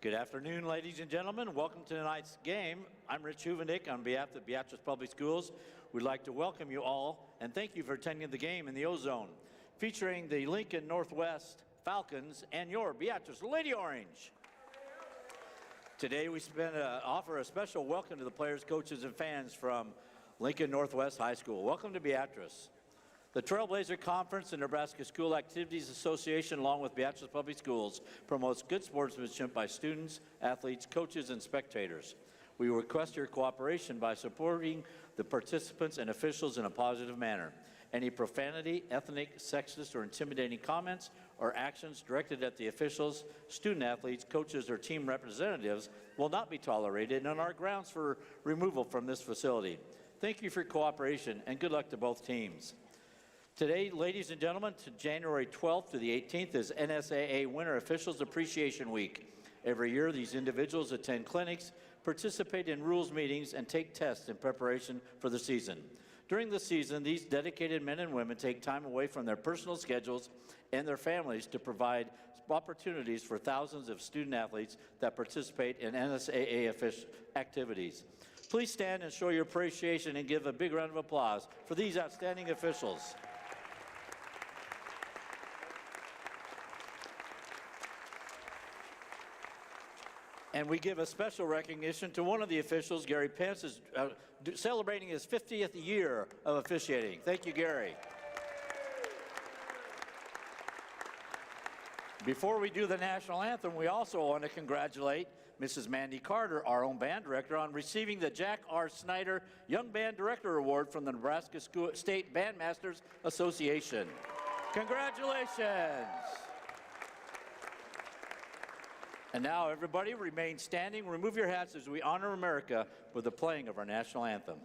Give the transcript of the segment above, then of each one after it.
Good afternoon, ladies and gentlemen. Welcome to tonight's game. I'm Rich Huvendick on behalf of the Beatrice Public Schools. We'd like to welcome you all and thank you for attending the game in the O-Zone, featuring the Lincoln Northwest Falcons and your Beatrice Lady Orange. Today we offer a special welcome to the players, coaches, and fans from Lincoln Northwest High School. Welcome to Beatrice. The Trailblazer Conference and Nebraska School Activities Association, along with Beatrice Public Schools, promotes good sportsmanship by students, athletes, coaches, and spectators. We request your cooperation by supporting the participants and officials in a positive manner. Any profanity, ethnic, sexist, or intimidating comments or actions directed at the officials, student athletes, coaches, or team representatives will not be tolerated and are grounds for removal from this facility. Thank you for your cooperation and good luck to both teams. Today, ladies and gentlemen, to January 12th to the 18th is NSAA Winter Officials Appreciation Week. Every year, these individuals attend clinics, participate in rules meetings, and take tests in preparation for the season. During the season, these dedicated men and women take time away from their personal schedules and their families to provide opportunities for thousands of student athletes that participate in NSAA activities. Please stand and show your appreciation and give a big round of applause for these outstanding officials. And we give a special recognition to one of the officials. Gary Pence is celebrating his 50th year of officiating. Thank you, Gary. Before we do the national anthem, we also want to congratulate Mrs. Mandy Carter, our own band director, on receiving the Jack R. Snyder Young Band Director Award from the Nebraska State Bandmasters Association. Congratulations. And now, everybody, remain standing. Remove your hats as we honor America with the playing of our national anthem.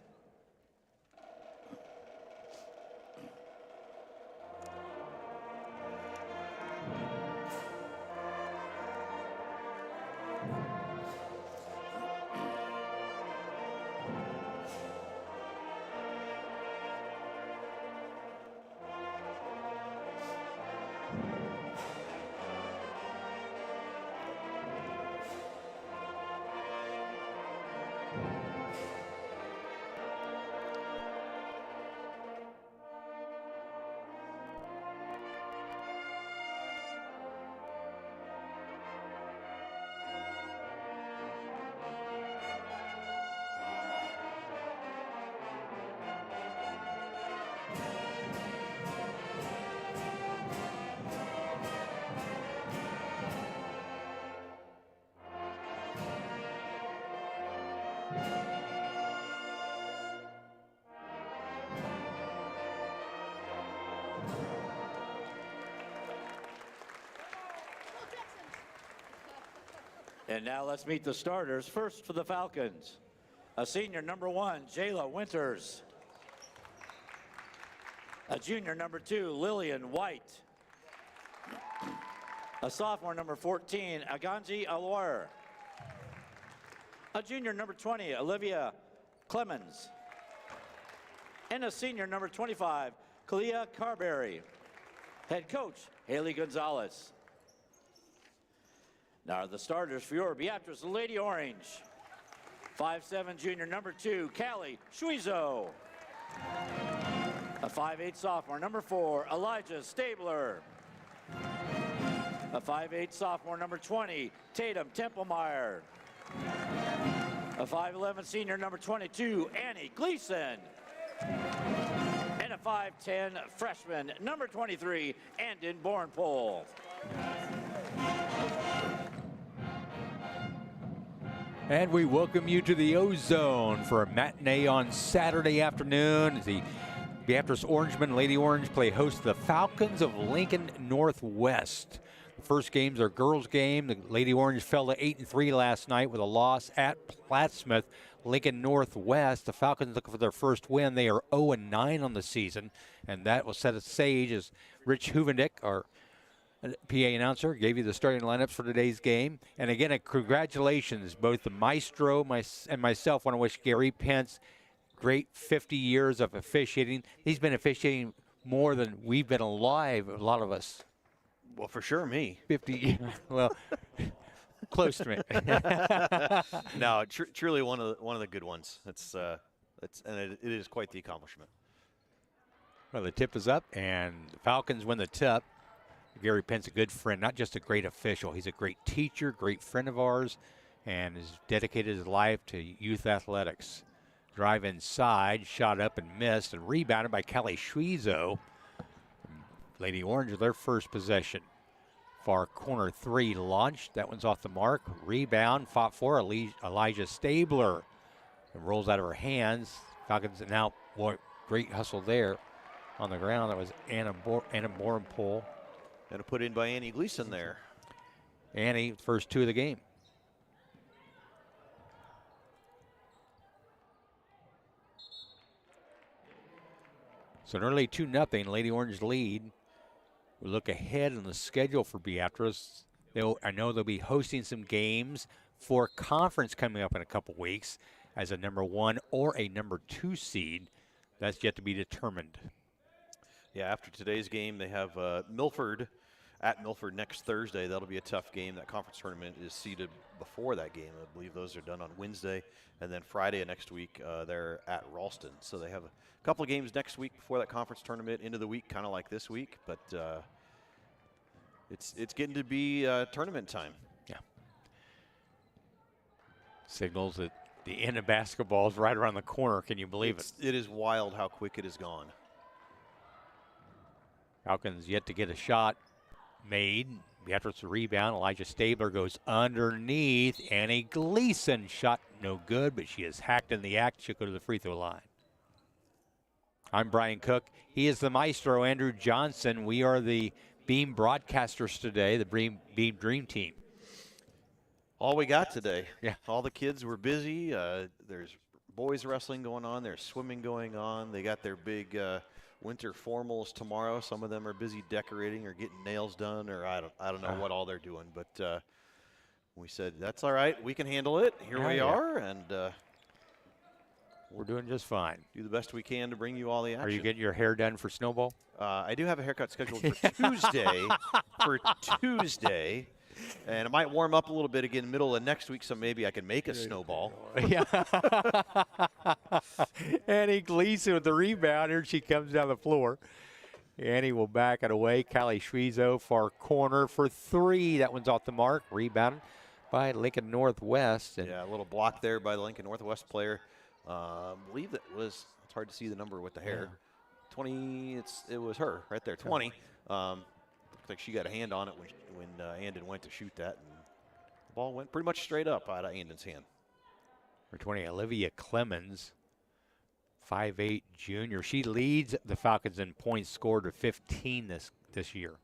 And now let's meet the starters. First for the Falcons, a senior number 1, Jayla Winters. A junior number 2, Lillian White. A sophomore number 14, Aganji Alwar. A junior number 20, Olivia Clemens. And a senior number 25, Kalia Carberry. Head coach, Haley Gonzalez. Now the starters for your Beatrice Lady Orange. 5'7" junior number 2, Callie Shuizo. A 5'8" sophomore number 4, Elijah Stabler. A 5'8" sophomore number 20, Tatum Templemeyer. A 5'11" senior number 22, Annie Gleason. And a 5'10" freshman number 23, Andon Bornpole. And we welcome you to the O-Zone for a matinee on Saturday afternoon. The Beatrice Orangemen, Lady Orange, play host to the Falcons of Lincoln Northwest. The first game's our girls' game. The Lady Orange fell to 8-3 last night with a loss at Plattsmouth. Lincoln Northwest, the Falcons looking for their first win. They are 0-9 on the season, and that will set a stage as Rich Huvendick, our PA announcer, gave you the starting lineups for today's game. And again, congratulations, both the maestro and myself want to wish Gary Pence great 50 years of officiating. He's been officiating more than we've been alive, a lot of us. Well, for sure, me. 50 years. Well, Close to me. No, truly one of the good ones. It is quite the accomplishment. Well, the tip is up, and the Falcons win the tip. Gary Penn's a good friend, not just a great official. He's a great teacher, great friend of ours, and has dedicated his life to youth athletics. Drive inside, shot up and missed, and rebounded by Callie Schwiezo. Lady Orange with their first possession. Far corner three launched. That one's off the mark. Rebound, fought for Elijah Stabler. It rolls out of her hands. Falcons now, boy, great hustle there on the ground. That was Anna Borenpool. And put in by Annie Gleason there. Annie, first two of the game. So an early 2-0 Lady Orange lead. We look ahead on the schedule for Beatrice. I know they'll be hosting some games for conference coming up in a couple weeks as a number 1 or a number 2 seed. That's yet to be determined. Yeah, after today's game, they have Milford at Milford next Thursday. That'll be a tough game. That conference tournament is seeded before that game. I believe those are done on Wednesday. And then Friday of next week, they're at Ralston. So they have a couple of games next week before that conference tournament, into the week, kind of like this week. But it's getting to be tournament time. Yeah. Signals that the end of basketball is right around the corner. Can you believe it? It is wild how quick it has gone. Falcons yet to get a shot made. Beatrice a rebound. Elijah Stabler goes underneath. Annie Gleason shot no good, but she is hacked in the act. She'll go to the free throw line. I'm Brian Cook. He is the maestro, Andrew Johnson. We are the Beam broadcasters today, the Beam Dream Team. All we got today. Yeah. All the kids were busy. There's boys wrestling going on. There's swimming going on. They got their big winter formals tomorrow. Some of them are busy decorating or getting nails done, or I don't know what all they're doing. But we said, that's all right. We can handle it. Here we are, and we're doing just fine. Do the best we can to bring you all the action. Are you getting your hair done for Snowball? I do have a haircut scheduled for Tuesday. And it might warm up a little bit again middle of next week, so maybe I can make a snowball. Yeah. Annie Gleason with the rebound. Here she comes down the floor. Annie will back it away. Callie Schwiezo, far corner for three. That one's off the mark. Rebounded by Lincoln Northwest. Yeah, a little block there by the Lincoln Northwest player. I believe that was, it's hard to see the number with the hair. Yeah. 20, it was her right there, 20. Looked like she got a hand on it when Andon went to shoot that, and the ball went pretty much straight up out of Andon's hand. For 20, Olivia Clemens, 5'8" junior. She leads the Falcons in points scored to 15 this year.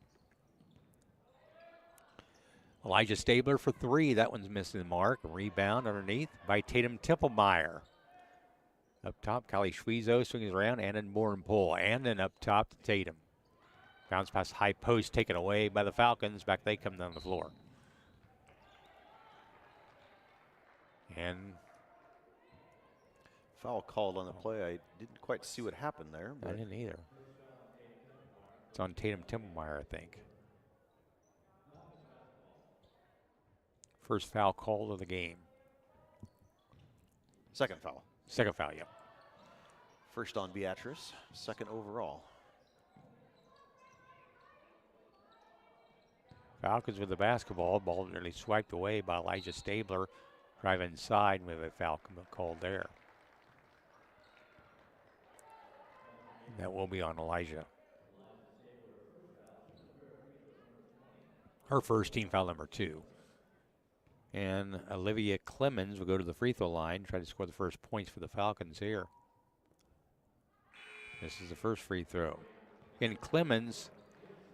Elijah Stabler for three. That one's missing the mark. A rebound underneath by Tatum Templemeyer. Up top, Callie Schwiezo swings around. Annan Borenpool. Annan up top to Tatum. Bounce pass high post taken away by the Falcons. Back they come down the floor. And foul called on the play. I didn't quite see what happened there. I didn't either. It's on Tatum Templemeyer, I think. First foul called of the game. Second foul. Second foul, yep. First on Beatrice, second overall. Falcons with the basketball. Ball nearly swiped away by Elijah Stabler. Drive inside with a foul called there. That will be on Elijah. Her first team foul number 2. And Olivia Clemens will go to the free throw line, try to score the first points for the Falcons here. This is the first free throw. And Clemens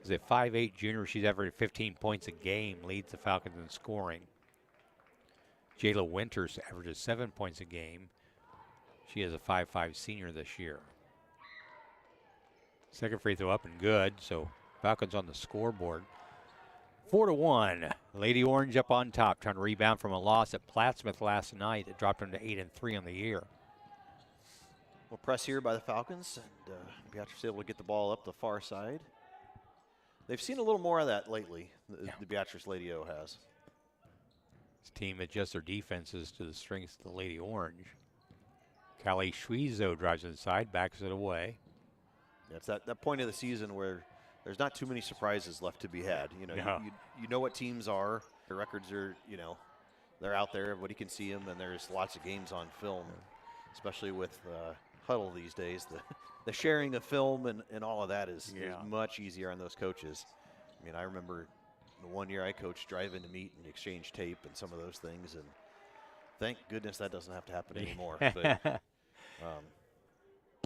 is a 5'8" junior. She's averaged 15 points a game, leads the Falcons in scoring. Jayla Winters averages 7 points a game. She is a 5'5" senior this year. Second free throw up and good, so Falcons on the scoreboard. 4-1. Lady Orange up on top, trying to rebound from a loss at Plattsmouth last night. It dropped them to 8-3 on the year. Well, press here by the Falcons, and Beatrice able to get the ball up the far side. They've seen a little more of that lately, the Beatrice Lady O has. This team adjusts their defenses to the strengths of the Lady Orange. Callie Schwiezo drives inside, backs it away. Yeah, it's that point of the season where there's not too many surprises left to be had. You know, No. you know what teams are. The records are, you know, they're out there. Everybody can see them, and there's lots of games on film, especially with Huddle these days. The sharing of film and all of that is much easier on those coaches. I mean, I remember the one year I coached, drive in to meet and exchange tape and some of those things, and thank goodness that doesn't have to happen anymore. But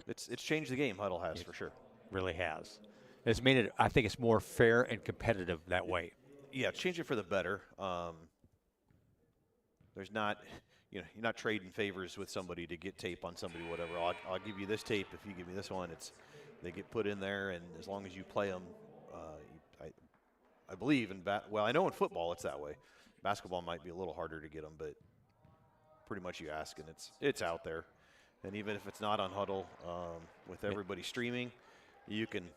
it's changed the game, Huddle has, for sure. Really has. It's made it, I think it's more fair and competitive that way. Yeah, change it for the better. There's not, you know, you're not trading favors with somebody to get tape on somebody, whatever. I'll give you this tape if you give me this one. They get put in there, and as long as you play them, I believe in well, I know in football it's that way. Basketball might be a little harder to get them, but pretty much you ask, and it's out there. And even if it's not on Huddle, with everybody streaming, you can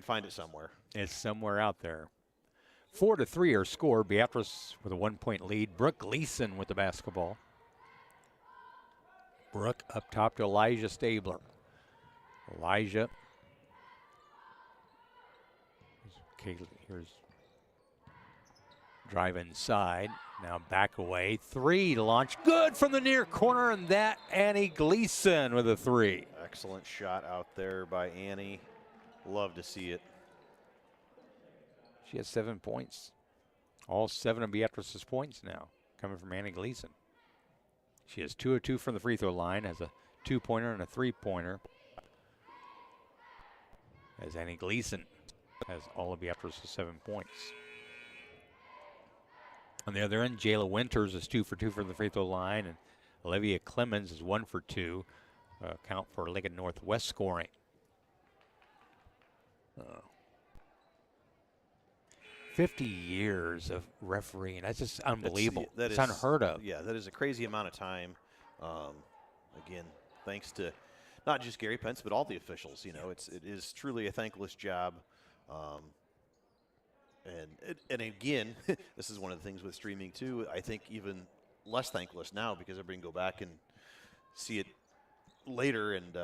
find it somewhere. It's somewhere out there. 4-3 our score. Beatrice with a 1-point lead. Brooke Gleason with the basketball. Brooke up top to Elijah Stabler. Elijah. Here's drive inside. Now back away. 3 to launch. Good from the near corner, and that Annie Gleason with a 3. Excellent shot out there by Annie. Love to see it. She has 7 points. All 7 of Beatrice's points now coming from Annie Gleason. She has 2 of 2 from the free throw line, has a 2-pointer and a 3-pointer. As Annie Gleason has all of Beatrice's 7 points. On the other end, Jayla Winters is 2 for 2 from the free throw line, and Olivia Clemens is 1 for 2. Count for Lincoln Northwest scoring. 50 years of refereeing. That's just unbelievable. It's unheard of. Yeah, that is a crazy amount of time. Again, thanks to not just Gary Pence, but all the officials. You know, it is truly a thankless job. And again, this is one of the things with streaming too. I think even less thankless now because everybody can go back and see it later and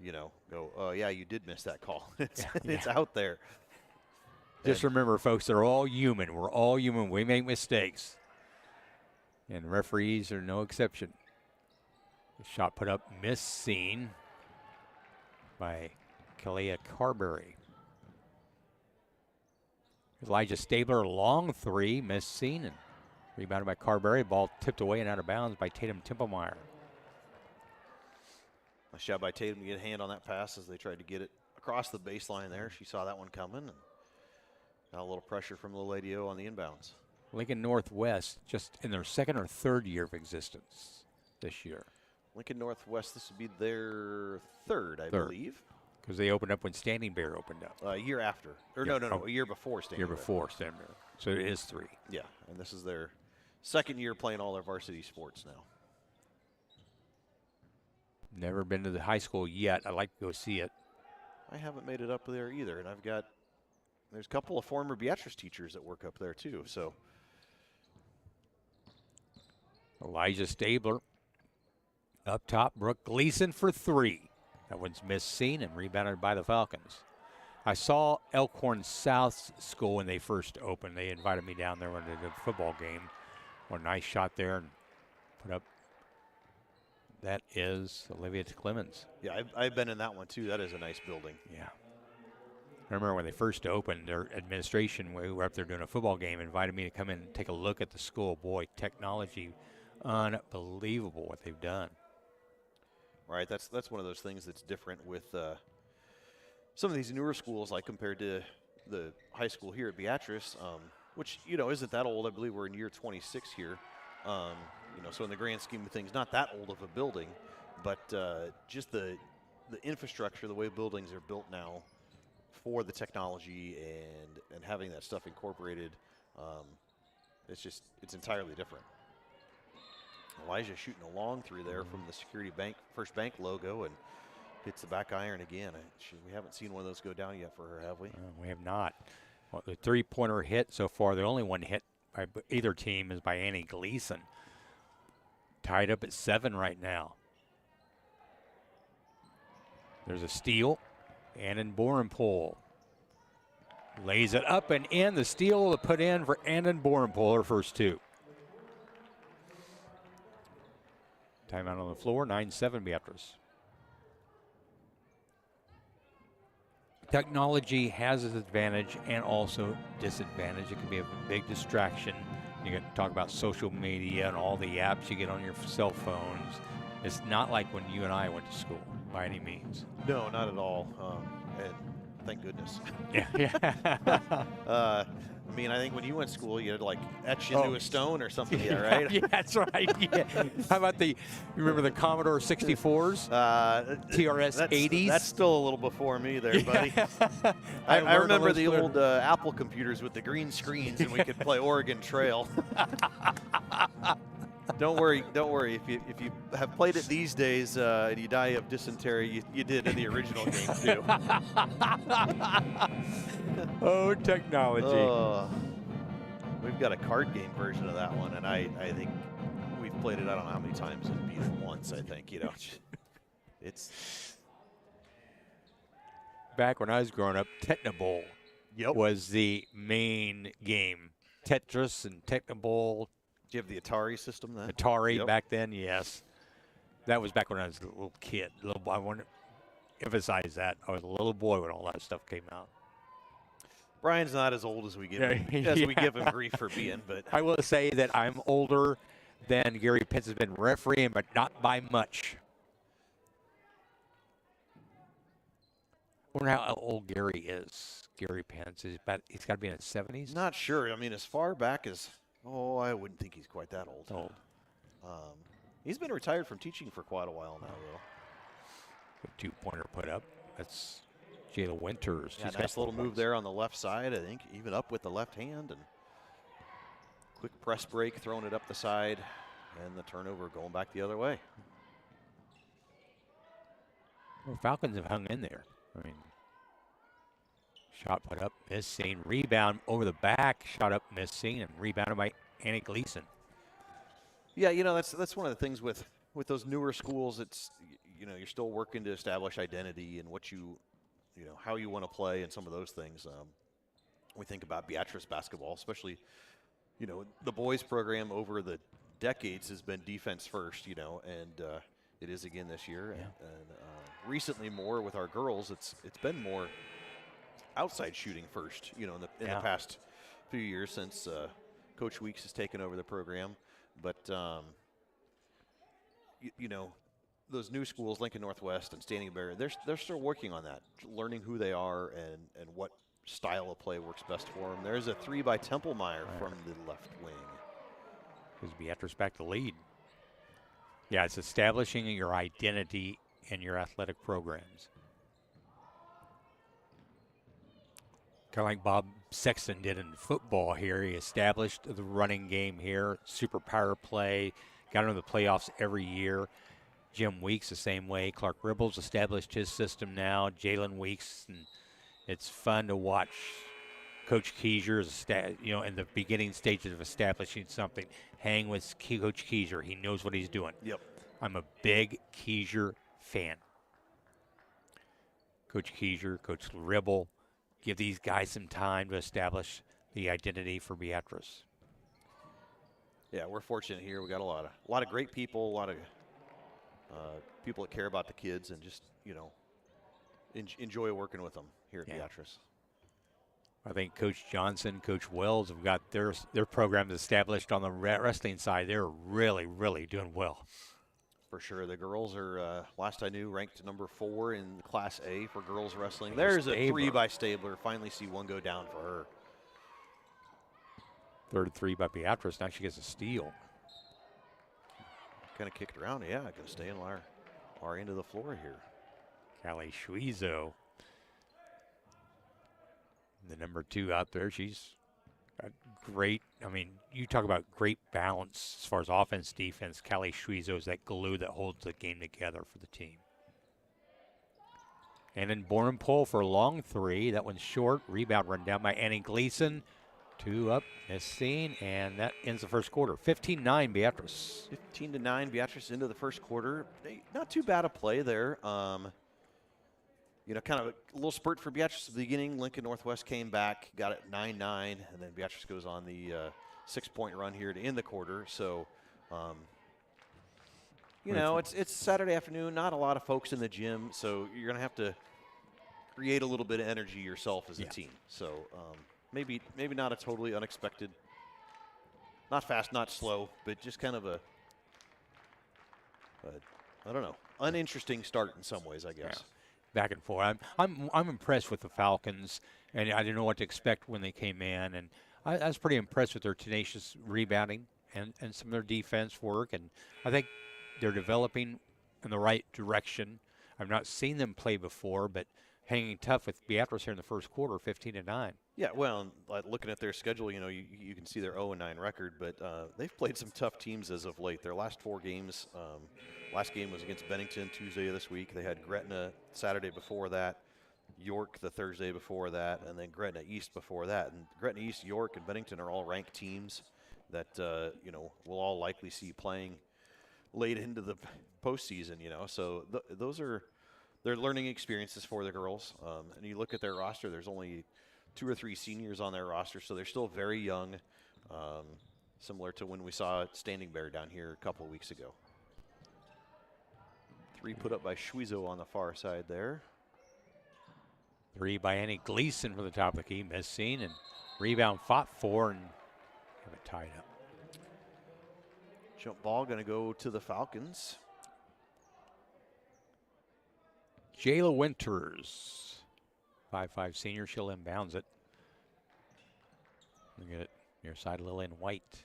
you know, go, oh yeah, you did miss that call. It's out there. Just remember, folks, they're all human. We're all human. We make mistakes. And referees are no exception. The shot put up, missed by Kalia Carberry. Elijah Stabler, long 3, missed and rebounded by Carberry. Ball tipped away and out of bounds by Tatum Templemeyer. A shot by Tatum to get a hand on that pass as they tried to get it across the baseline there. She saw that one coming. And got a little pressure from the Lady O on the inbounds. Lincoln Northwest just in their 2nd or 3rd year of existence this year. Lincoln Northwest, this would be their 3rd, I believe. Because they opened up when Standing Bear opened up. A year after. Or no, a year before Standing Bear. Standing Bear. So it is 3. Yeah, and this is their 2nd year playing all their varsity sports now. Never been to the high school yet. I'd like to go see it. I haven't made it up there either, and there's a couple of former Beatrice teachers that work up there too, so. Elijah Stabler up top. Brooke Gleason for 3. That one's missed and rebounded by the Falcons. I saw Elkhorn South's school when they first opened. They invited me down there when they did a football game. One nice shot there and put up. That is Olivia Clemens. Yeah, I've been in that one too. That is a nice building. Yeah. I remember when they first opened, their administration, we were up there doing a football game, invited me to come in and take a look at the school. Boy, technology, unbelievable what they've done. Right, that's one of those things that's different with some of these newer schools, like compared to the high school here at Beatrice, which, you know, isn't that old. I believe we're in year 26 here. You know, so in the grand scheme of things, not that old of a building, but just the infrastructure, the way buildings are built now for the technology and having that stuff incorporated, it's entirely different. Elijah shooting a long 3 there from the Security Bank, First Bank logo, and hits the back iron again. We haven't seen one of those go down yet for her, have we? We have not. Well, the 3-pointer hit so far, the only one hit by either team is by Annie Gleason. Tied up at 7 right now. There's a steal. Annan Borenpole lays it up and in. The steal to put in for Annan Borenpole, her first 2. Timeout on the floor, 9-7 Beatrice. Technology has its advantage and also disadvantage. It can be a big distraction. You can talk about social media and all the apps you get on your cell phones. It's not like when you and I went to school by any means. No, not at all. And thank goodness. Yeah. I mean, I think when you went to school, you had to like etch into a stone or something, yeah, right? Yeah, that's right. Yeah. How about you remember the Commodore 64s? TRS 80s? That's still a little before me there, buddy. I remember the old Apple computers with the green screens, and we could play Oregon Trail. Don't worry. If you have played it these days and you die of dysentery, you did in the original game too. Oh, technology. We've got a card game version of that one, and I think we've played it. I don't know how many times and beat it once. I think it's back when I was growing up. Technobol was the main game. Tetris and Technobol. Do you have the Atari system then? Atari back then, yes. That was back when I was a little kid. I want to emphasize that. I was a little boy when all that stuff came out. Brian's not as old as we give him, we give him grief for being, but I will say that I'm older than Gary Pence has been refereeing, but not by much. I wonder how old Gary is. Gary Pence he's got to be in his 70s. Not sure. I mean, as far back as I wouldn't think he's quite that old. He's been retired from teaching for quite a while now, though. 2-pointer put up. That's Jayla Winters. Yeah, nice little move there on the left side. I think even up with the left hand and quick press break, throwing it up the side, and the turnover going back the other way. Well, Falcons have hung in there. I mean, shot put up, missing. Rebound over the back, shot up, missing, and rebounded by Annie Gleason. Yeah, that's one of the things with those newer schools. It's you're still working to establish identity and what how you want to play and some of those things. We think about Beatrice basketball, especially the boys program over the decades has been defense first, and it is again this year. Yeah. And recently more with our girls, it's been more outside shooting first, in the past few years since Coach Weeks has taken over the program. But, those new schools, Lincoln Northwest and Standing Bear, they're still working on that, learning who they are and what style of play works best for them. There's a 3 by Templemeyer from the left wing. Gives Beatrice back the lead. Yeah, it's establishing your identity in your athletic programs. Kind of like Bob Sexton did in football here. He established the running game here, super power play, got into the playoffs every year. Jim Weeks the same way. Clark Ribbles established his system now. Jalen Weeks, and it's fun to watch Coach Keiser in the beginning stages of establishing something. Hang with Coach Keiser. He knows what he's doing. Yep. I'm a big Keiser fan. Coach Keiser, Coach Ribble, give these guys some time to establish the identity for Beatrice. Yeah, we're fortunate here. We got a lot of great people, a lot of people that care about the kids, and just enjoy working with them here at Beatrice. I think Coach Johnson, Coach Wells have got their programs established on the wrestling side. They're really, really doing well. For sure. The girls are, last I knew, ranked number 4 in Class A for girls wrestling. There's a 3 by Stabler. Finally see one go down for her. Third 3 by Beatrice. Now she gets a steal. Kind of kicked around. Yeah, going to stay in our end of the floor here. Callie Schwiezo, the number 2 out there. She's got great, you talk about great balance as far as offense, defense. Callie Schwiezo is that glue that holds the game together for the team. And then Borenpole for a long 3. That one's short. Rebound run down by Annie Gleason. 2 up, as seen, and that ends the first quarter. 15-9 Beatrice. 15-9 Beatrice into the first quarter. Not too bad a play there. You know, kind of a little spurt for Beatrice at the beginning. Lincoln Northwest came back, got it 9-9, and then Beatrice goes on the 6-point run here to end the quarter. So, you know, it's Saturday afternoon, not a lot of folks in the gym, so you're going to have to create a little bit of energy yourself as a team. So maybe not a totally unexpected, not fast, not slow, but just kind of a I don't know, uninteresting start in some ways, I guess. Yeah. Back and forth. I'm impressed with the Falcons, and I didn't know what to expect when they came in, and I was pretty impressed with their tenacious rebounding and some of their defense work, and I think they're developing in the right direction. I've not seen them play before, but hanging tough with Beatrice here in the first quarter, 15-9. Yeah, well, looking at their schedule, you know, you can see their 0-9 record, but they've played some tough teams as of late. Their last 4 games, last game was against Bennington Tuesday of this week. They had Gretna Saturday before that, York the Thursday before that, and then Gretna East before that. And Gretna East, York, and Bennington are all ranked teams that, you know, we'll all likely see playing late into the postseason, you know. So those are their learning experiences for the girls. And you look at their roster, there's only 2 or 3 seniors on their roster, so they're still very young, similar to when we saw Standing Bear down here a couple of weeks ago. 3 put up by Schwizo on the far side there. 3 by Annie Gleason for the top of the key, missing, and rebound fought for and have it tied up. Jump ball going to go to the Falcons. Jayla Winters, 5'5" senior, she'll inbounds it. Look at it near side, Lillian White.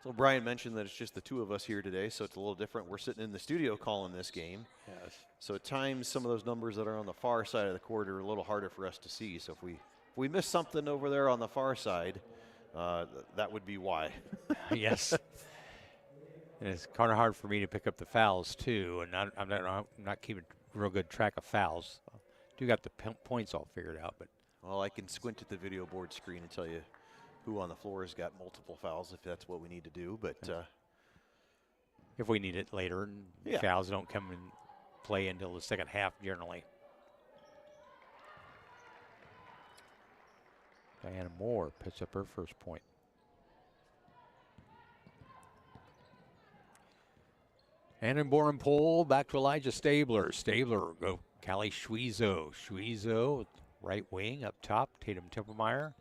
So Brian mentioned that it's just the 2 of us here today, so it's a little different. We're sitting in the studio calling this game. Yes. So at times, some of those numbers that are on the far side of the court are a little harder for us to see. So if we miss something over there on the far side, that would be why. Yes. And it's kind of hard for me to pick up the fouls too, and I'm not keeping real good track of fouls. Do got the points all figured out, but well, I can squint at the video board screen and tell you who on the floor has got multiple fouls if that's what we need to do. But if we need it later, and fouls don't come in play until the second half generally. Diana Moore puts up her first point. Annenborn Pole back to Elijah Stabler. Stabler go Callie Schwizo. Schwizo right wing up top. Tatum Templemeyer.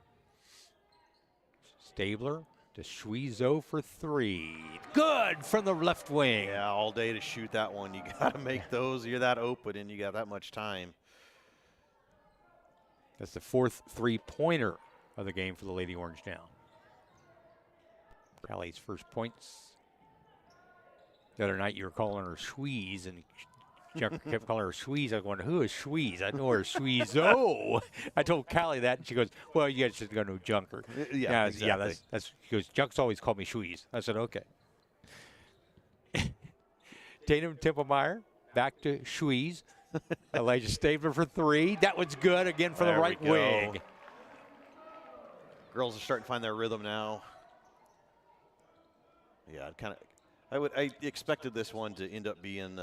Stabler to Schwizo for 3. Good from the left wing. Yeah, all day to shoot that one. You got to make those. You're that open and you got that much time. That's the 4th 3-pointer of the game for the Lady Orange now. Callie's first points. The other night you were calling her Schweeze, and Junker kept calling her Schweeze. I was wondering, who is Schweeze? I know her Schweezo. I told Callie that, and she goes, well, you guys should go to Junker. Yeah, exactly. Yeah, that's, she goes, Junk's always called me Schweeze. I said, okay. Tatum Templemeyer back to Schweeze. Elijah Stabler for 3. That one's good again for the right wing. Girls are starting to find their rhythm now. Yeah, I expected this one to end up being,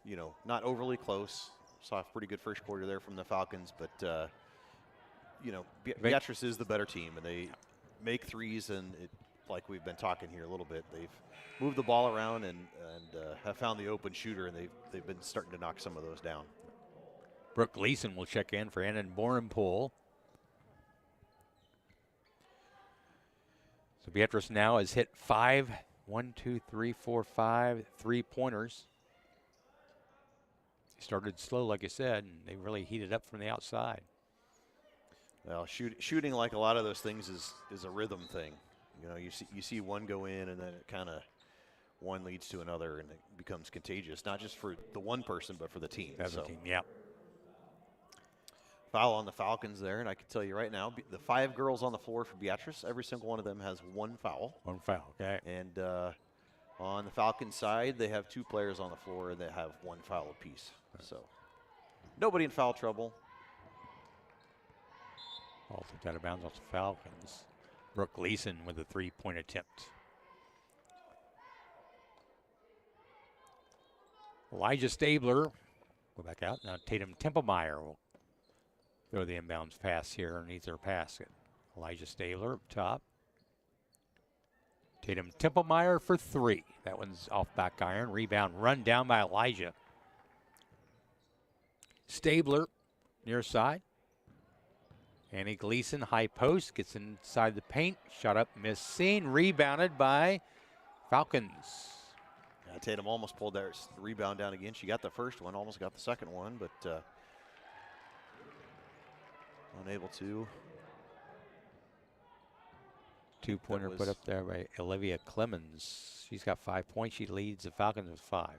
you know, not overly close. Saw a pretty good first quarter there from the Falcons, but, you know, Beatrice is the better team, and they make threes, and like we've been talking here a little bit, they've moved the ball around and have found the open shooter, and they've been starting to knock some of those down. Brooke Gleason will check in for Annenborn Pole. So Beatrice now has hit 5 3-pointers. Started slow, like I said, and they really heated up from the outside. Well, shooting like a lot of those things is a rhythm thing. You know, you see one go in, and then it kind of one leads to another, and it becomes contagious, not just for the one person, but for the team. As a team, yeah. Foul on the Falcons there, and I can tell you right now, the 5 girls on the floor for Beatrice, every single one of them has 1 foul. 1 foul, okay. And on the Falcons side, they have 2 players on the floor that have 1 foul apiece. So nobody in foul trouble. Ball took out of bounds off the Falcons. Brooke Gleason with a 3-point attempt. Elijah Stabler go back out. Now Tatum Templemeyer will throw the inbounds pass here underneath their basket. Elijah Stabler up top. Tatum Templemeyer for 3. That one's off back iron. Rebound run down by Elijah. Stabler near side. Annie Gleason, high post, gets inside the paint. Shot up, missed, seen. Rebounded by Falcons. Yeah, Tatum almost pulled that rebound down again. She got the first one, almost got the second one, but unable to. 2-pointer put up there by Olivia Clemens. She's got 5 points. She leads the Falcons with 5.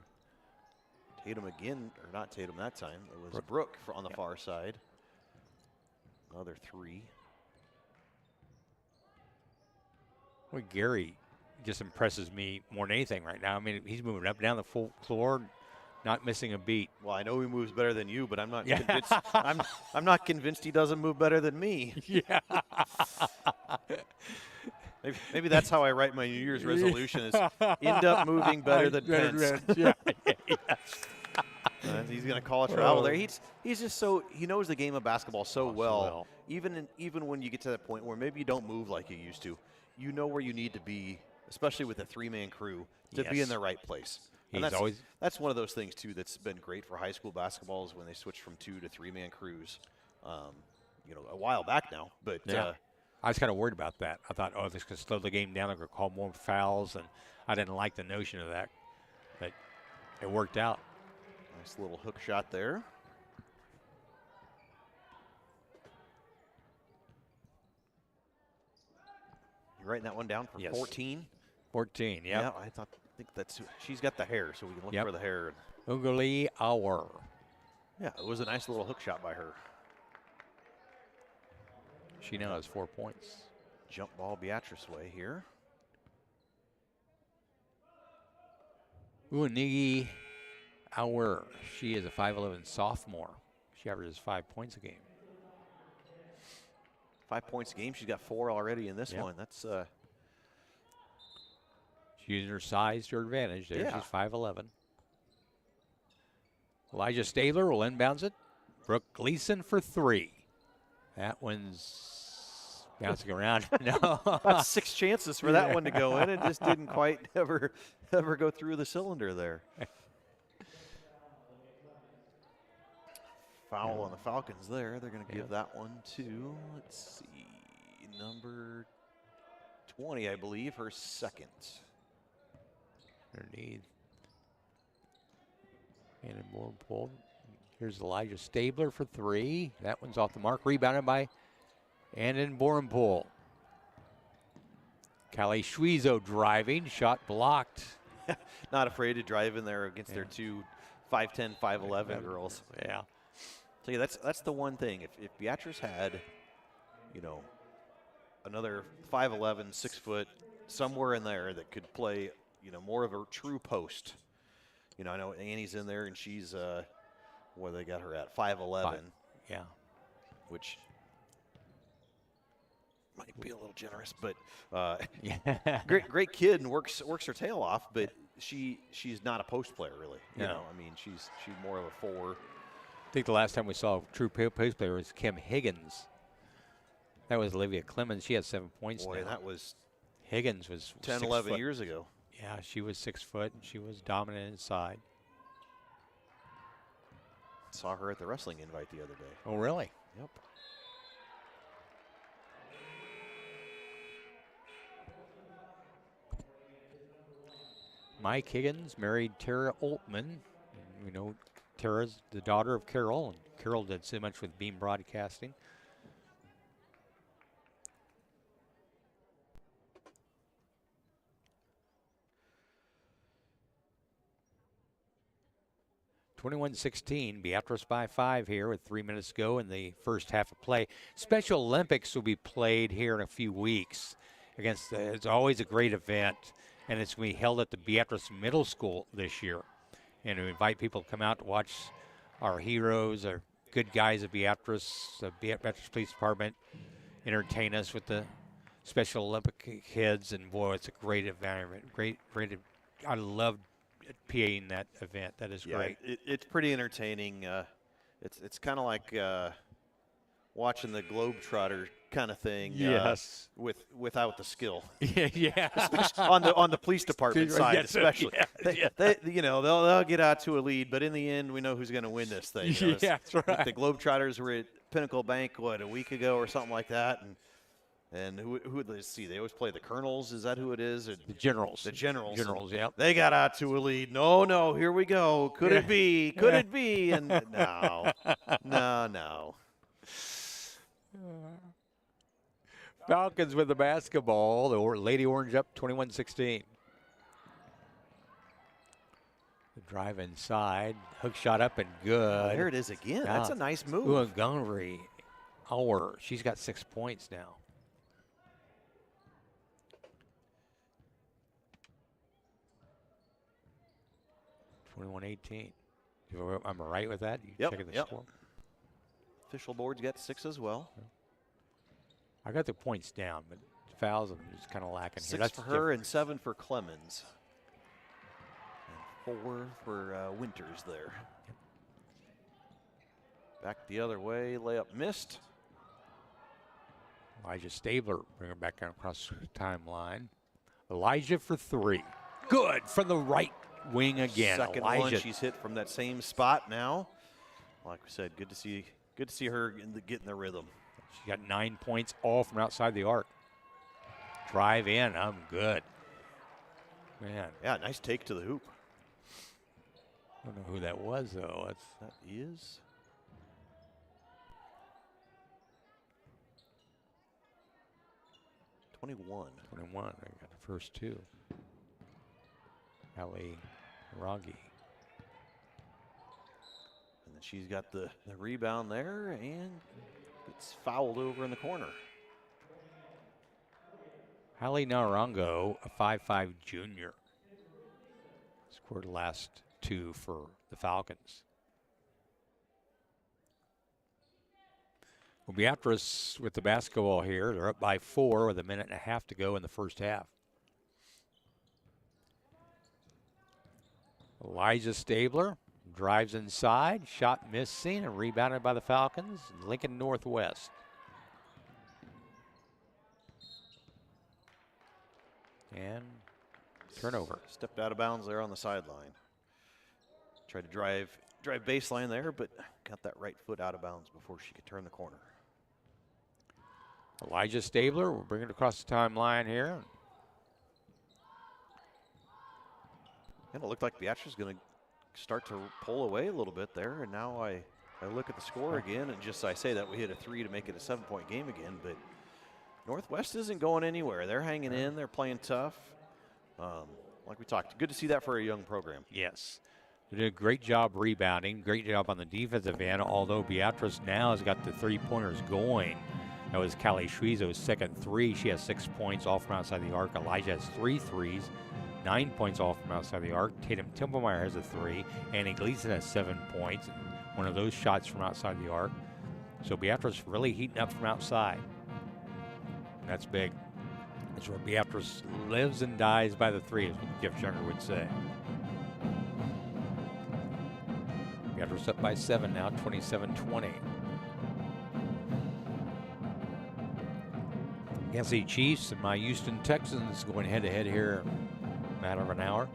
Tatum again, or not Tatum that time. It was Brooke on the far side. Another 3. Well, Gary just impresses me more than anything right now. I mean, he's moving up and down the full floor, not missing a beat. Well, I know he moves better than you, but I'm not convinced. I'm not convinced he doesn't move better than me. Yeah. Maybe that's how I write my New Year's resolution: is end up moving better than Pence. Yeah. He's going to call a travel there. He's just he knows the game of basketball so well. Even when you get to that point where maybe you don't move like you used to, you know where you need to be, especially with a 3-man crew, to be in the right place. And that's one of those things too that's been great for high school basketball is when they switch from 2 to 3-man crews. A while back now, but. I was kind of worried about that. I thought, this could slow the game down. They're going to call more fouls, and I didn't like the notion of that. But it worked out. Nice little hook shot there. You writing that one down for 14? 14, yeah. I think that's she's got the hair, so we can look for the hair. Ugali Hour. Yeah, it was a nice little hook shot by her. She now has 4 points. Jump ball Beatrice way here. Uanigi Hour. She is a 5'11" sophomore. She averages 5 points a game. 5 points a game. She's got 4 already in this one. That's she's using her size to her advantage there. She's 5'11". Elijah Stabler will inbounds it. Brooke Gleason for 3. That one's bouncing around. No. About 6 chances for that one to go in. It just didn't quite ever go through the cylinder there. Foul on the Falcons there. They're going to give that one to, let's see, number 20, I believe, her second. Underneath. And more pulled. Here's Elijah Stabler for 3. That one's off the mark. Rebounded by Andon Borenpool. Callie Schwezo driving. Shot blocked. Not afraid to drive in there against their two 5'10", 5'11" girls. Yeah. So yeah, that's the one thing. If Beatrice had, another 5'11", 6 foot, somewhere in there that could play, more of a true post. I know Annie's in there and she's where they got her at 5'11". Yeah. Which might be a little generous, but great kid and works her tail off, but she's not a post player really. No. I mean she's more of a 4. I think the last time we saw a true post player was Kim Higgins. That was Olivia Clemens. She had 7 points. Boy, now. that was Higgins was 10, 11 years ago. Yeah, she was 6 foot and she was dominant inside. Saw her at the wrestling invite the other day. Oh, really? Yep. Mike Higgins married Tara Altman. We know Tara's the daughter of Carol, and Carol did so much with Beam Broadcasting. (21-16), Beatrice by 5 here with 3 minutes to go in the first half of play. Special Olympics will be played here in a few weeks. It's always a great event, and it's going to be held at the Beatrice Middle School this year. And we invite people to come out to watch our heroes, our good guys of Beatrice, the Beatrice Police Department, entertain us with the Special Olympic kids, and boy, it's a great environment. Great. I love PAing that event. That is great. It's pretty entertaining. It's kind of like watching the Globetrotter kind of thing. Yes. Without the skill. Yeah. Especially on the police department side, Yes, especially. yeah. They'll get out to a lead, but in the end, we know who's going to win this thing. Yeah, that's right. The Globetrotters were at Pinnacle Bank a week ago or something like that, and who let's see, they always play the Colonels. Is that who it is? The Generals. The Generals. Generals, yeah. They got out to a lead. No, here we go. Could it be? Could it be? And no. Falcons with the basketball. The Lady Orange up 21-16. The drive inside. Hook shot up and good. There it is again. Yeah. That's a nice move. Montgomery. She's got 6 points now. 21-18. Am I right with that? You checking the score? Official board's got 6 as well. I got the points down, but fouls I'm just kind of lacking 6 here. That's for her and 7 for Clemens. And 4 for Winters there. Back the other way, layup missed. Elijah Stabler bring her back down across the timeline. Elijah for 3. Good from the right wing again. Second Elijah. one she's hit from that same spot now. Like we said, good to see her getting the rhythm. She got 9 points, all from outside the arc. Drive in, I'm good. Man. Yeah, nice take to the hoop. I don't know who that was, though. That is 21. 21. I got the first 2. Ali Ragi. And then she's got the rebound there and gets fouled over in the corner. Hallie Narango, a 5'5" junior. Scored the last 2 for the Falcons. Well, Beatrice with the basketball here. They're up by 4 with a minute and a half to go in the first half. Elijah Stabler drives inside, shot missing, and rebounded by the Falcons. Lincoln Northwest. And turnover. Stepped out of bounds there on the sideline. Tried to drive baseline there, but got that right foot out of bounds before she could turn the corner. Elijah Stabler, we'll bring it across the timeline here. And it looked like Beatrice is going to start to pull away a little bit there. And now I look at the score again, and I say that we hit a 3 to make it a 7-point game again. But Northwest isn't going anywhere. They're hanging in. They're playing tough. Like we talked, good to see that for a young program. Yes. They did a great job rebounding, great job on the defensive end, although Beatrice now has got the 3-pointers going. That was Callie Schwiezo's second 3. She has 6 points, all from outside the arc. Elijah has 3 threes, 9 points all from outside the arc. Tatum Templemeyer has a 3. Annie Gleason has 7 points. One of those shots from outside the arc. So Beatrice really heating up from outside. That's big. That's where Beatrice lives and dies by the 3, as Jeff Younger would say. Beatrice up by 7 now, 27-20. Kansas City Chiefs and my Houston Texans going head-to-head here in a matter of an hour.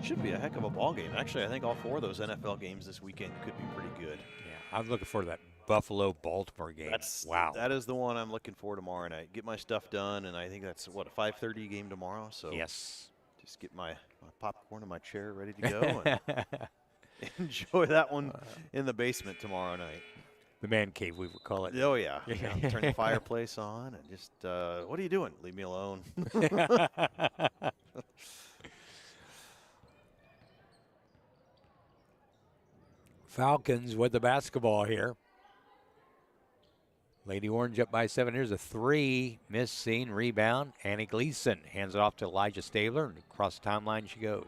Should be a heck of a ball game. Actually, I think all 4 of those NFL games this weekend could be pretty good. Yeah, I'm looking forward to that Buffalo-Baltimore game. Wow. That is the one I'm looking for tomorrow night. Get my stuff done, and I think that's, a 5:30 game tomorrow. So yes. Just get my popcorn in my chair ready to go and enjoy that one in the basement tomorrow night. The man cave, we would call it. Oh, yeah. Turn the fireplace on and just, what are you doing? Leave me alone. Falcons with the basketball here. Lady Orange up by 7. Here's a 3. Missing rebound. Annie Gleason hands it off to Elijah Stabler, and across the timeline she goes.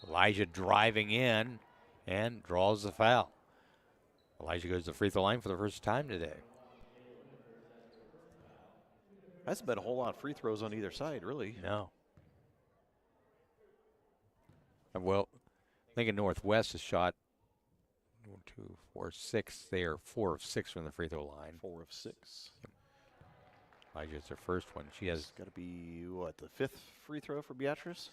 Elijah driving in and draws the foul. Elijah goes to the free throw line for the first time today. Hasn't been a whole lot of free throws on either side, really. No. Well, Lincoln Northwest has shot 1, 2, 4, 6. They are 4 of 6 from the free throw line. 4 of 6. Elijah's their first one. She has. Got to be, what, the 5th free throw for Beatrice?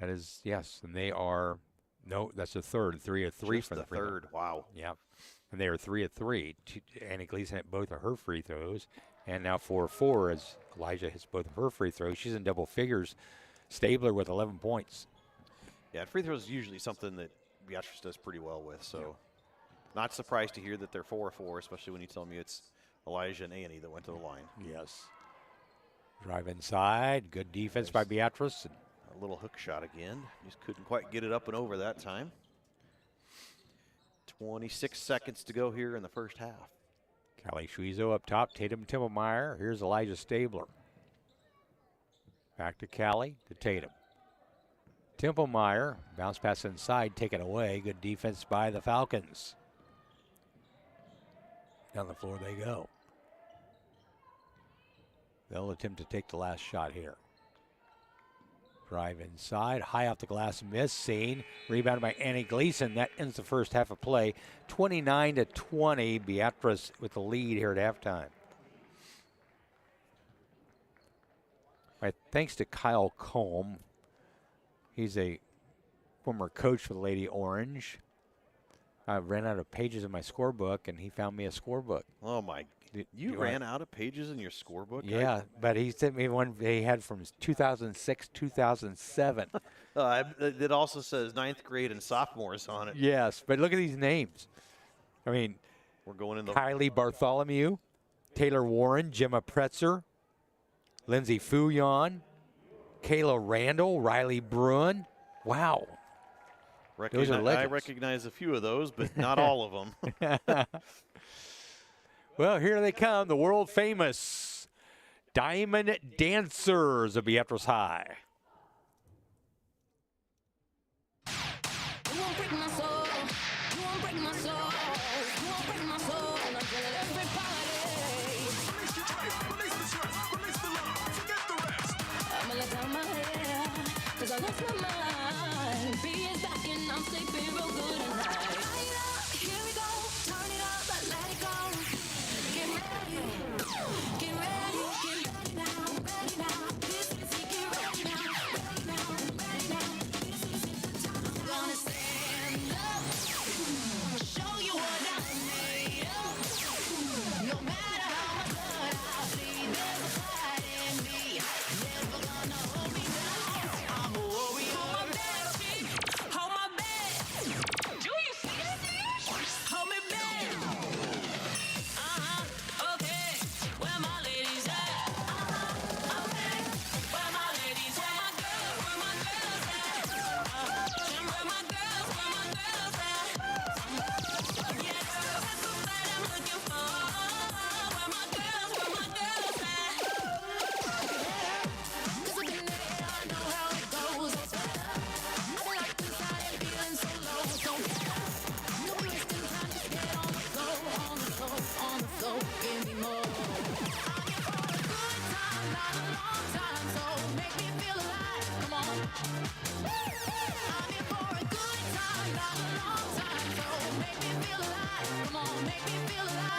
That is, yes. And they are, no, that's the third. 3 of 3 Just from the the free throw. third. Wow. Yep. And they are 3 of 3. Annie Gleason hit both of her free throws. And now 4 of 4 as Elijah hits both of her free throws. She's in double figures. Stabler with 11 points. Yeah, free throws is usually something that Beatrice does pretty well with. So not surprised to hear that they're 4 of 4, especially when you tell me it's Elijah and Annie that went to the line. Yes. Drive inside. Good defense by Beatrice. A little hook shot again. Just couldn't quite get it up and over that time. 26 seconds to go here in the first half. Callie Shuizo up top. Tatum Timplemeyer. Here's Elijah Stabler. Back to Callie, to Tatum. Timplemeyer, bounce pass inside, taken away. Good defense by the Falcons. Down the floor they go. They'll attempt to take the last shot here. Drive inside, high off the glass, miss, seen. Rebounded by Annie Gleason. That ends the first half of play. 29-20, Beatrice with the lead here at halftime. All right, thanks to Kyle Combe. He's a former coach for the Lady Orange. I ran out of pages in my scorebook, and he found me a scorebook. Oh, my. You ran out of pages in your scorebook? Yeah, but he sent me one he had from 2006, 2007. It also says 9th grade and sophomores on it. Yes, but look at these names. I mean, we're going in the Kylie Bartholomew, Taylor Warren, Gemma Pretzer, Lindsay Fouillon, Kayla Randall, Riley Bruin. Wow. Those are legends. I recognize a few of those, but not all of them. Well, here they come, the world famous Diamond Dancers of Beatrice High.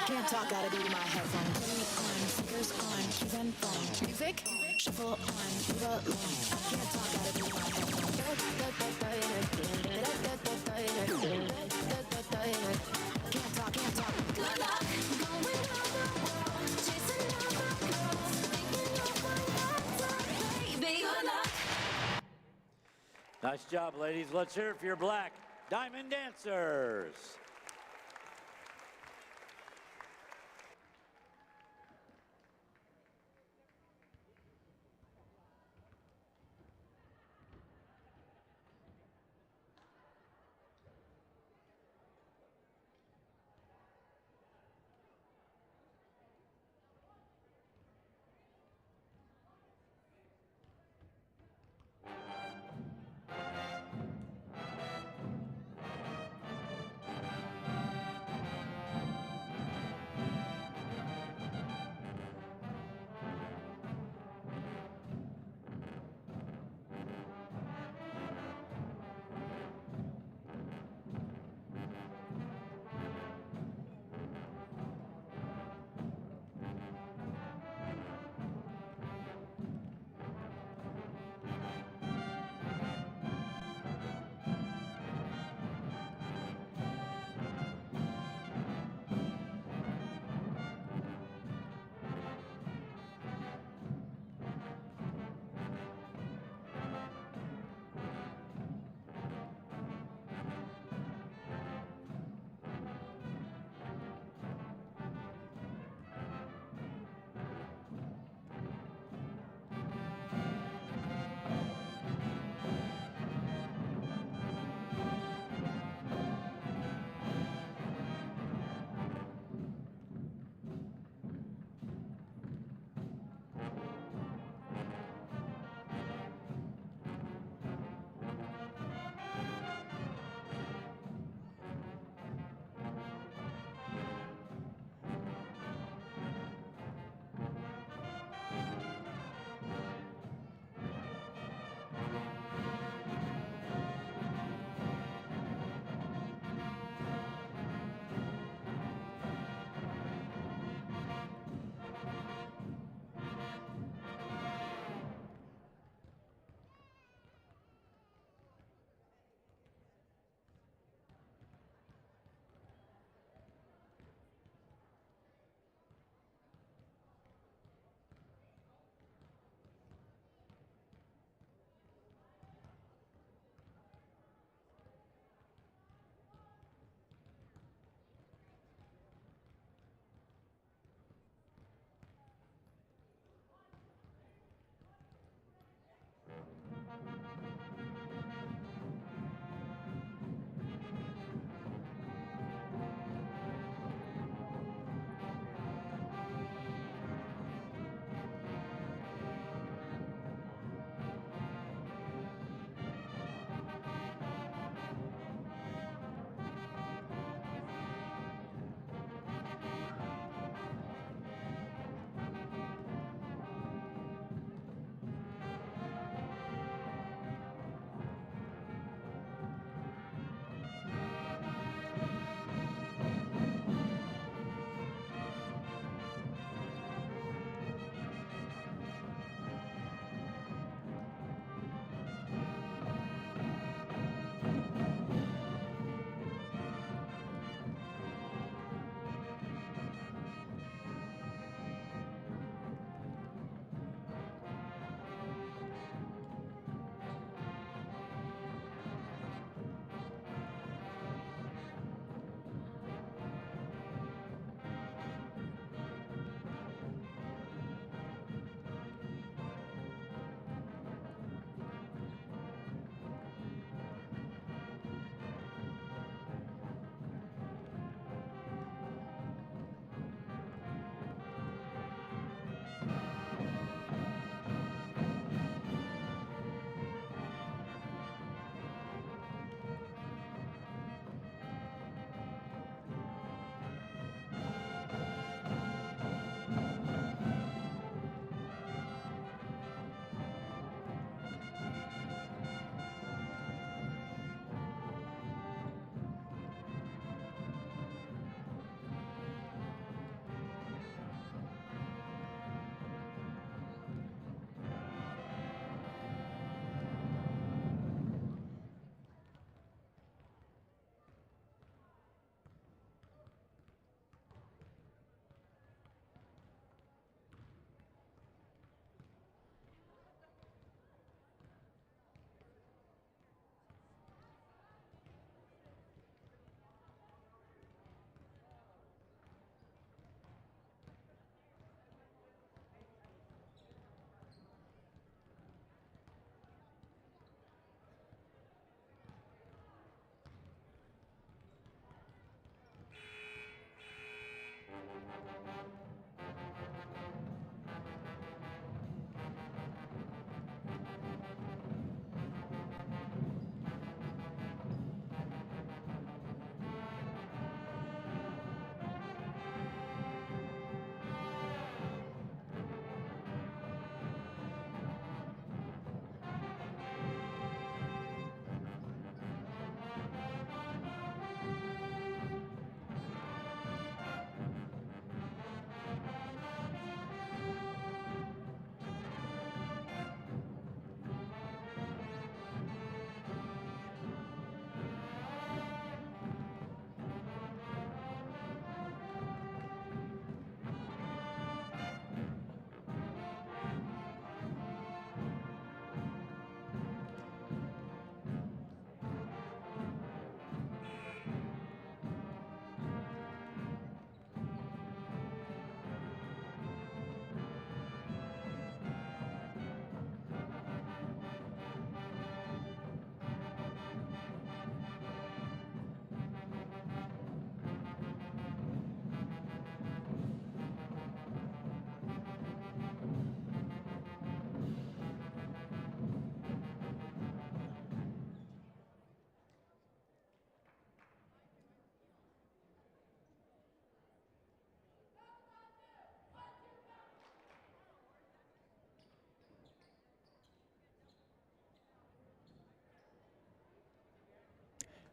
Can't talk, gotta be to my headphones. Put me on, speakers on, keys and phone. Music, shuffle on, leave alone. Can't talk, gotta be to my headphones. Can't talk, can't talk. Good luck, going around the world, chasing other girls, thinking you'll find that baby, good luck. Nice job, ladies. Let's hear it for your black Diamond Dancers.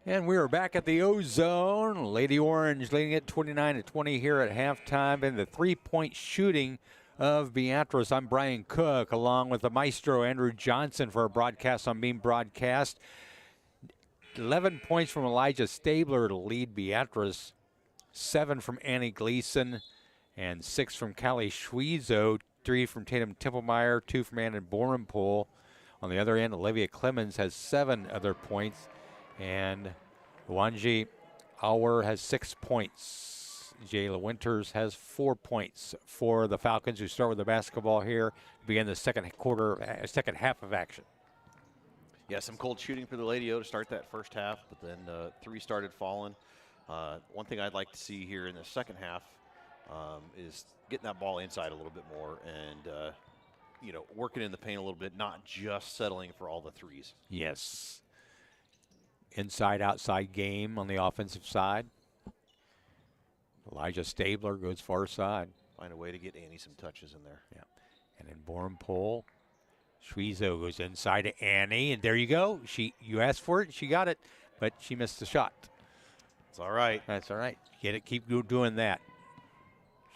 And we are back at the O-Zone. Lady Orange leading it 29-20 here at halftime. And the three-point shooting of Beatrice. I'm Brian Cook, along with the maestro Andrew Johnson for our broadcast on Beam Broadcast. 11 points from Elijah Stabler to lead Beatrice. 7 from Annie Gleason and 6 from Callie Schwezo. 3 from Tatum Templemeyer, 2 from Anna Borenpool. On the other end, Olivia Clemens has 7 other points. And Wanji Auer has 6 points. Jayla Winters has 4 points for the Falcons, who start with the basketball here to begin the second half of action. Yeah, some cold shooting for the Lady O to start that first half, but then 3 started falling. One thing I'd like to see here in the second half is getting that ball inside a little bit more and, working in the paint a little bit, not just settling for all the threes. Yes. Inside-outside game on the offensive side. Elijah Stabler goes far side. Find a way to get Annie some touches in there. Yeah. And then Borenpool. Schwezo goes inside to Annie, and there you go. You asked for it, she got it, but she missed the shot. It's all right. That's all right. Get it, keep doing that.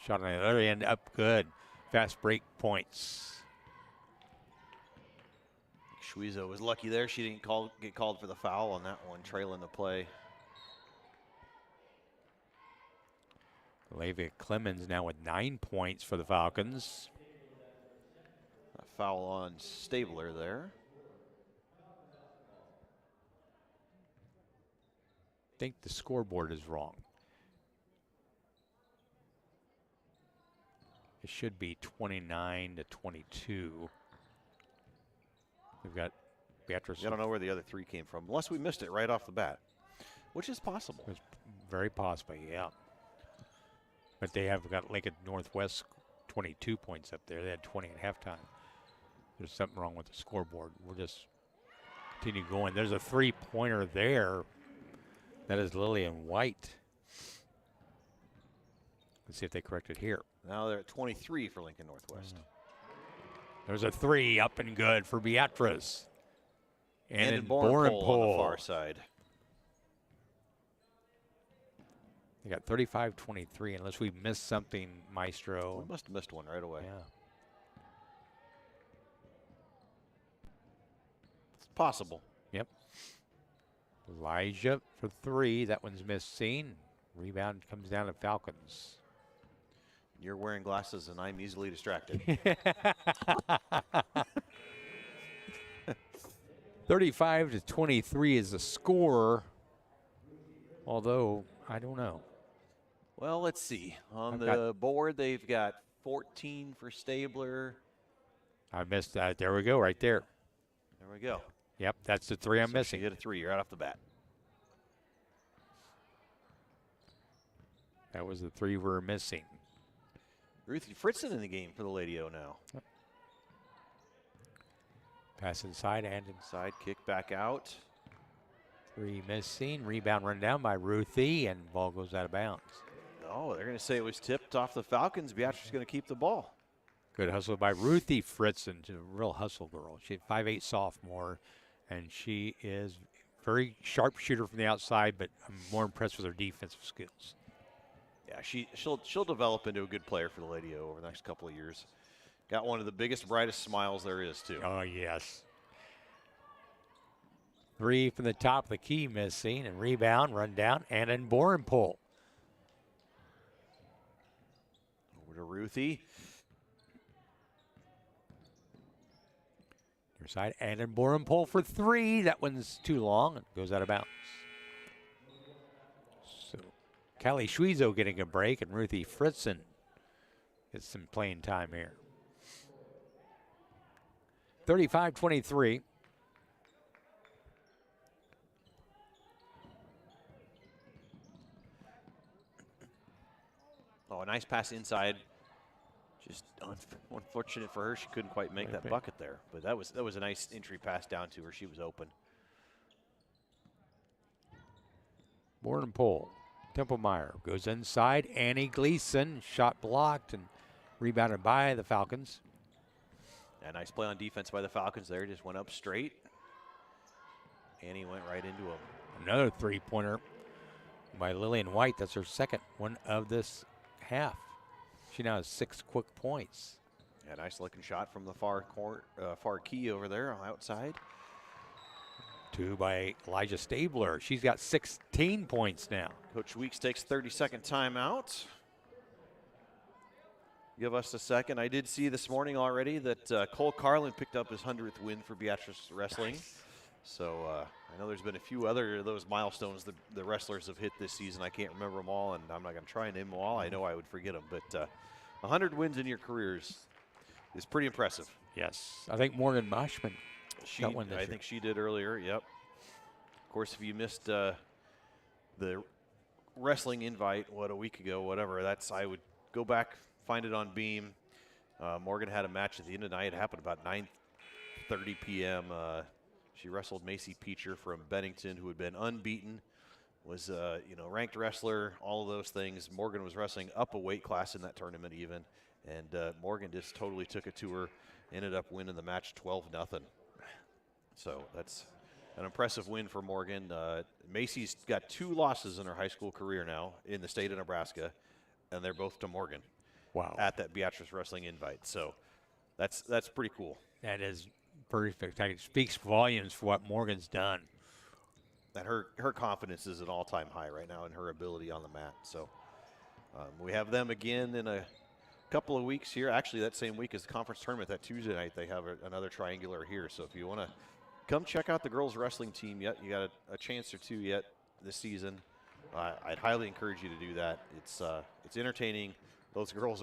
Shot on the other end, up good. Fast break points. Schwezo was lucky there. She didn't get called for the foul on that one, trailing the play. Olivia Clemens now with 9 points for the Falcons. A foul on Stabler there. I think the scoreboard is wrong. It should be 29-22. We've got Beatrice. I don't know where the other 3 came from, unless we missed it right off the bat, which is possible. It's very possible, yeah. But they have got Lincoln Northwest 22 points up there. They had 20 at halftime. There's something wrong with the scoreboard. We'll just continue going. There's a 3-pointer there. That is Lillian White. Let's see if they correct it here. Now they're at 23 for Lincoln Northwest. There's a 3 up and good for Beatrice. And in Borenpool on the far side. They got 35-23, unless we missed something, Maestro. We must have missed one right away. Yeah. It's possible. Yep. Elijah for 3. That one's missing. Rebound comes down to Falcons. You're wearing glasses, and I'm easily distracted. 35-23 is the score. Although, I don't know. Well, let's see. On the board, they've got 14 for Stabler. I missed that. There we go, right there. There we go. Yep, that's the 3 I'm missing. You get a 3 right off the bat. That was the 3 we're missing. Ruthie Fritzen in the game for the Lady O now. Yep. Pass inside and Side kick back out. 3 missing. Rebound run down by Ruthie, and ball goes out of bounds. Oh, they're going to say it was tipped off the Falcons. Beatrice is going to keep the ball. Good hustle by Ruthie Fritzen. She's a real hustle girl. She's a 5'8" sophomore, and she is very sharp shooter from the outside, but I'm more impressed with her defensive skills. Yeah, she'll develop into a good player for the Lady O over the next couple of years. Got one of the biggest, brightest smiles there is, too. Oh, yes. 3 from the top of the key missing, and rebound, run down, and in Borenpool. Over to Ruthie. Your side, and in Borenpool for 3. That one's too long. It goes out of bounds. So, Callie Schwezo getting a break, and Ruthie Fritzen gets some playing time here. 35-23. Oh, a nice pass inside. Just unfortunate for her, she couldn't quite make that bucket there. But that was a nice entry pass down to her. She was open. Borenpool. Templemeyer goes inside. Annie Gleason, shot blocked and rebounded by the Falcons. A nice play on defense by the Falcons there. Just went up straight. Annie went right into him. Another three-pointer by Lillian White. That's her second one of this half. She now has 6 quick points. Yeah, nice looking shot from the far key over there on the outside. 2 by Elijah Stabler. She's got 16 points now. Coach Weeks takes 30-second timeout. Give us a second. I did see this morning already that Cole Carlin picked up his 100th win for Beatrice Wrestling. Nice. So I know there's been a few other of those milestones that the wrestlers have hit this season. I can't remember them all, and I'm not going to try and name them all. I know I would forget them, but 100 wins in your careers is pretty impressive. Yes. I think Morgan Moshman She, got one this I year. think she did earlier, yep. Of course, if you missed the wrestling invite, a week ago, whatever, I would go back, find it on Beam. Morgan had a match at the end of the night. It happened about 9:30 p.m. She wrestled Macy Peacher from Bennington, who had been unbeaten, was ranked wrestler, all of those things. Morgan was wrestling up a weight class in that tournament even, and Morgan just totally took it to her, ended up winning the match 12-0. So that's an impressive win for Morgan. Macy's got 2 losses in her high school career now in the state of Nebraska, and they're both to Morgan. Wow. At that Beatrice Wrestling invite. So that's pretty cool. That is perfect. It speaks volumes for what Morgan's done. And her confidence is an all-time high right now in her ability on the mat. So we have them again in a couple of weeks here. Actually, that same week as the conference tournament, that Tuesday night, they have another triangular here. So if you want to come check out the girls wrestling team you got a chance or two yet this season, I'd highly encourage you to do that. It's entertaining. Those girls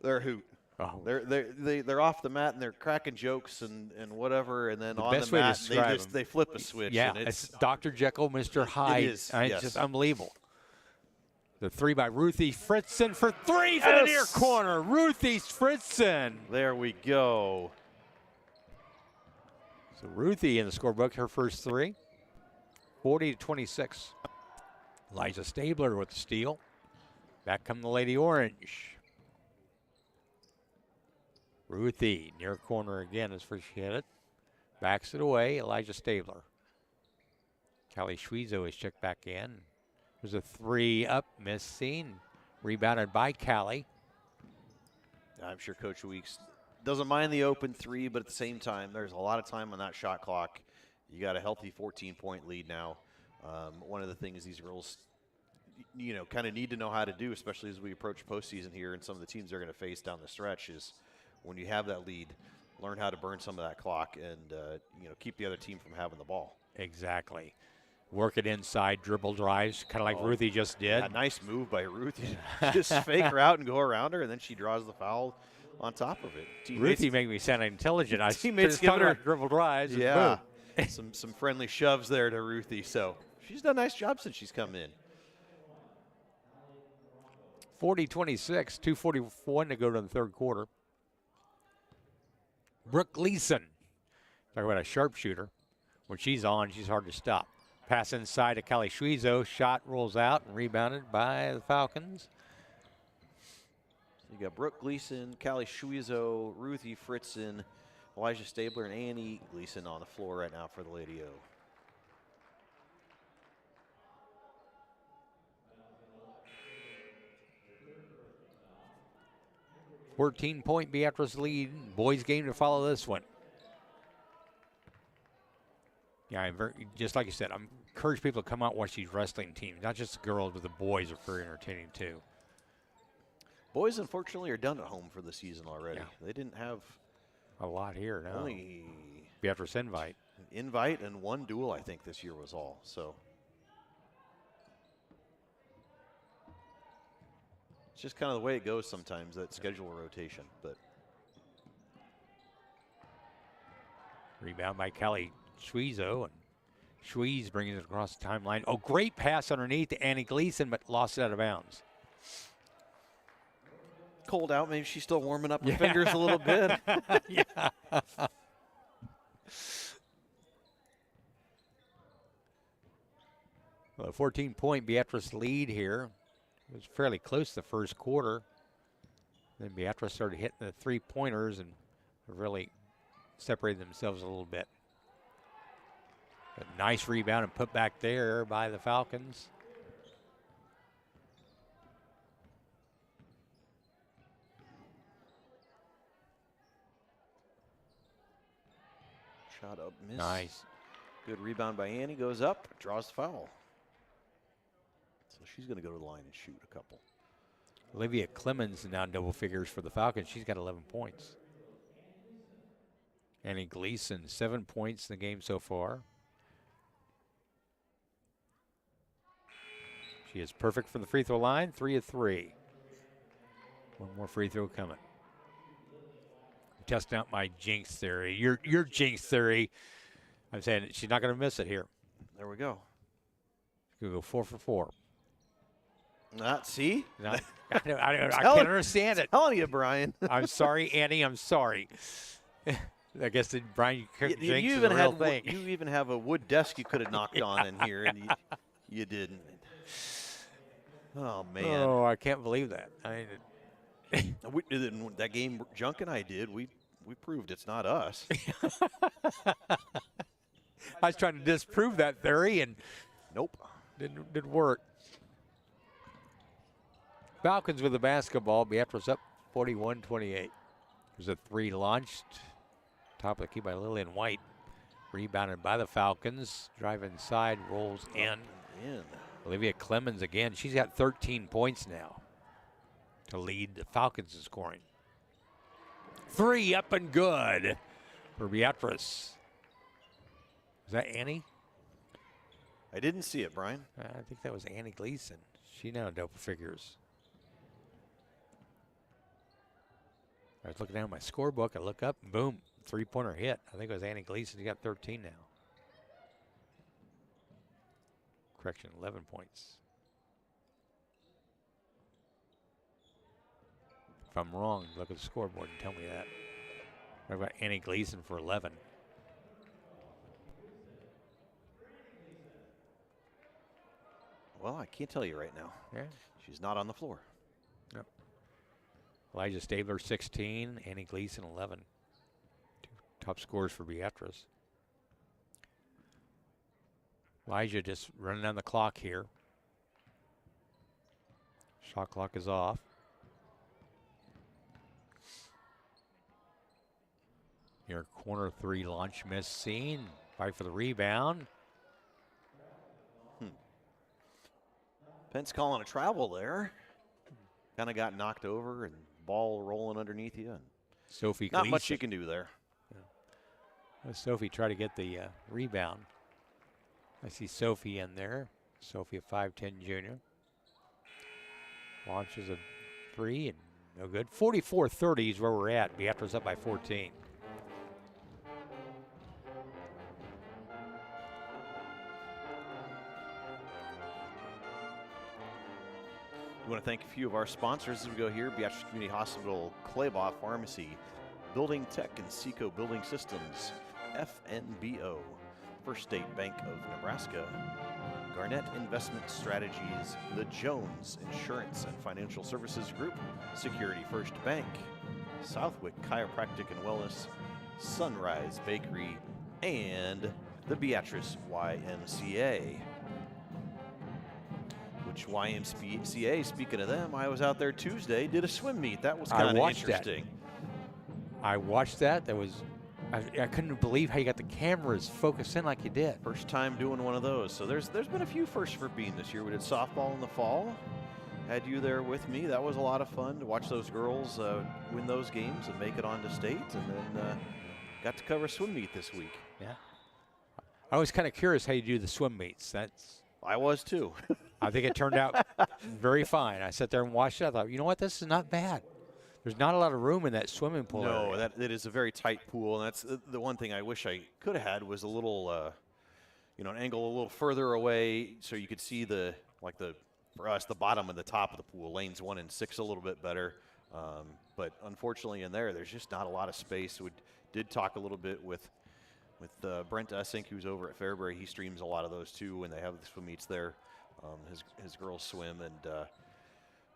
they're a hoot. Oh. They're off the mat and they're cracking jokes and whatever, and then on the best way to mat describe they flip a switch. Yeah, and it's Dr. Jekyll, Mr. Hyde. is, It's yes. just unbelievable. The 3 by Ruthie Fritzen for 3 for the near Yes! corner. Ruthie Fritzen. There we go. So Ruthie in the scorebook, her first 3. 40-26. Liza Stabler with the steal. Back come the Lady Orange. Ruthie near corner again as first she hit it. Backs it away, Elijah Stabler. Callie Schwiezo is checked back in. There's a 3 up, missing. Rebounded by Callie. I'm sure Coach Weeks doesn't mind the open 3, but at the same time, there's a lot of time on that shot clock. You got a healthy 14-point lead now. One of the things these girls, kind of need to know how to do, especially as we approach postseason here, and some of the teams they're going to face down the stretch, is when you have that lead, learn how to burn some of that clock and keep the other team from having the ball. Exactly. Work it inside, dribble drives, kind of like Ruthie just did. Yeah, nice move by Ruthie. Just fake her out and go around her, and then she draws the foul on top of it. Ruthie make me sound intelligent. I Teammates just giving talking her- about dribble drives. and Yeah, boom. some friendly shoves there to Ruthie. So she's done a nice job since she's come in. 40-26, 2:41 to go to the third quarter. Brooke Gleason, talk about a sharpshooter. When she's on, she's hard to stop. Pass inside to Callie Schwiezo. Shot rolls out and rebounded by the Falcons. You got Brooke Gleason, Callie Schwiezo, Ruthie Fritzen, Elijah Stabler, and Annie Gleason on the floor right now for the Lady O. Point Beatrice lead. Boys game to follow this one. Yeah, just like you said, I encourage people to come out and watch these wrestling teams. Not just the girls, but the boys are very entertaining too. Boys, unfortunately, are done at home for the season already. Yeah. They didn't have A lot here now. only Beatrice invite. invite and 1 duel, I think, this year was all. So it's just kind of the way it goes sometimes, that schedule rotation. But Rebound by Callie Schwiezo, and Schwiez brings it across the timeline. Oh, great pass underneath to Annie Gleason, but lost it out of bounds. cold out, maybe she's still warming up her fingers a little bit. Yeah. Well, a 14-point Beatrice lead here. It was fairly close the first quarter. Then Beatrice started hitting the three-pointers and really separated themselves a little bit. A nice rebound and put back there by the Falcons. Shot up, miss. Nice. Good rebound by Annie. Goes up, draws the foul. So she's going to go to the line and shoot a couple. Olivia Clemens now in double figures for the Falcons. She's got 11 points. Annie Gleason, 7 points in the game so far. She is perfect from the free throw line, 3 of 3. One more free throw coming. I'm testing out my jinx theory. Your jinx theory. I'm saying she's not going to miss it here. There we go. She's going to go 4 for 4. See? I can't understand it. Telling you, Brian. I'm sorry, Annie. I'm sorry. I guess that Brian jinx you is even a real had thing. you even have a wood desk you could have knocked on in here, and you didn't. Oh man! Oh, I can't believe that. That game Junk and I did. We proved it's not us. I was trying to disprove that theory, and Nope. didn't work. Falcons with the basketball. Beatrice up 41-28. There's a 3 launched. Top of the key by Lillian White. Rebounded by the Falcons. Drive inside, rolls in. Olivia Clemens again. She's got 13 points now to lead the Falcons in scoring. 3 up and good for Beatrice. Is that Annie? I didn't see it, Brian. I think that was Annie Gleason. She now double figures. I was looking down at my scorebook. I look up, and boom, 3-pointer hit. I think it was Annie Gleason. She got 13 now. Correction, 11 points. If I'm wrong, look at the scoreboard and tell me that. What about Annie Gleason for 11? Well, I can't tell you right now. Yeah. She's not on the floor. No. Elijah Stabler, 16. Annie Gleason, 11. 2 top scorers for Beatrice. Elijah just running on the clock here. Shot clock is off. Here, corner 3 launch miss seen. Fight for the rebound. Pence calling a travel there. Kind of got knocked over and ball rolling underneath you. And Sophie not Gleason. much you can do there. Sophie tried to get the rebound. I see Sophie in there. Sophie, a 5'10" junior. Launches a 3 and no good. 44-30 is where we're at. Beatrice up by 14. We want to thank a few of our sponsors as we go here. Beatrice Community Hospital, Claybaugh Pharmacy, Building Tech and Seco Building Systems, FNBO, First State Bank of Nebraska, Garnett Investment Strategies, the Jones Insurance and Financial Services Group, Security First Bank, Southwick Chiropractic and Wellness, Sunrise Bakery, and the Beatrice YMCA. Which YMCA, speaking of them, I was out there Tuesday, did a swim meet. That was kind of interesting. I watched that. That was, I couldn't believe how you got the cameras focused in like you did. First time doing one of those. So there's been a few firsts for Bean this year. We did softball in the fall. Had you there with me. That was a lot of fun to watch those girls win those games and make it onto state. And then got to cover a swim meet this week. Yeah. I was kind of curious how you do the swim meets. I was too. I think it turned out very fine. I sat there and watched it. I thought, you know what, this is not bad. There's not a lot of room in that swimming pool. No, area. that is a very tight pool, and that's the one thing I wish I could have had was a little, an angle a little further away so you could see for us, the bottom and the top of the pool, lanes 1 and 6 a little bit better. But unfortunately in there's just not a lot of space. We did talk a little bit with Brent Essink, who's over at Fairbury. He streams a lot of those too when they have the swim meets there. His girls swim, and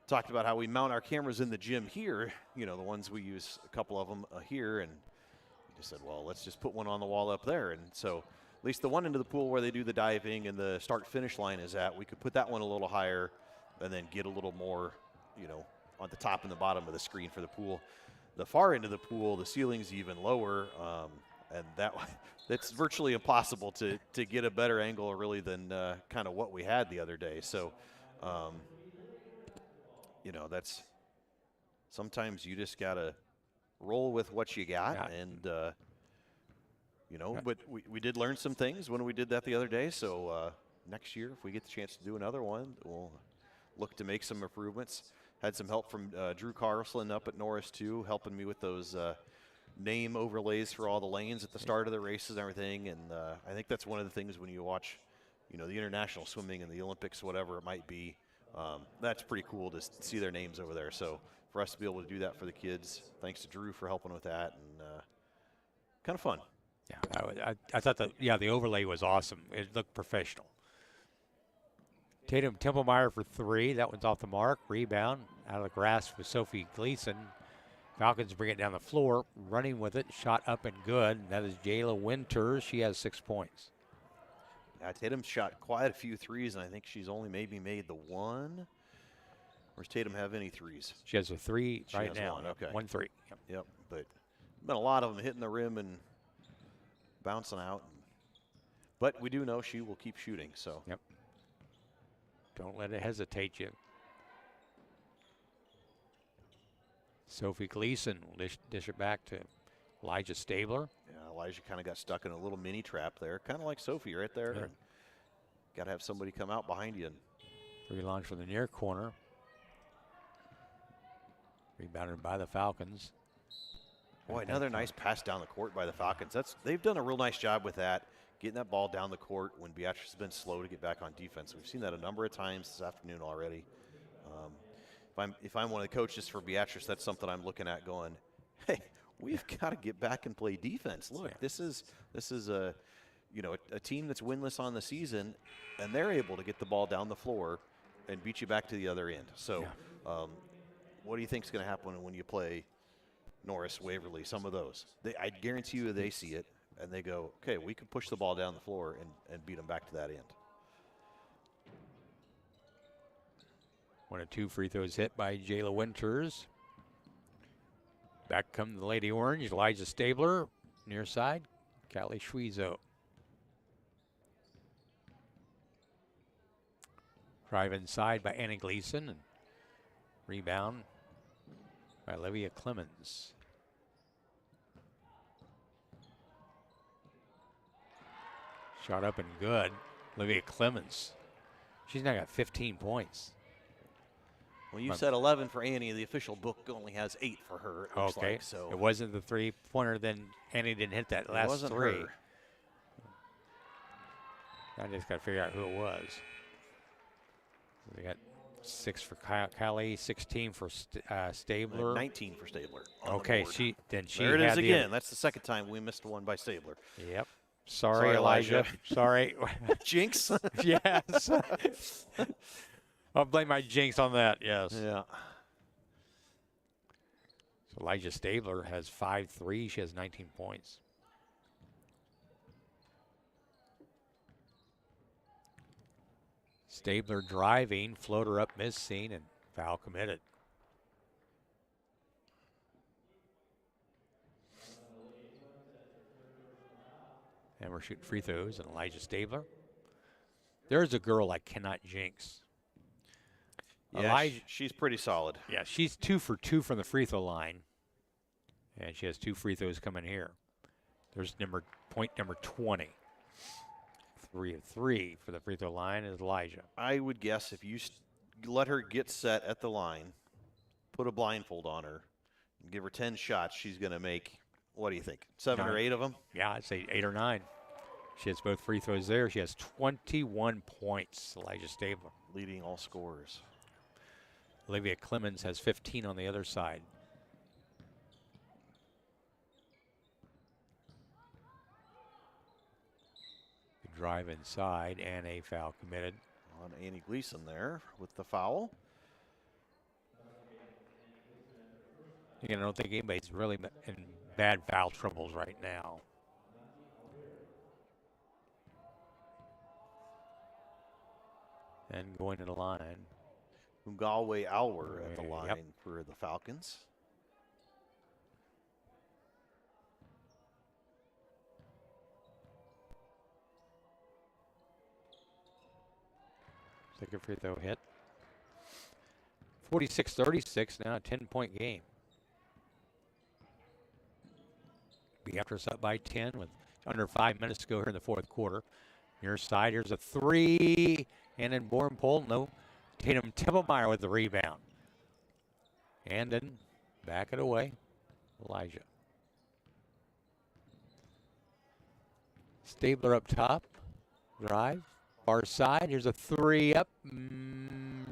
talked about how we mount our cameras in the gym here, the ones we use, a couple of them here, and he just said, well, let's just put one on the wall up there. And so at least the one end of the pool where they do the diving and the start-finish line is at, we could put that one a little higher and then get a little more, you know, on the top and the bottom of the screen for the pool. The far end of the pool, the ceiling's even lower, and it's virtually impossible to get a better angle really than kind of what we had the other day. So, you know, that's sometimes you just got to roll with what you got. Yeah. And, you know, but we did learn some things when we did that the other day. So next year, if we get the chance to do another one, we'll look to make some improvements. Had some help from Drew Carlson up at Norris, too, helping me with those name overlays for all the lanes at the start of the races and everything. And I think that's one of the things when you watch, you know, the international swimming and the Olympics, whatever it might be, that's pretty cool to see their names over there. So for us to be able to do that for the kids, thanks to Drew for helping with that, and kind of fun. Yeah, I thought the overlay was awesome. It looked professional. Tatum Templemeyer for 3. That one's off the mark. Rebound out of the grass with Sophie Gleason. Falcons bring it down the floor, running with it. Shot up and good. That is Jayla Winters. She has 6 points. Yeah, Tatum shot quite a few threes, and I think she's only maybe made the one. Or does Tatum have any threes? She has a 3 She right has now. one, okay. 1-3. Yep. Yep, but been a lot of them hitting the rim and bouncing out. But we do know she will keep shooting, so. Yep. Don't let it hesitate you. Sophie Gleason will dish it back to Elijah Stabler. Yeah, Elijah kind of got stuck in a little mini trap there, kind of like Sophie right there. Yeah. Got to have somebody come out behind you. Free launch from the near corner. Rebounded by the Falcons. Boy, another nice pass down the court by the Falcons. They've done a real nice job with that, getting that ball down the court when Beatrice has been slow to get back on defense. We've seen that a number of times this afternoon already. If I'm one of the coaches for Beatrice, that's something I'm looking at going, hey, we've got to get back and play defense. Look, Yeah. this is a team that's winless on the season, and they're able to get the ball down the floor and beat you back to the other end. So, what do you think is going to happen when you play Norris, Waverly, some of those? I guarantee you they see it, and they go, okay, we can push the ball down the floor and beat them back to that end. 1 of 2 free throws hit by Jayla Winters. Back come the Lady Orange, Elijah Stabler, near side, Callie Schwezo. Drive inside by Annie Gleason, and rebound by Olivia Clemens. Shot up and good. Olivia Clemens. She's now got 15 points. Well, you said 11 for Annie. The official book only has 8 for her, it looks Okay, like. So it wasn't the 3-pointer, then Annie didn't hit that last wasn't 3. her. I just got to figure out who it was. We got 6 for Callie, 16 for Stabler. 19 for Stabler. On the Okay, board. she There it is had the- again. That's the second time we missed one by Stabler. Yep. Sorry, Sorry, Elijah. Elijah. Sorry. Jinx. Yes. I'll blame my jinx on that. Yes. Yeah. So Elijah Stabler has 5 3. She has 19 points. Stabler driving, floater up, missing, and foul committed. And we're shooting free throws, and Elijah Stabler. There's a girl I cannot jinx. Yeah, Elijah, she's pretty solid. yeah, she's 2 for 2 from the free throw line. And she has 2 free throws coming here. There's point number 20. 3 of 3 for the free throw line is Elijah. I would guess if you let her get set at the line, put a blindfold on her, and give her 10 shots, she's going to make, what do you think, 7 or 8 of them? Yeah, I'd say 8 or 9. She has both free throws there. She has 21 points, Elijah Stabler. Leading all scorers. Olivia Clemens has 15 on the other side. Drive inside and a foul committed. On Annie Gleason there with the foul. Again, I don't think anybody's really in bad foul troubles right now. And going to the line. Galway Alwer at the line Yep. for the Falcons. Second free throw hit. 46-36, now a 10-point game. Beatrice up by 10 with under 5 minutes to go here in the fourth quarter. Near side, here's a three, and then Bourne Pole, no. Tatum Templemeyer with the rebound. And then back it away, Elijah. Stabler up top, drive, far side, here's a three up,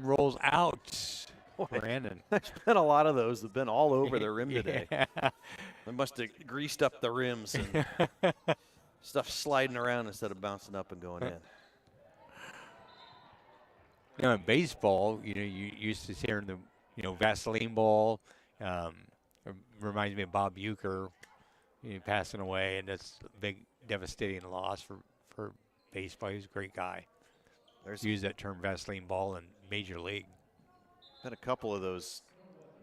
rolls out. Brandon. There's been a lot of those. They've been all over the rim today. Yeah. They must have greased up the rims and stuff sliding around instead of bouncing up and going in. You know, in baseball, you used to hear the, Vaseline ball. Reminds me of Bob Uecker, passing away, and that's a big, devastating loss for baseball. He was a great guy. Used that term Vaseline ball in Major League. Had a couple of those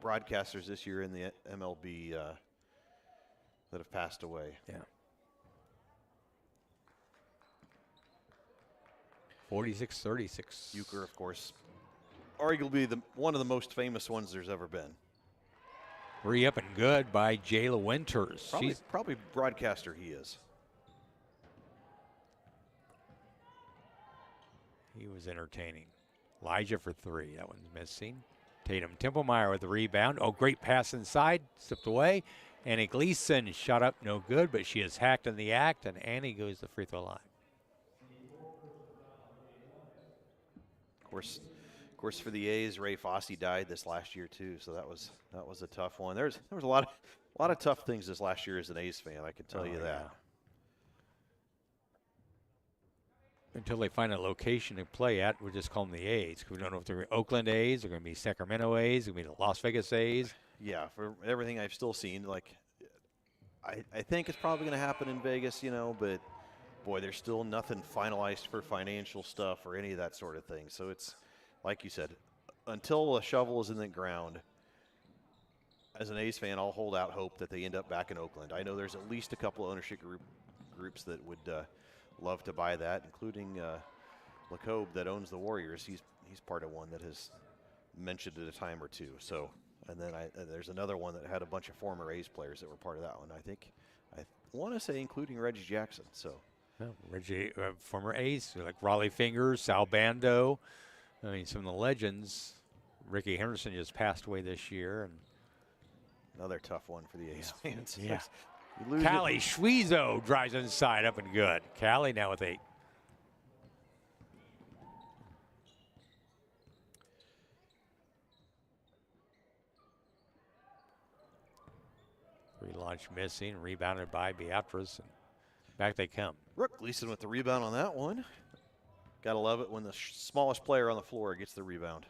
broadcasters this year in the MLB that have passed away. Yeah. 46-36. Uecker, of course, arguably one of the most famous ones there's ever been. Three up and good by Jayla Winters. Probably broadcaster he is. He was entertaining. Elijah for three. That one's missing. Tatum Templemeyer with the rebound. Oh, great pass inside. Slipped away. Annie Gleason shot up, no good, but she is hacked in the act, and Annie goes to the free throw line. Of course, for the A's, Ray Fosse died this last year too, so that was a tough one. There was a lot of tough things this last year as an A's fan. I can tell you that. Yeah. Until they find a location to play at, we'll just call them the A's. We don't know if they're Oakland A's, they're going to be Sacramento A's, they're going to be the Las Vegas A's. Yeah, for everything I've still seen, like I think it's probably going to happen in Vegas, but boy, there's still nothing finalized for financial stuff or any of that sort of thing. So it's like you said, until a shovel is in the ground, as an A's fan, I'll hold out hope that they end up back in Oakland. I know there's at least a couple of ownership groups that would love to buy that, including LaCobe that owns the Warriors. He's part of one that has mentioned it a time or two. So, and then there's another one that had a bunch of former A's players that were part of that one. I want to say including Reggie Jackson. So, Reggie, former A's like Raleigh Fingers, Sal Bando. I mean, some of the legends. Ricky Henderson just passed away this year, and another tough one for the A's fans. Yeah. You lose Callie Schwiezo drives inside, up and good. Callie now with 8. Relaunch missing, rebounded by Beatrice, and back they come. Brooke Gleason with the rebound on that one. Gotta love it when the smallest player on the floor gets the rebound.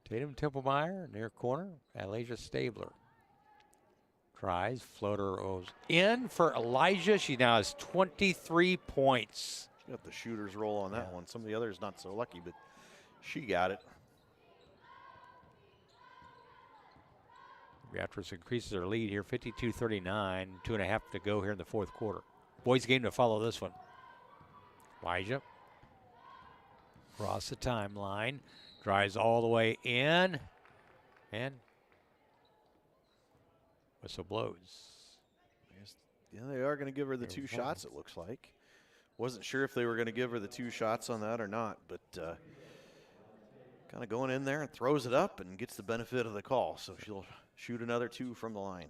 Tatum Templemeyer, near corner, Alasia Stabler. Tries, floater goes in for Elijah. She now has 23 points. She got the shooter's roll on that one. Some of the others not so lucky, but she got it. Beatrice increases her lead here, 52-39, 2.5 to go here in the fourth quarter. Boys game to follow this one. Elijah across the timeline, drives all the way in, and whistle blows. Yeah, they are going to give her the 2 shots, it looks like. Wasn't sure if they were going to give her the 2 shots on that or not, but kind of going in there and throws it up and gets the benefit of the call. So she'll shoot another 2 from the line.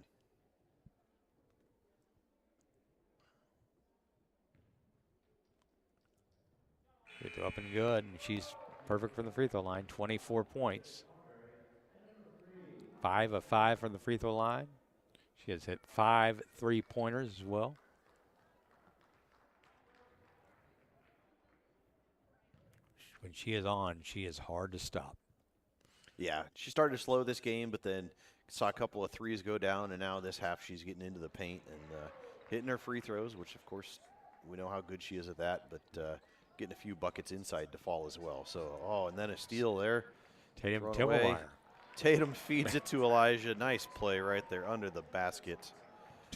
Free throw up and good, and she's perfect from the free throw line, 24 points. 5 of 5 from the free throw line. She has hit 5 3-pointers as well. When she is on, she is hard to stop. Yeah, she started to slow this game, but then saw a couple of threes go down, and now this half she's getting into the paint and hitting her free throws, which, of course, we know how good she is at that, but getting a few buckets inside to fall as well. So, and then a steal there. Tatum Thrown away. Tippelmeyer. Tatum feeds it to Elijah. Nice play right there under the basket.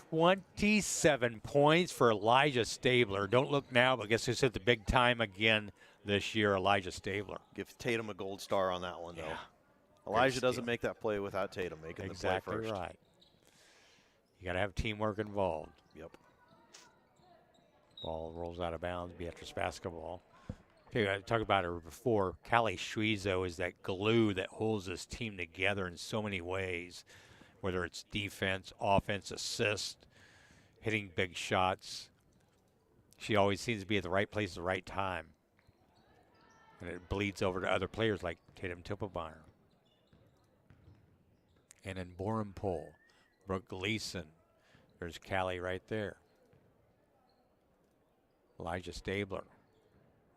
27 points for Elijah Stabler. Don't look now, but guess who's hit the big time again this year? Elijah Stabler. Give Tatum a gold star on that one, though. Yeah. Elijah steal. doesn't make that play without Tatum making Exactly the play first. right. You got to have teamwork involved. Yep. Ball rolls out of bounds. Beatrice basketball. Okay, I talked about her before. Callie Schwezo is that glue that holds this team together in so many ways, whether it's defense, offense, assist, hitting big shots. She always seems to be at the right place at the right time. And it bleeds over to other players like Tatum Tippelmeyer. And then Borenpole, Brooke Gleason. There's Callie right there. Elijah Stabler.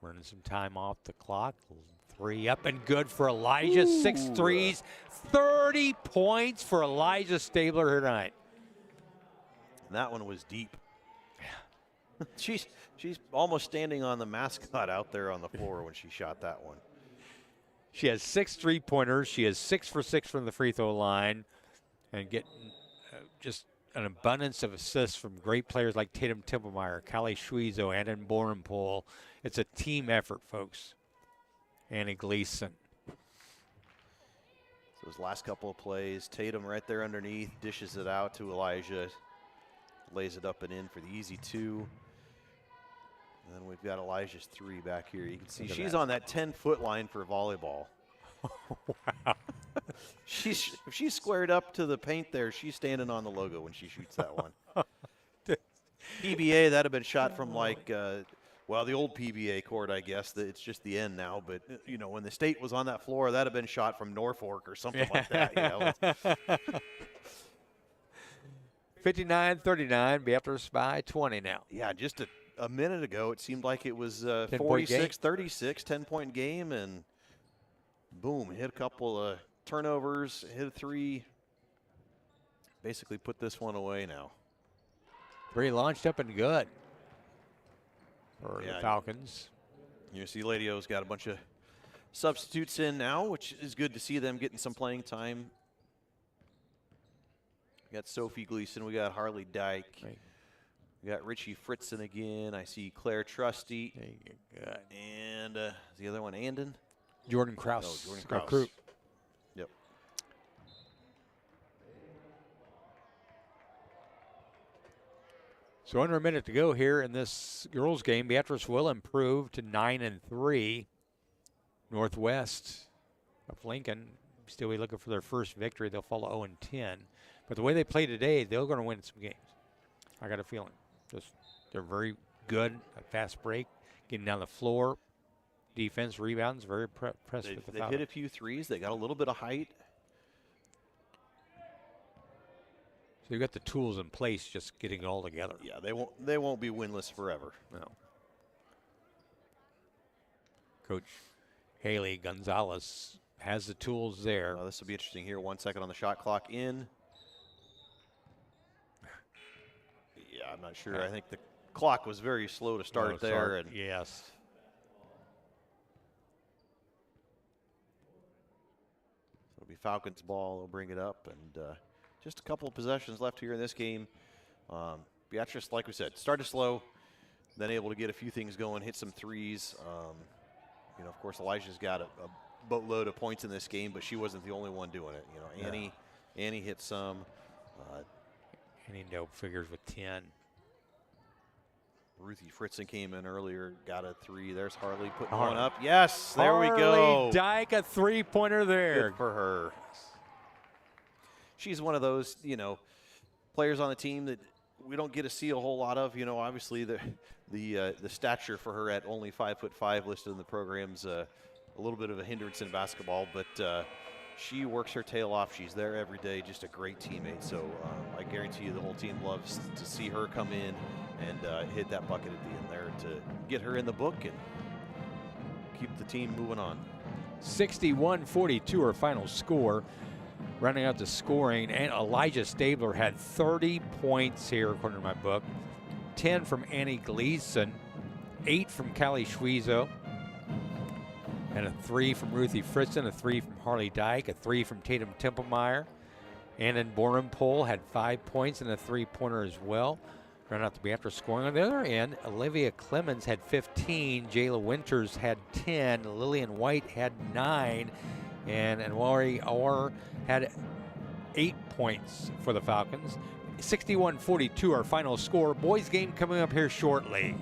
Running some time off the clock. 3 up and good for Elijah. Ooh. 6 threes. 30 points for Elijah Stabler tonight. And that one was deep. she's almost standing on the mascot out there on the floor when she shot that one. She has 6 3-pointers. She is 6 for 6 from the free throw line. And getting just an abundance of assists from great players like Tatum Tippelmeyer, Callie Schwezo, and Borenpole. It's a team effort, folks. Annie Gleason. So those last couple of plays, Tatum right there underneath, dishes it out to Elijah, lays it up and in for the easy 2. And then we've got Elijah's 3 back here. You can see she's on that 10-foot line for volleyball. Wow. If she's squared up to the paint there, she's standing on the logo when she shoots that one. PBA, that'd have been shot from like, the old PBA court, I guess. It's just the end now. But, when the state was on that floor, that'd have been shot from Norfolk or something like that. 59-39, Beatrice by 20 now. Yeah, just a minute ago, it seemed like it was 10-point game. 46-36, 10-point game, and boom, hit a couple of turnovers, hit a 3. Basically put this one away now. 3 launched up and good for the Falcons. You see Lady O's got a bunch of substitutes in now, which is good to see them getting some playing time. We got Sophie Gleason, we got Harley Dyke. Right. We got Richie Fritzen again. I see Claire Trusty. Good. And the other one, Andon. Jordan Krause. Oh, Jordan Krause. Recruit. Yep. So under a minute to go here in this girls game. Beatrice will improve to 9-3. Northwest of Lincoln still be looking for their first victory. They'll fall to 0-10. But the way they play today, they're going to win some games. I got a feeling. They're very good at fast break, getting down the floor. Defense, rebounds, very impressed with the They've hit a few threes. They got a little bit of height. So you've got the tools in place, just getting it all together. Yeah, they won't be winless forever. No. Coach Haley Gonzalez has the tools there. This will be interesting here. 1 second on the shot clock in. Yeah, I'm not sure. I think the clock was very slow to start there. And yes. So it'll be Falcons ball. They'll bring it up. And just a couple of possessions left here in this game. Beatrice, like we said, started slow, then able to get a few things going, hit some threes. Of course, Elijah's got a boatload of points in this game, but she wasn't the only one doing it. Annie hit some. Annie no figures with 10. Ruthie Fritzen came in earlier, got a 3. There's Harley putting one up. Yes, there Harley we go. Dyke, a 3-pointer there. Good for her. She's one of those, players on the team that we don't get to see a whole lot of. Obviously the stature for her at only 5'5" listed in the program's a little bit of a hindrance in basketball, but she works her tail off. She's there every day, just a great teammate. So I guarantee you the whole team loves to see her come in and hit that bucket at the end there to get her in the book and keep the team moving on. 61-42 our final score. Running out the scoring, and Elijah Stabler had 30 points here, according to my book. 10 from Annie Gleason. 8 from Callie Schwiezo, and a 3 from Ruthie Fritzen, a 3 from Harley Dyke, a 3 from Tatum Templemeyer. Annan Borenpole had 5 points and a 3-pointer as well. Round out the Beatrice scoring. On the other end, Olivia Clemens had 15, Jayla Winters had 10, Lillian White had 9, and Anwari Aur had 8 points for the Falcons. 61-42 our final score. Boys game coming up here shortly.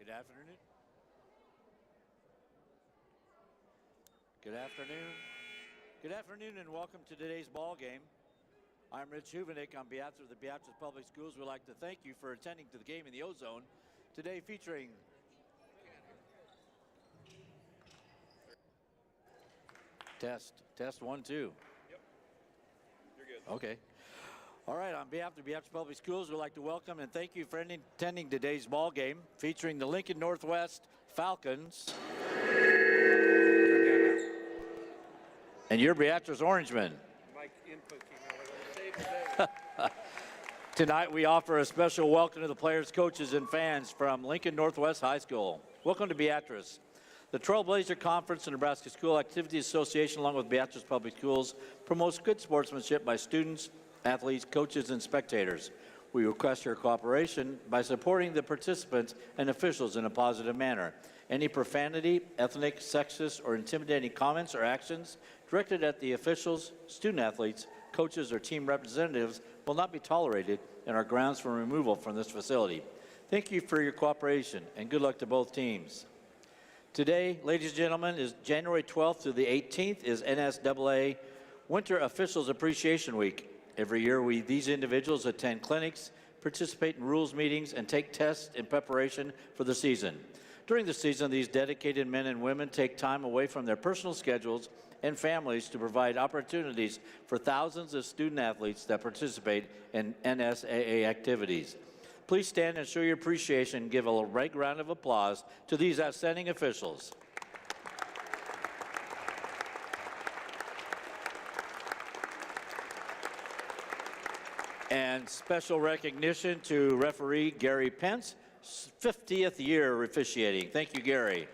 Good afternoon. Good afternoon. Good afternoon and welcome to today's ball game. I'm Rich Huvenick on behalf of the Beatrice Public Schools. We'd like to thank you for attending to the game in the O-Zone. Today featuring Test 1, 2. Yep. You're good. Okay. All right, on behalf of the Beatrice Public Schools, we'd like to welcome and thank you for attending today's ball game featuring the Lincoln Northwest Falcons and your Beatrice Orangemen. Mike input came out. We're going to save the day. Tonight, we offer a special welcome to the players, coaches, and fans from Lincoln Northwest High School. Welcome to Beatrice. The Trailblazer Conference and Nebraska School Activities Association, along with Beatrice Public Schools, promotes good sportsmanship by students, athletes, coaches, and spectators. We request your cooperation by supporting the participants and officials in a positive manner. Any profanity, ethnic, sexist, or intimidating comments or actions directed at the officials, student athletes, coaches, or team representatives will not be tolerated and are grounds for removal from this facility. Thank you for your cooperation and good luck to both teams. Today, ladies and gentlemen, is January 12th through the 18th is NSAA Winter Officials Appreciation Week. Every year, these individuals attend clinics, participate in rules meetings, and take tests in preparation for the season. During the season, these dedicated men and women take time away from their personal schedules and families to provide opportunities for thousands of student athletes that participate in NSAA activities. Please stand and show your appreciation and give a big round of applause to these outstanding officials. And special recognition to referee Gary Pence, 50th year officiating. Thank you, Gary.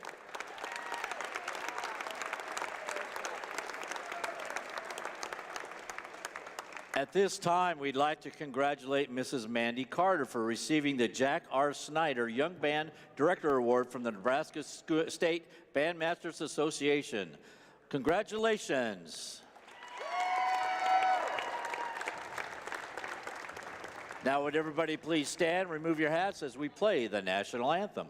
At this time, we'd like to congratulate Mrs. Mandy Carter for receiving the Jack R. Snyder Young Band Director Award from the Nebraska State Bandmasters Association. Congratulations. Now, would everybody please stand, remove your hats as we play the national anthem.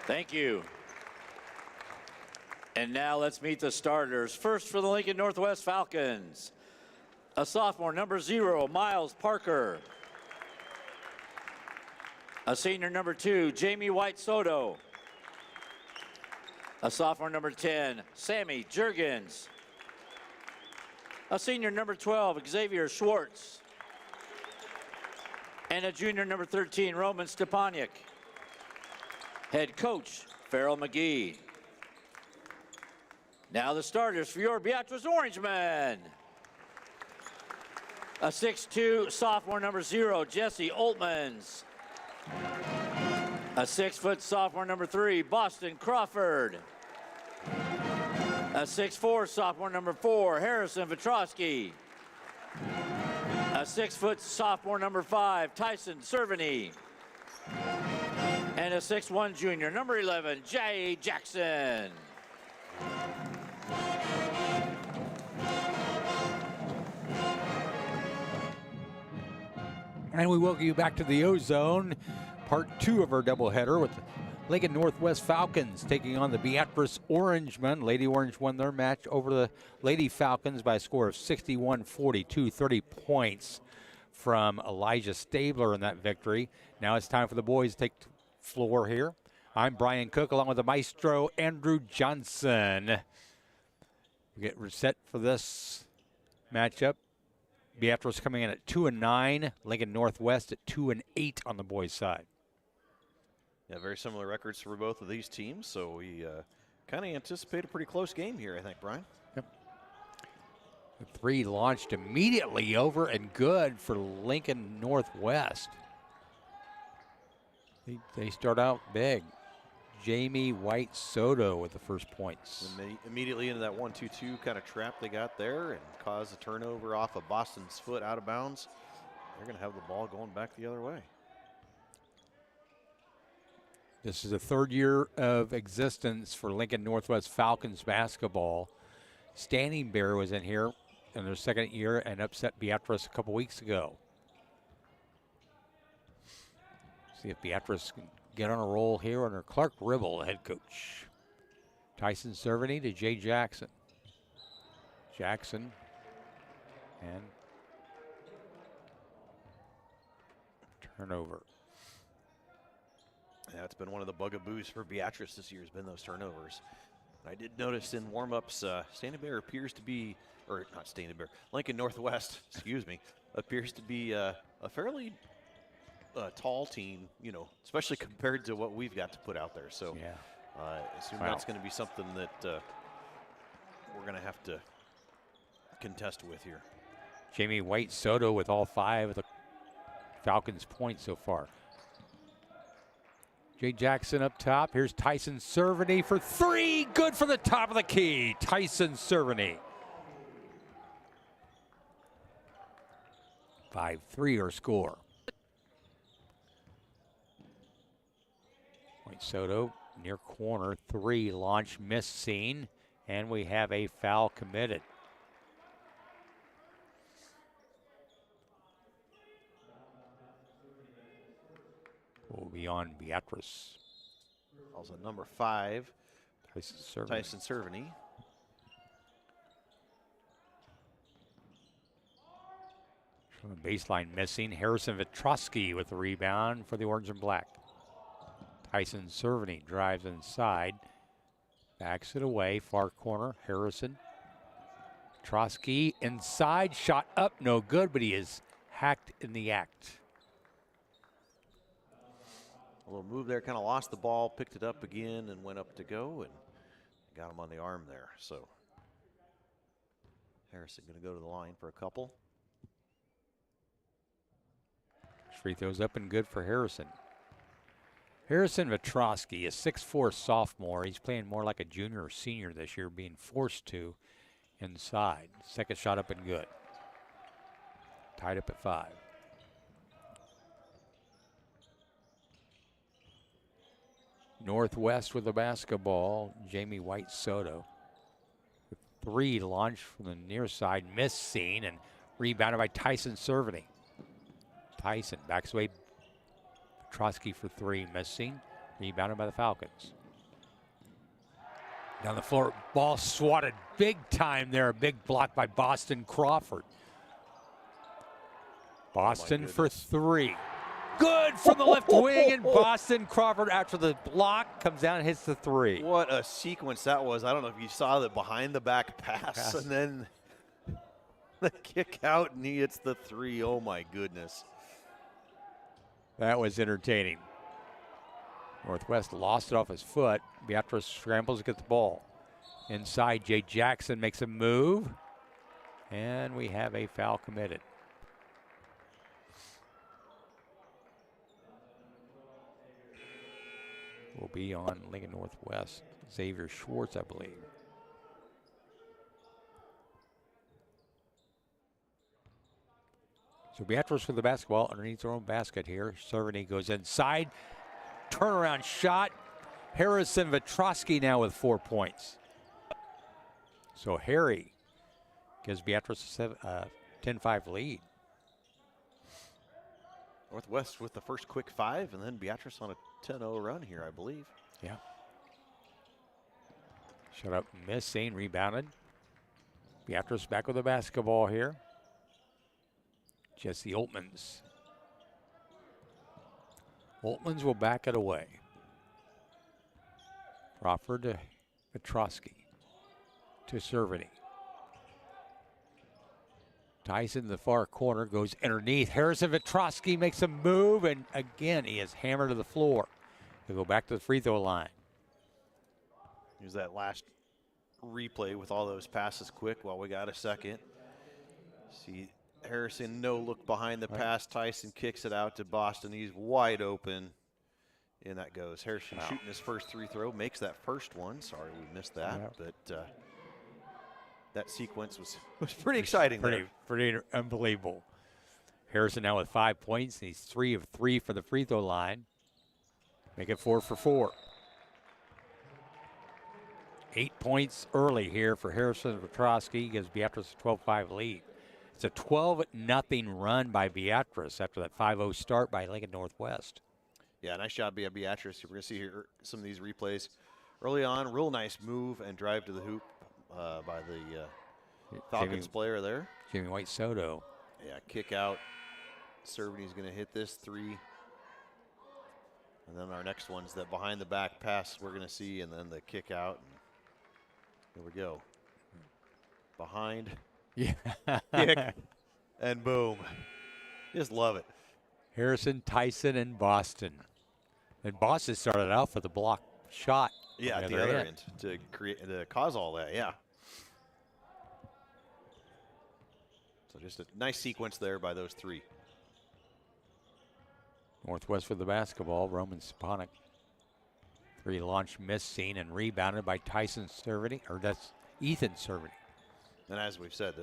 Thank you. And now let's meet the starters. First for the Lincoln Northwest Falcons, a sophomore, number 0, Miles Parker. A senior, number 2, Jamie White Soto. A sophomore, number 10, Sammy Jurgens. A senior, number 12, Xavier Schwartz. And a junior, number 13, Roman Stepaniak. Head coach, Farrell McGee. Now the starters for your Beatrice Orangemen. A 6'2", sophomore, number 0, Jesse Oltmans. A 6-foot sophomore, number 3, Boston Crawford. A 6'4", sophomore, number 4, Harrison Vitrosky. A 6-foot sophomore, number 5, Tyson Cerveny. And a 6'1" junior, number 11, Jay Jackson. And we welcome you back to the O-Zone. part 2 of our doubleheader with Lincoln Northwest Falcons taking on the Beatrice Orangemen. Lady Orange won their match over the Lady Falcons by a score of 61-42, 30 points from Elijah Stabler in that victory. Now it's time for the boys to take the floor here. I'm Brian Cook along with the maestro Andrew Johnson. We get set for this matchup. Beatrice coming in at 2-9. Lincoln Northwest at 2-8 on the boys' side. Yeah, very similar records for both of these teams, so we kind of anticipate a pretty close game here, I think, Brian. Yep. The 3 launched immediately over and good for Lincoln Northwest. They start out big. Jamie White Soto with the first points. And they immediately into that 1-2-2 kind of trap they got there and caused a turnover off of Boston's foot out of bounds. They're going to have the ball going back the other way. This is the 3rd year of existence for Lincoln Northwest Falcons basketball. Standing Bear was in here in their 2nd year and upset Beatrice a couple weeks ago. See if Beatrice can get on a roll here under Clark Ribble, head coach. Tyson Cerveny to Jay Jackson. Jackson and turnover. Yeah, it's been one of the bugaboos for Beatrice this year has been those turnovers. I did notice in warm-ups, Standing Bear appears to be, or not Standing Bear, Lincoln Northwest, excuse me, appears to be a fairly tall team, you know, especially compared to what we've got to put out there. So Yeah. I assume Wow. that's going to be something that we're going to have to contest with here. Jamie White Soto with all 5 of the Falcons' points so far. Jay Jackson up top. Here's Tyson Cerveny for 3. Good for the top of the key. Tyson Cerveny. 5-3 or score. White Soto near corner. 3 launch miss seen. And we have a foul committed. Will be on Beatrice. Also number 5, Tyson Cerveny. Tyson Cerveny. Baseline missing. Harrison Vitrosky with the rebound for the Orange and Black. Tyson Cerveny drives inside. Backs it away. Far corner. Harrison. Vitrosky inside. Shot up. No good, but he is hacked in the act. A little move there, kind of lost the ball, picked it up again and went up to go and got him on the arm there. So Harrison going to go to the line for a couple. Free throws up and good for Harrison. Harrison Vitrosky, a 6'4" sophomore. He's playing more like a junior or senior this year, being forced to inside. Second shot up and good. Tied up at 5. Northwest with the basketball. Jamie White Soto. 3 launched from the near side. Miss seen and rebounded by Tyson Cerveny. Tyson backs away. Vitrosky for 3. Missing. Rebounded by the Falcons. Down the floor. Ball swatted big time there. A big block by Boston Crawford. Boston for 3. Good from the left wing, and Boston Crawford, after the block, comes down and hits the 3. What a sequence that was. I don't know if you saw the behind the back pass and then the kick out and he hits the 3. Oh my goodness. That was entertaining. Northwest lost it off his foot. Beatrice scrambles to get the ball. Inside, Jay Jackson makes a move, and we have a foul committed. Will be on Lincoln Northwest. Xavier Schwartz, I believe. So Beatrice with the basketball underneath their own basket here. Cerveny goes inside. Turnaround shot. Harrison Vitrosky now with 4 points. So Harry gives Beatrice a 10-5 lead. Northwest with the first quick 5, and then Beatrice on a 10-0 run here, I believe. Yeah. Shut up, missing, rebounded. Beatrice back with the basketball here. Jesse Oltmans. Oltmans will back it away. Crawford to Petrosky. To Cerveny. Tyson in the far corner goes underneath. Harrison Petrosky makes a move, and again he is hammered to the floor. He'll go back to the free throw line. Use that last replay with all those passes quick while we got a second. See Harrison no look behind the pass. Tyson kicks it out to Boston. He's wide open. And that goes. Harrison shooting his first free throw. Makes that first one. Sorry we missed that. But that sequence was pretty exciting. Pretty unbelievable. Harrison now with 5 points. He's 3 of 3 for the free throw line. Make it 4 for 4. 8 points early here for Harrison Petrosky. Gives Beatrice a 12-5 lead. It's a 12-0 run by Beatrice after that 5-0 start by Lincoln Northwest. Yeah, nice job by Beatrice. We're going to see here some of these replays. Early on, real nice move and drive to the hoop by the Falcons player there. Jimmy White Soto. Yeah, kick out. Cerveny's going to hit this 3. And then our next one's that behind the back pass we're going to see, and then the kick out. And here we go. Behind. Yeah. Kick. And boom. Just love it. Harrison, Tyson, and Boston. And Boston started out for the block shot. Yeah, at the other end to cause all that. Yeah. So just a nice sequence there by those 3. Northwest for the basketball. Roman Stepanek. 3 launch miss seen and rebounded by Tyson Cerveny, or that's Ethan Cerveny. And as we've said,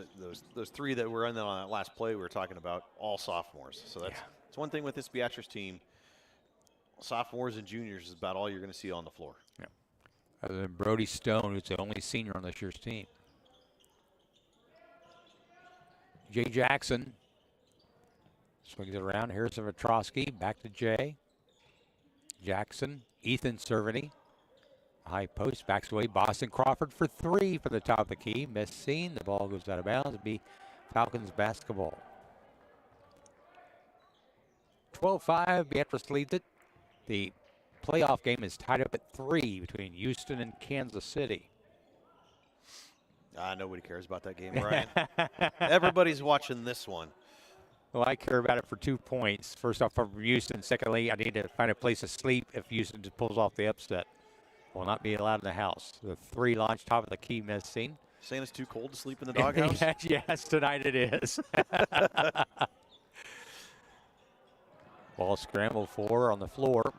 those 3 that were in on that last play we were talking about, all sophomores. So that's one thing with this Beatrice team. Sophomores and juniors is about all you're going to see on the floor. Yeah. Other than Brody Stone, who's the only senior on this year's team. Jay Jackson swings it around. Harrison Petrosky back to Jay. Jackson, Ethan Cerveny. High post, backs away. Boston Crawford for 3 for the top of the key. Missed seen. The ball goes out of bounds. It'll be Falcons basketball. 12-5. Beatrice leads it. The playoff game is tied up at 3 between Houston and Kansas City. Nobody cares about that game, Ryan. Everybody's watching this one. Well, I care about it for 2 points. First off, from Houston. Secondly, I need to find a place to sleep if Houston just pulls off the upset. Will not be allowed in the house. The 3 launch top of the key missing. Saying it's too cold to sleep in the doghouse? Yes, tonight it is. Ball scrambled for on the floor.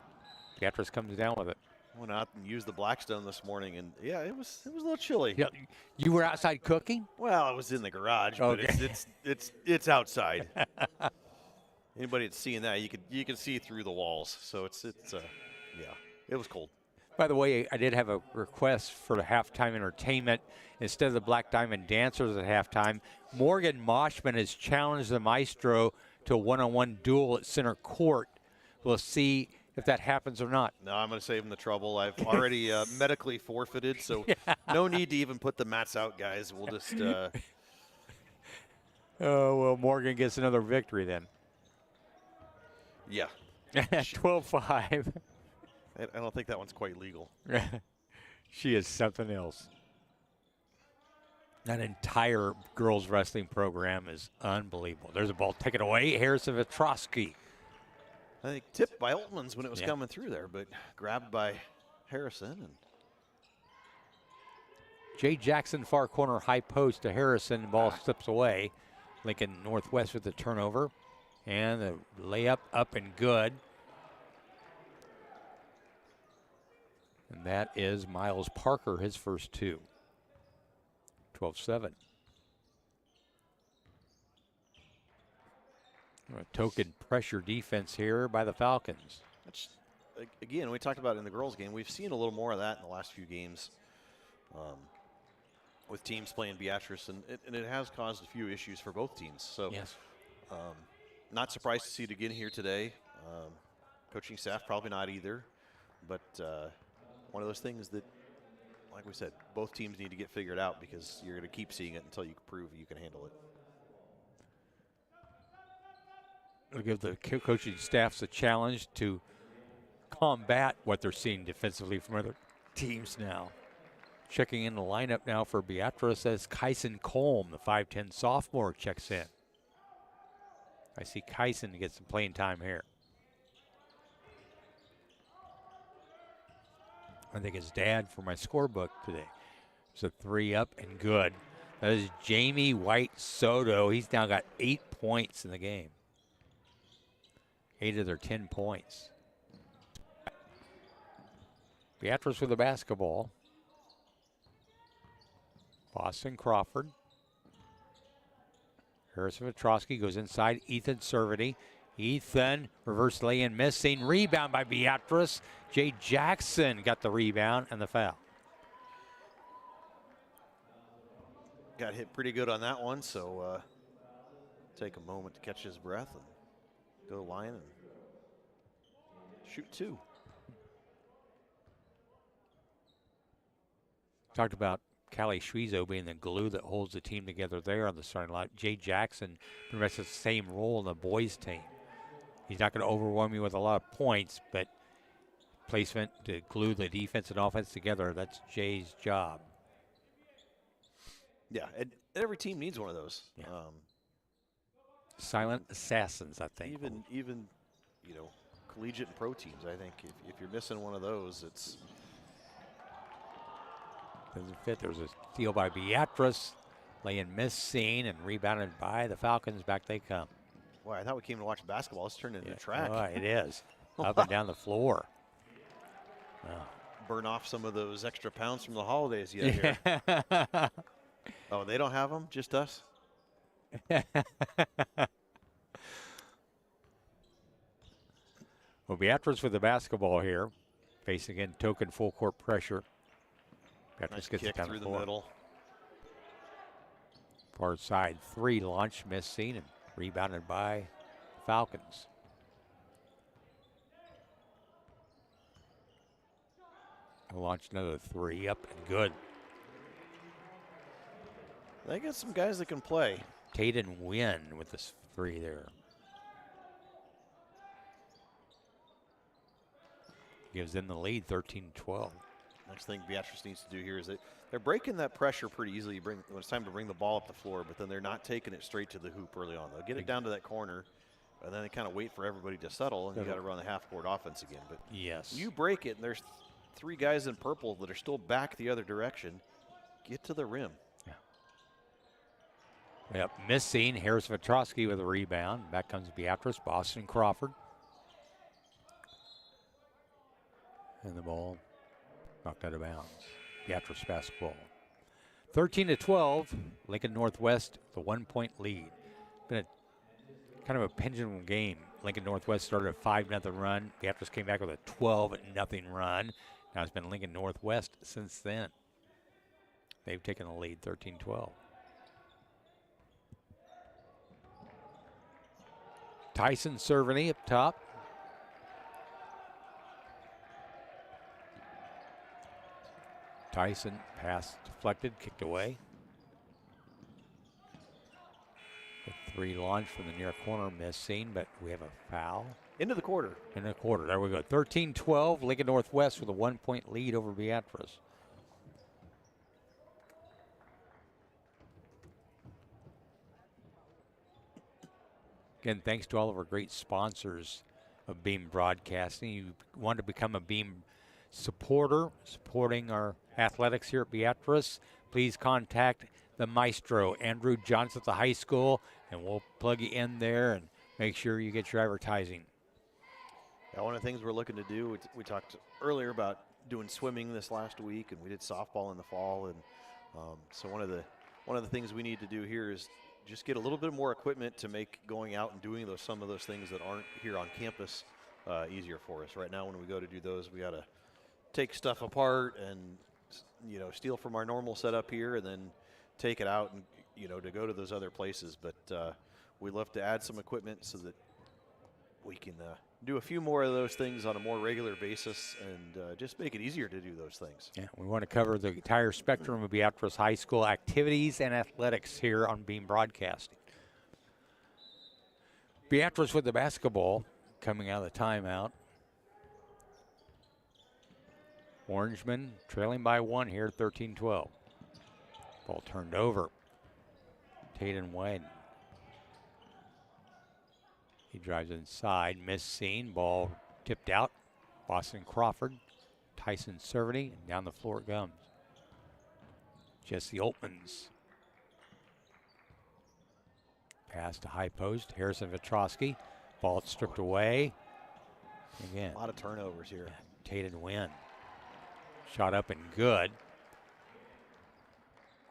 Beatrice comes down with it. Went out and used the Blackstone this morning, and yeah, it was a little chilly. Yeah, you were outside cooking? Well, I was in the garage, okay. But it's outside. Anybody that's seeing that, you can see through the walls. So it's yeah, it was cold. By the way, I did have a request for the halftime entertainment. Instead of the Black Diamond Dancers at halftime, Morgan Moshman has challenged the Maestro to a one-on-one duel at center court. We'll see if that happens or not. No, I'm going to save him the trouble. I've already medically forfeited, so no need to even put the mats out, guys. We'll just. Oh, well, Morgan gets another victory then. Yeah. 12-5. I don't think that one's quite legal. She is something else. That entire girls wrestling program is unbelievable. There's a ball taken away. Harrison Petrosky. I think tipped by Oltmans when it was coming through there, but grabbed by Harrison. And Jay Jackson, far corner, high post to Harrison. Ball slips away. Lincoln Northwest with the turnover. And the layup up and good. And that is Miles Parker, his first 2. 12-7. A token pressure defense here by the Falcons. That's, again, we talked about it in the girls' game. We've seen a little more of that in the last few games with teams playing Beatrice, and it has caused a few issues for both teams. So yes. Not surprised to see it again here today. Coaching staff probably not either, but one of those things that, like we said, both teams need to get figured out because you're going to keep seeing it until you prove you can handle it. It'll give the coaching staffs a challenge to combat what they're seeing defensively from other teams now. Checking in the lineup now for Beatrice as Kyson Colm, the 5'10 sophomore, checks in. I see Kyson get some playing time here. I think his dad for my scorebook today. It's a 3 up and good. That is Jamie White Soto. He's now got 8 points in the game. 8 of their 10 points. Beatrice with the basketball. Boston Crawford. Harrison Petrosky goes inside. Ethan Cervity. Ethan, reverse lay-in missing. Rebound by Beatrice. Jay Jackson got the rebound and the foul. Got hit pretty good on that one, so take a moment to catch his breath and go line and shoot 2. Talked about Callie Schwezo being the glue that holds the team together there on the starting line. Jay Jackson pretty much has the same role in the boys team. He's not going to overwhelm you with a lot of points, but placement to glue the defense and offense together, that's Jay's job. Yeah, and every team needs one of those. Yeah. Silent assassins, I think. Even you know, collegiate and pro teams, I think if you're missing one of those, it's doesn't fit. There's a steal by Beatrice. Lay-in miss seen and rebounded by the Falcons. Back they come. Boy, I thought we came to watch basketball. It's turned into track. Oh, it is. Up and down the floor. Burn off some of those extra pounds from the holidays yet here. Oh, they don't have them? Just us? Well, Beatrice with the basketball here. Facing in token full court pressure. Beatrice Nice gets kick it down through the the floor. middle. Far side 3 launch missing and rebounded by Falcons. Launch another 3 up and good. They got some guys that can play. Tayden Wynn with this 3 there. Gives them the lead 13-12. Next thing Beatrice needs to do here is they're breaking that pressure pretty easily when it's time to bring the ball up the floor, but then they're not taking it straight to the hoop early on. They'll get it down to that corner, and then they kind of wait for everybody to settle, and you got to run the half-court offense again. But yes, you break it, and there's 3 guys in purple that are still back the other direction. Get to the rim. Yep, missing. Harris Petrosky with a rebound. Back comes Beatrice. Boston Crawford. And the ball knocked out of bounds. Beatrice basketball. 13-12. Lincoln Northwest, the 1-point lead. Been a kind of a pendulum game. Lincoln Northwest started a 5-0 run. Beatrice came back with a 12-0 run. Now it's been Lincoln Northwest since then. They've taken the lead 13-12. Tyson Cerveny up top. Tyson pass deflected, kicked away. The 3 launch from the near corner missing, but we have a foul. Into the quarter. In the quarter, there we go. 13-12, Lincoln Northwest with a 1-point lead over Beatrice. Again, thanks to all of our great sponsors of Beam Broadcasting. You want to become a Beam supporter, supporting our athletics here at Beatrice, please contact the maestro, Andrew Johnson at the high school, and we'll plug you in there and make sure you get your advertising. Yeah, one of the things we're looking to do, we talked earlier about doing swimming this last week, and we did softball in the fall, and so one of the things we need to do here is just get a little bit more equipment to make going out and doing some of those things that aren't here on campus easier for us. Right now, when we go to do those, we got to take stuff apart and steal from our normal setup here, and then take it out and to go to those other places. But we'd love to add some equipment so that we can do a few more of those things on a more regular basis and just make it easier to do those things. Yeah, we want to cover the entire spectrum of Beatrice High School activities and athletics here on Beam Broadcasting. Beatrice with the basketball coming out of the timeout. Orangemen trailing by 1 here, 13-12. Ball turned over. Tatum Wade. He drives inside, missed scene, ball tipped out. Boston Crawford, Tyson Cerveny, and down the floor it comes. Jesse Oltmans. Pass to high post, Harrison Vitrosky. Ball stripped away. Again, A lot of turnovers here. Tatum Wynn. Shot up and good.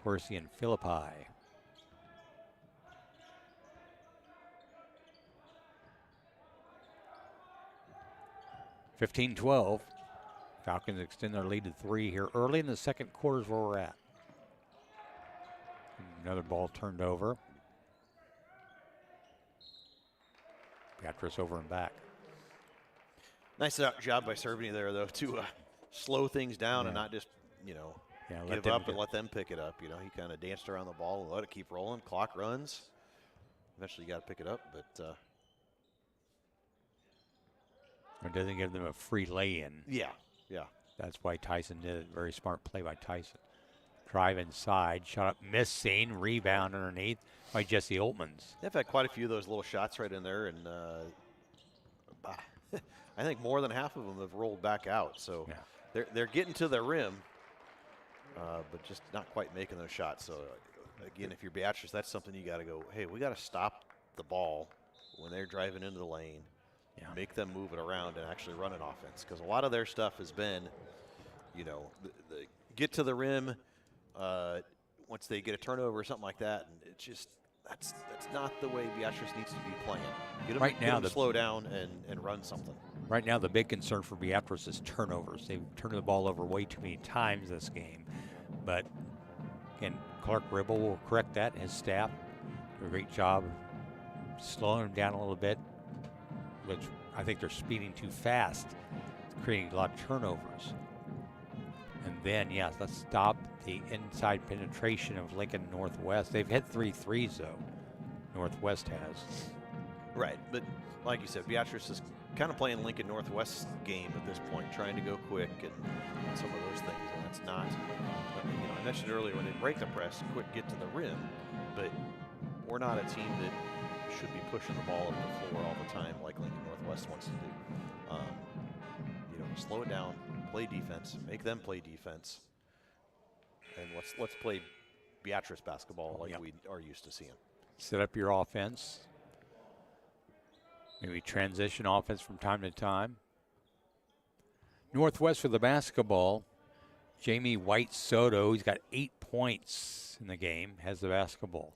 Corsi and Philippi. (15-12). Falcons extend their lead to 3 here early in the second quarter is where we're at. Another ball turned over. Beatrice over and back. Nice job by Cerveny there, though, to slow things down and not just, Let give up and let them pick it up. He kind of danced around the ball and let it keep rolling. Clock runs. Eventually you got to pick it up, but It doesn't give them a free lay-in. yeah. That's why Tyson did it. Very smart play by Tyson. Drive inside, shot up, missed scene, rebound underneath by Jesse Oltmans. They've had quite a few of those little shots right in there, and I think more than half of them have rolled back out. So they're getting to the rim, but just not quite making those shots. So again, if you're Beatrice, that's something you got to go, hey, we got to stop the ball when they're driving into the lane. Make them move it around and actually run an offense, because a lot of their stuff has been, the get to the rim once they get a turnover or something like that, and it's just that's not the way Beatrice needs to be playing. Get them to slow down and run something. Right now, the big concern for Beatrice is turnovers. They've turned the ball over way too many times this game, but again, Clark Ribble will correct that. His staff do a great job of slowing them down a little bit, which I think they're speeding too fast, creating a lot of turnovers. And then, let's stop the inside penetration of Lincoln Northwest. They've hit 3 threes, though. Northwest has. Right, but like you said, Beatrice is kind of playing Lincoln Northwest game at this point, trying to go quick and some of those things, and that's not. I mentioned earlier, when they break the press, quick get to the rim, but we're not a team that should be pushing the ball up the floor all the time like Lincoln Northwest wants to do. Slow it down, play defense, make them play defense, and let's play Beatrice basketball like we are used to seeing. Set up your offense. Maybe transition offense from time to time. Northwest for the basketball. Jamie White Soto, he's got 8 points in the game, has the basketball.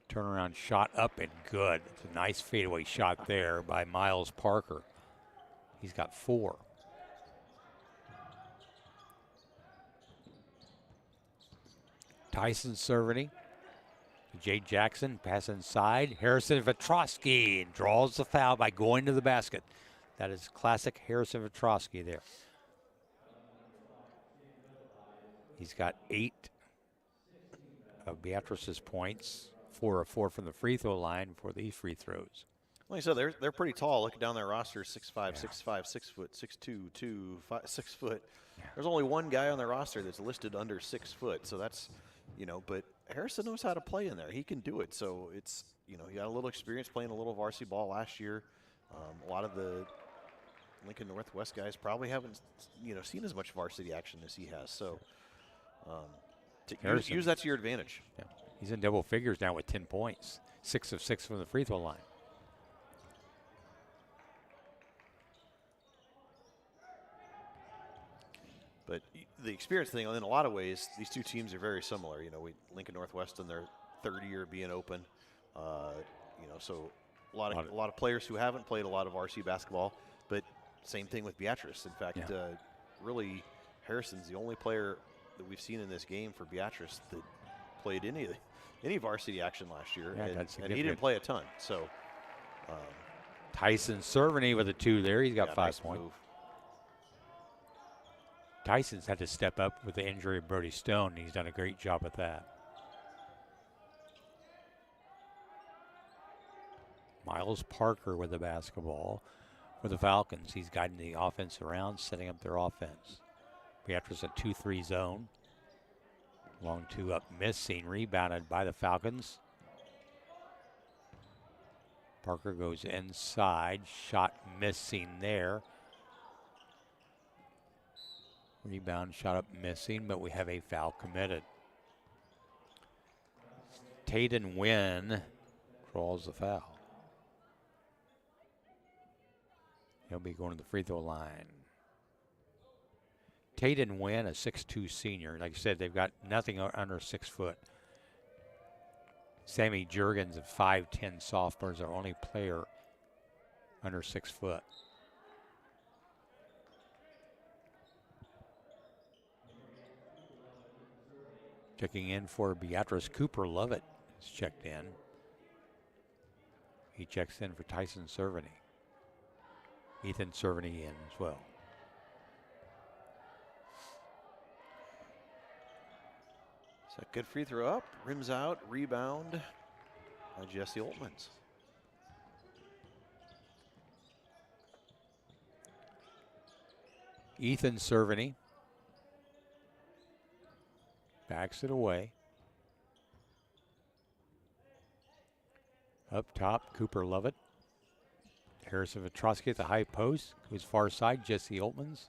Turnaround shot up and good. It's a nice fadeaway shot there by Miles Parker. He's got 4. Tyson Cerveny. Jay Jackson, pass inside. Harrison Vitrosky draws the foul by going to the basket. That is classic Harrison Vitrosky there. He's got 8 of Beatrice's points. 4 of 4 from the free throw line for these free throws. Like I said, they're pretty tall. Look down their roster, 6'5", 6'5", 6 foot, 6'2", 6 foot. There's only one guy on their roster that's listed under 6 foot. So that's, but Harrison knows how to play in there. He can do it. So it's, he got a little experience playing a little varsity ball last year. A lot of the Lincoln Northwest guys probably haven't, seen as much varsity action as he has. So use that to your advantage. Yeah. He's in double figures now with 10 points. 6 of 6 from the free throw line. But the experience thing, in a lot of ways, these two teams are very similar. Lincoln Northwest in their third year being open. So a lot of players who haven't played a lot of RC basketball, but same thing with Beatrice. In fact, really, Harrison's the only player that we've seen in this game for Beatrice that played any varsity action last year, Yeah, and that's he significant. didn't play a ton. So Tyson Cerveny with a 2 there. He's got yeah, 5 nice points. move. Tyson's had to step up with the injury of Brody Stone. He's done a great job with that. Miles Parker with the basketball for the Falcons. He's guiding the offense around, setting up their offense. Beatrice a 2-3 zone. Long 2 up, missing, rebounded by the Falcons. Parker goes inside, shot missing there. Rebound, shot up missing, but we have a foul committed. Tayden Wynn draws the foul. He'll be going to the free throw line. Tayden Wynn, a 6'2 senior. Like I said, they've got nothing under 6 foot. Sammy Jurgens, a 5'10 sophomore, is our only player under 6 foot. Checking in for Beatrice, Cooper Lovett is checked in. He checks in for Tyson Cerveny. Ethan Cerveny in as well. So good free throw up, rims out, rebound by Jesse Oltmans. Ethan Cerveny backs it away. Up top, Cooper Lovett. Harrison Vetrosky at the high post. Goes far side, Jesse Oltmans.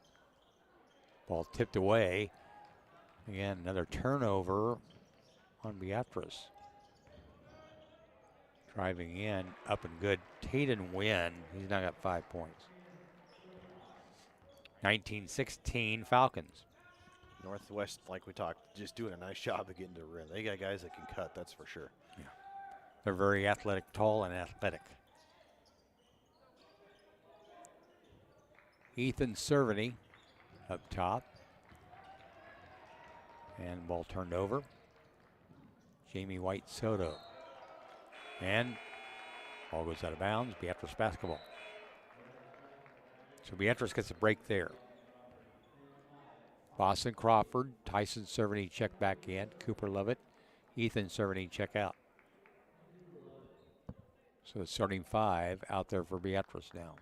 Ball tipped away. Again, another turnover on Beatrice. Driving in, up and good. Tayden Wynn, he's now got 5 points. 19-16 Falcons. Northwest, like we talked, just doing a nice job of getting to the rim. They got guys that can cut, that's for sure. Yeah. They're very athletic, tall and athletic. Ethan Cerveny up top. And ball turned over. Jamie White Soto. And ball goes out of bounds. Beatrice basketball. So Beatrice gets a break there. Boston Crawford, Tyson Cerveny check back in. Cooper Lovett, Ethan Cerveny check out. So the starting 5 out there for Beatrice now.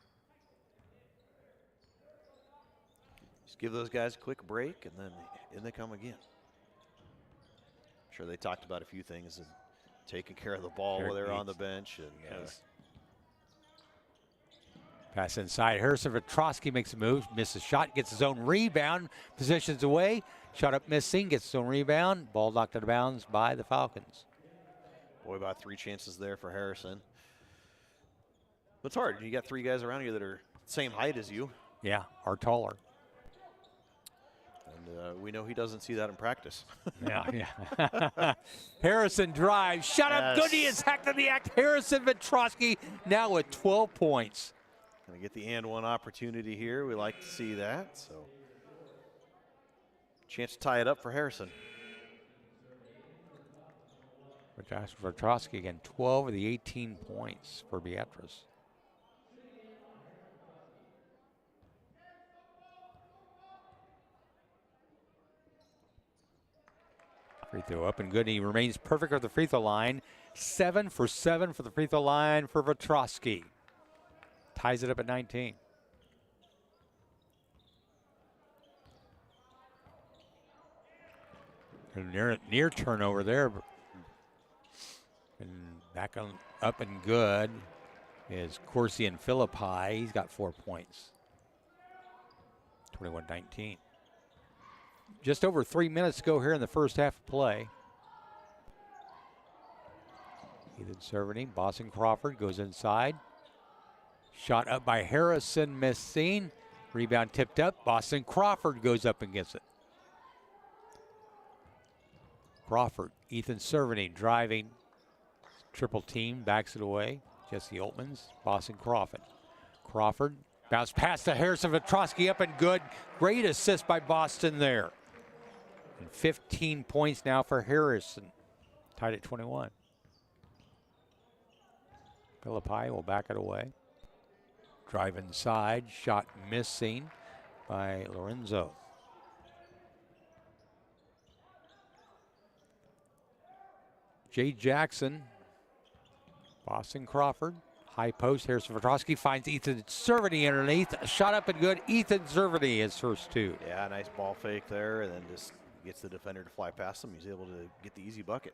Just give those guys a quick break, and then in they come again. I'm sure they talked about a few things and taking care of the ball while they're on the bench. And Pass inside. Harrison Vetrosky makes a move, misses shot, gets his own rebound, positions away. Shot up missing, gets his own rebound. Ball knocked out of bounds by the Falcons. boy, about 3 chances there for Harrison. But it's hard. You got 3 guys around you that are same height as you. Yeah, are taller. And we know he doesn't see that in practice. Yeah. Harrison drives, shot up, good. He is hacked in the act. Harrison Vetrosky now with 12 points. Gonna get the and one opportunity here. We like to see that. So, chance to tie it up for Harrison. Vetrosky again, 12 of the 18 points for Beatrice. Free throw up and good. He remains perfect at the free throw line. 7 for 7 for the free throw line for Vetrosky. Ties it up at 19. Near turnover there. And back on up and good is Corsi and Philippi. He's got 4 points. 21-19. Just over 3 minutes to go here in the first half of play. Ethan Cerveny, Boston Crawford goes inside. Shot up by Harrison, missing. Rebound tipped up. Boston Crawford goes up and gets it. Crawford, Ethan Cerveny driving. Triple team, backs it away. Jesse Oltmans, Boston Crawford. Crawford, bounce pass to Harrison Vetrosky, up and good. Great assist by Boston there. And 15 points now for Harrison. tied at 21. Philippi will back it away. Drive inside, shot missing by Lorenzo. Jay Jackson, Boston Crawford, high post. Harrison Petrosky finds Ethan Cerveny underneath. Shot up and good. Ethan Cerveny, his first two. Yeah, nice ball fake there, and then just gets the defender to fly past him. He's able to get the easy bucket.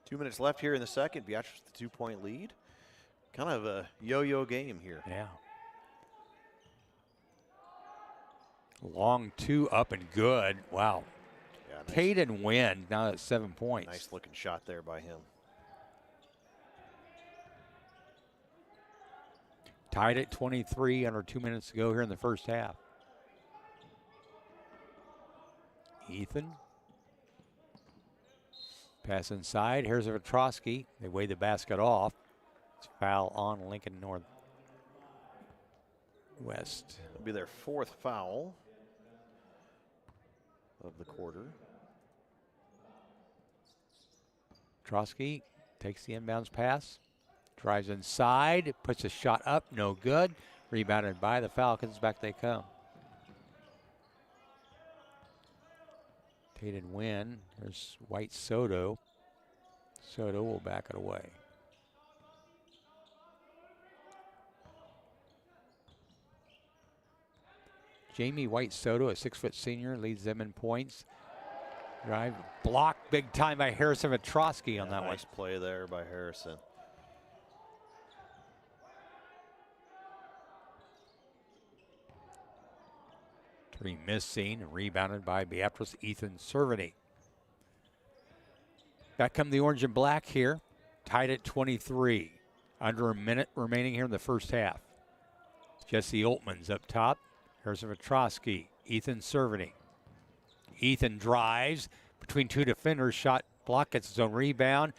2 minutes left here in the second. Beatrice with the 2-point lead. Kind of a yo-yo game here. Yeah. Long two up and good. Wow. Yeah, nice, Caden Wynn, now at 7 points. nice looking shot there by him. Tied at 23, under 2 minutes to go here in the first half. Ethan. Pass inside. Here's a Petrosky. They weigh the basket off. It's foul on Lincoln Northwest. It'll be their fourth foul of the quarter. Petrosky takes the inbounds pass. Drives inside. Puts a shot up. No good. Rebounded by the Falcons. Back they come. Caden Wynn. There's White Soto. Soto will back it away. Jamie White Soto, a 6-foot senior, leads them in points. Drive blocked big time by Harrison Petrosky on that nice play there by Harrison. Three missing, rebounded by Beatrice Ethan Cerveny. Back come the orange and black here, tied at 23. Under a minute remaining here in the first half. Jesse Oltman's up top. Harrison Petrosky, Ethan Cerveny. Ethan drives between two defenders, shot block, gets his own rebound.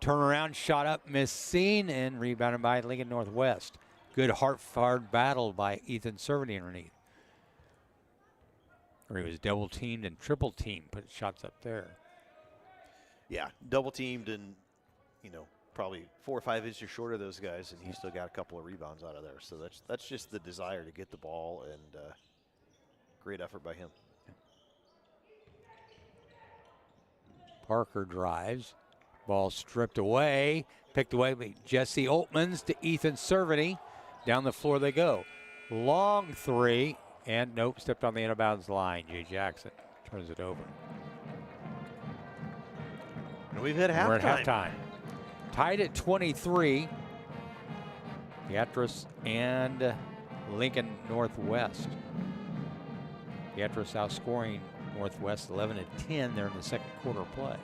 Turnaround, shot up, missing, and rebounded by Lincoln Northwest. Good hard battle by Ethan Cerveny underneath. Or he was double teamed and triple teamed, put shots up there. Yeah, double teamed and, you know, probably 4 or 5 inches short of those guys, and he still got a couple of rebounds out of there. So that's just the desire to get the ball, and great effort by him. Parker drives. Ball stripped away. Picked away by Jesse Oltmans to Ethan Cerveny. Down the floor they go. Long three. And nope, stepped on the out-of-bounds line. Jay Jackson turns it over. And we've hit halftime. We're at halftime. Tied at 23. Beatrice and Lincoln Northwest. Beatrice outscoring Northwest 11-10 there in the second quarter play.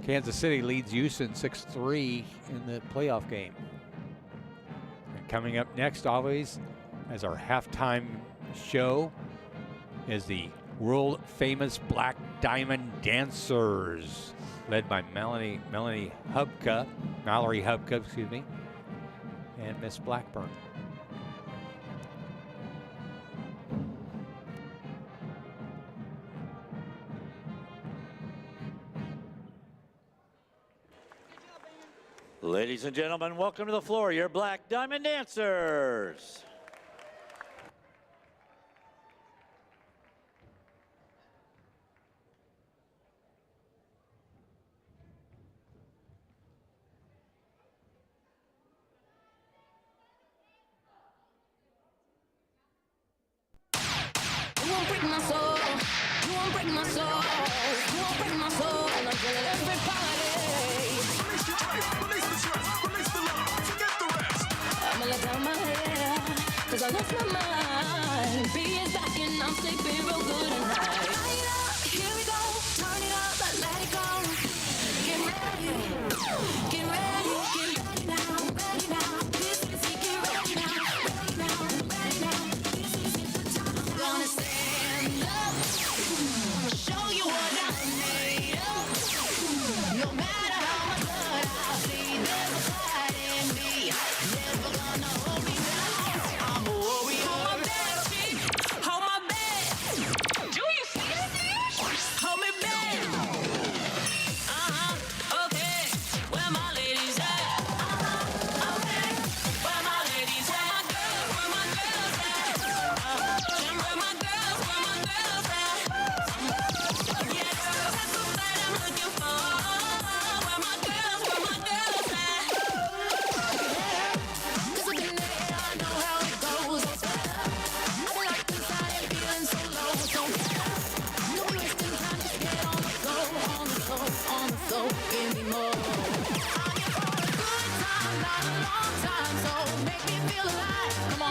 Kansas City leads Houston 6-3 in the playoff game. And coming up next, always, as our halftime show, is the world famous Black Diamond Dancers, led by Mallory Hubka, and Miss Blackburn. Ladies and gentlemen, welcome to the floor, your Black Diamond Dancers. You won't break my soul. You won't break my soul. You won't break my soul. And I'm feeling everybody. Release the stress, release the love, forget the rest. I'ma let down my hair, 'cause I lost my mind. B is back and I'm sleeping real good tonight. Light up, here we go. Turn it up, let it go. Get ready, get ready, get ready now, ready now. This is it, get ready now, ready now, ready now. This is it, the time. I'm gonna stand up, show you what I'm made of. No matter how much blood I bleed, there's a fight in me. Never gonna hold me down. I'm a warrior. Hold my back, hold my back.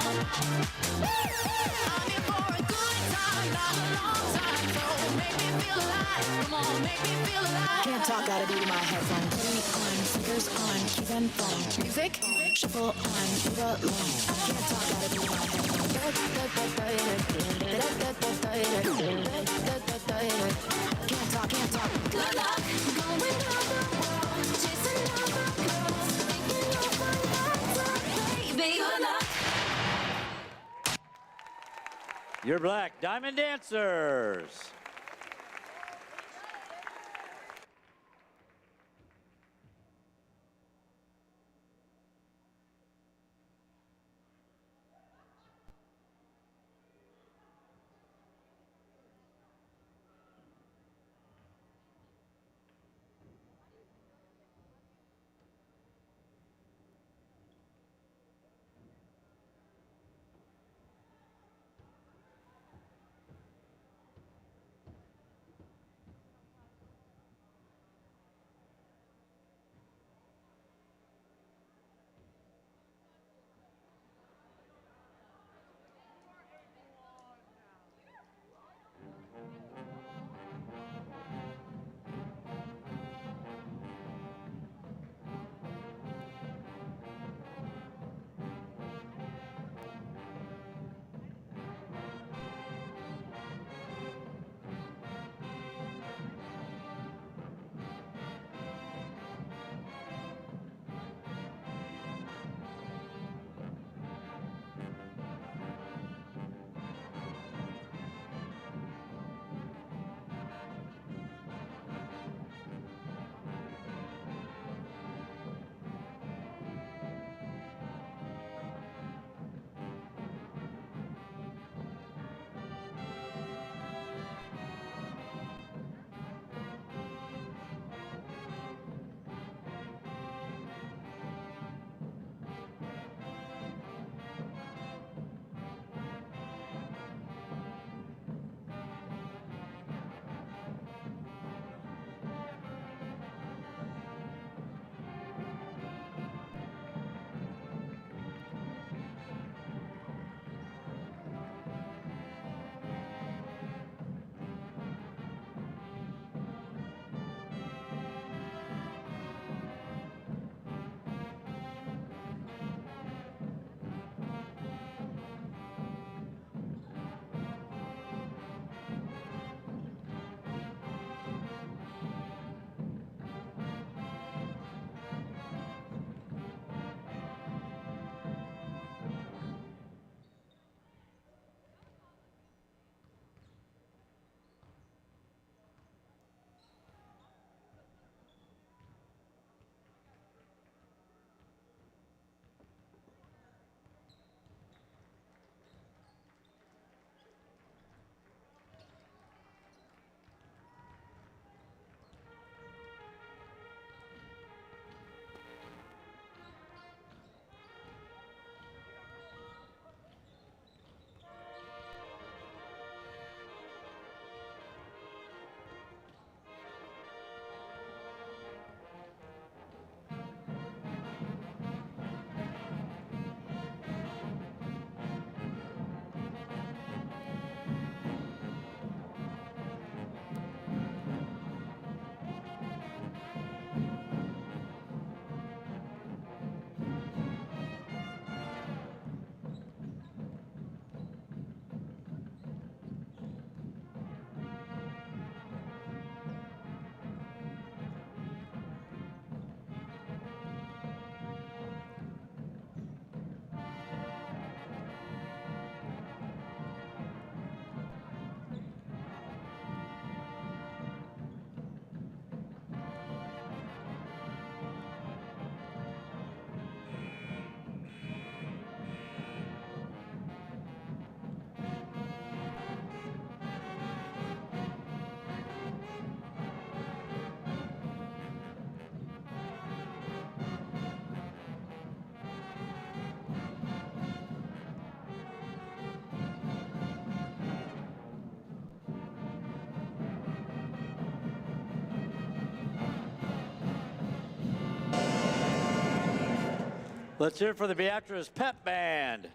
I'm here for a good time, not a long time. So make me feel alive. Come on, make me feel alive. Can't talk, gotta be my headphones. Put me on, speakers on, keep them flowing. Music, shuffle on, move along. Can't talk, gotta be my headphones. Can't talk, can't talk. Good luck, going down the road, chasing down the girls, thinking of my life, baby. Good luck. Your black diamond dancers. Let's hear it for the Beatrice Pep Band.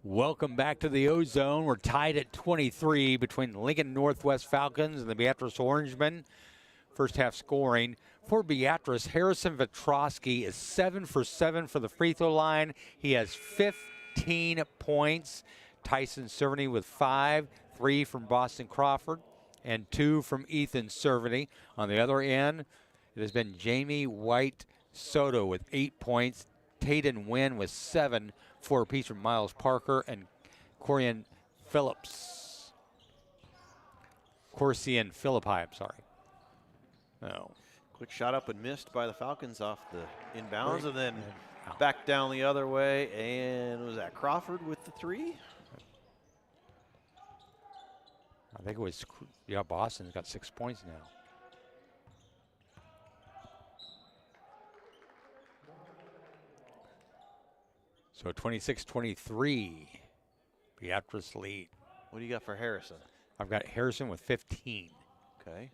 Welcome back to the O-Zone. We're tied at 23 between the Lincoln Northwest Falcons and the Beatrice Orangemen. First half scoring for Beatrice. Harrison Vetrosky is 7 for 7 for the free throw line. He has 15 points. Tyson Cerveny with 5, 3 from Boston Crawford, and 2 from Ethan Cerveny. On the other end, it has been Jamie White Soto with 8 points. Tayden Wynn with 7, 4 apiece from Miles Parker and Corian Philippi, I'm sorry. Oh. Quick shot up and missed by the Falcons off the inbounds, and then back down the other way. And was that Crawford with the 3? I think it was, yeah, Boston's got 6 points now. So 26-23, Beatrice lead. What do you got for Harrison? I've got Harrison with 15. Okay.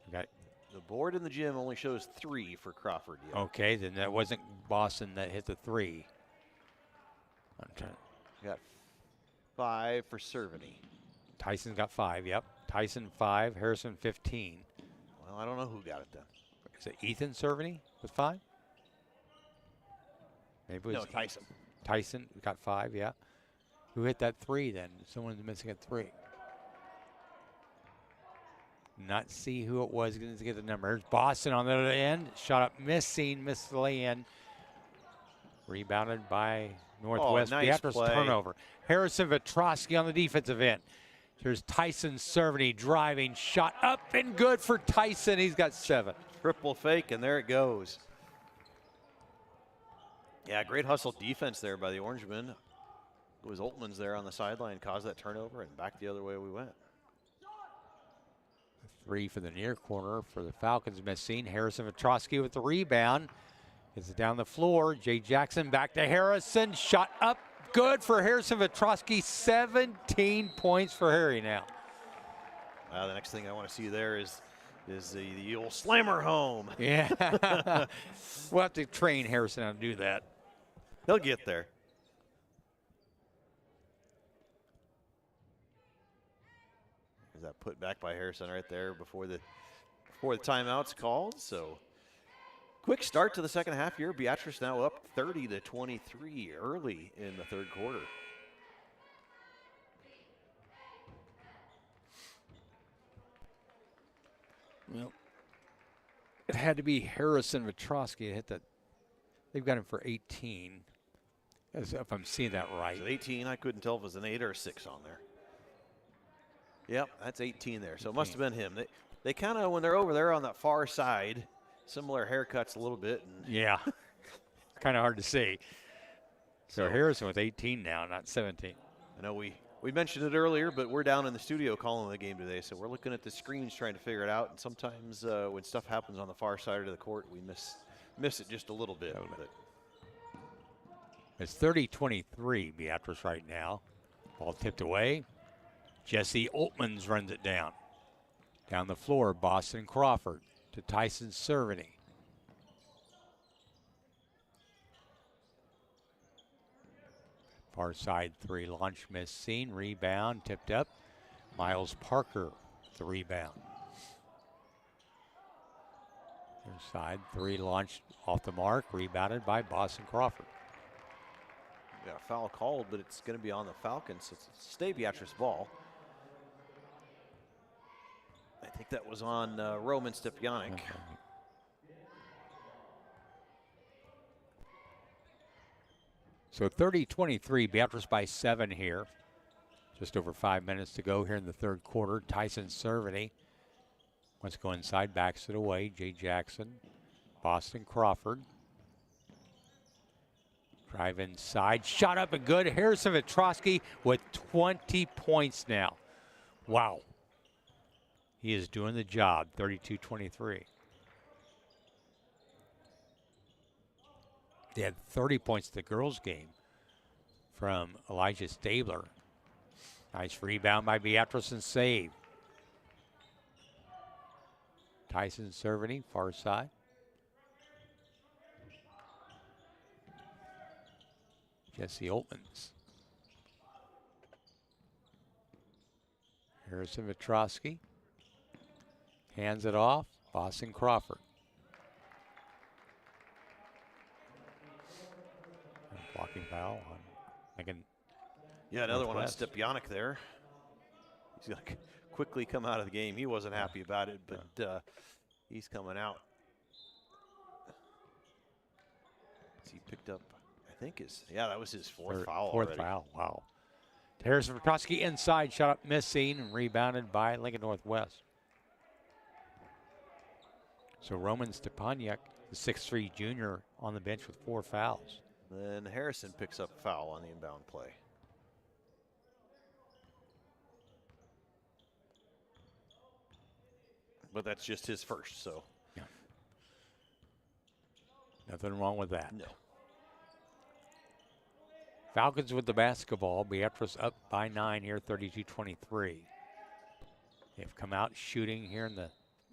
I've got, The board in the gym only shows 3 for Crawford yet. okay, then that wasn't Boston that hit the 3. I'm trying. Got 5 for Cerveny. Tyson's got 5, yep. Tyson 5, Harrison 15. Well, I don't know who got it then. Is it Ethan Cerveny with 5? Maybe it was No, Tyson. Tyson got 5, yeah. Who hit that 3 then? Someone's missing a 3. Not see who it was going to get the number. There's Boston on the other end. Shot up, missed the lay-in. Rebounded by Northwest. nice Beatrice play. turnover. Harrison Vetrosky on the defensive end. Here's Tyson Cerveny driving. Shot up and good for Tyson. He's got 7. Triple fake, and there it goes. Yeah, great hustle defense there by the Orangemen. It was Oltmans there on the sideline, caused that turnover, and back the other way we went. 3 for the near corner for the Falcons missing. Harrison Vetrosky with the rebound. Gets it down the floor. Jay Jackson back to Harrison. Shot up. Good for Harrison Vetrosky. 17 points for Harry now. The next thing I want to see there is the old slammer home. Yeah. We'll have to train Harrison how to do that. He'll get there. Is that put back by Harrison right there before the timeout's called? So quick start to the second half here. Beatrice now up 30-23 early in the third quarter. Well, it had to be Harrison Vetrosky to hit that. They've got him for 18, as if I'm seeing that right. Is it 18? I couldn't tell if it was an 8 or a 6 on there. Yep, that's 18 there. So it must have been him. They kind of, when they're over there on that far side, similar haircuts a little bit. And yeah, kind of hard to see. So Harrison with 18 now, not 17. I know we mentioned it earlier, but we're down in the studio calling the game today, so we're looking at the screens trying to figure it out. And sometimes when stuff happens on the far side of the court, we miss it just a little bit. But it's 30-23 Beatrice right now. Ball tipped away. Jesse Oltmans runs it down. Down the floor, Boston Crawford to Tyson Cerveny. Far side 3 launch miss seen. Rebound tipped up. Miles Parker the rebound. Near side 3 launched off the mark. Rebounded by Boston Crawford. yeah, foul called, but it's going to be on the Falcons. So it's stay Beatrice ball. I think that was on Roman Stepyanik. Okay. So 30-23, Beatrice by 7 here. Just over 5 minutes to go here in the third quarter. Tyson Cerveny wants to go inside, backs it away. Jay Jackson, Boston Crawford. Drive inside, shot up and good. Harrison Vetrosky with 20 points now. Wow. He is doing the job, 32-23. They had 30 points the girls' game from Elijah Stabler. Nice rebound by Beatrice and save. Tyson Cerveny, far side. Jesse Oltmans. Harrison Vitrosky hands it off. Boston Crawford. Blocking foul on Lincoln. Yeah, another one on Northwest. Stepyanik there. He's going to quickly come out of the game. He wasn't happy about it, but he's coming out. He picked up, I think, that was his fourth foul Fourth already. foul, wow. Harrison Vitrosky inside, shot up missing, and rebounded by Lincoln Northwest. So Roman Stepaniak, the 6'3" junior, on the bench with 4 fouls. Then Harrison picks up a foul on the inbound play. But that's just his first, so. Yeah. Nothing wrong with that. No. Falcons with the basketball. Beatrice up by 9 here, 32-23. They've come out shooting here in the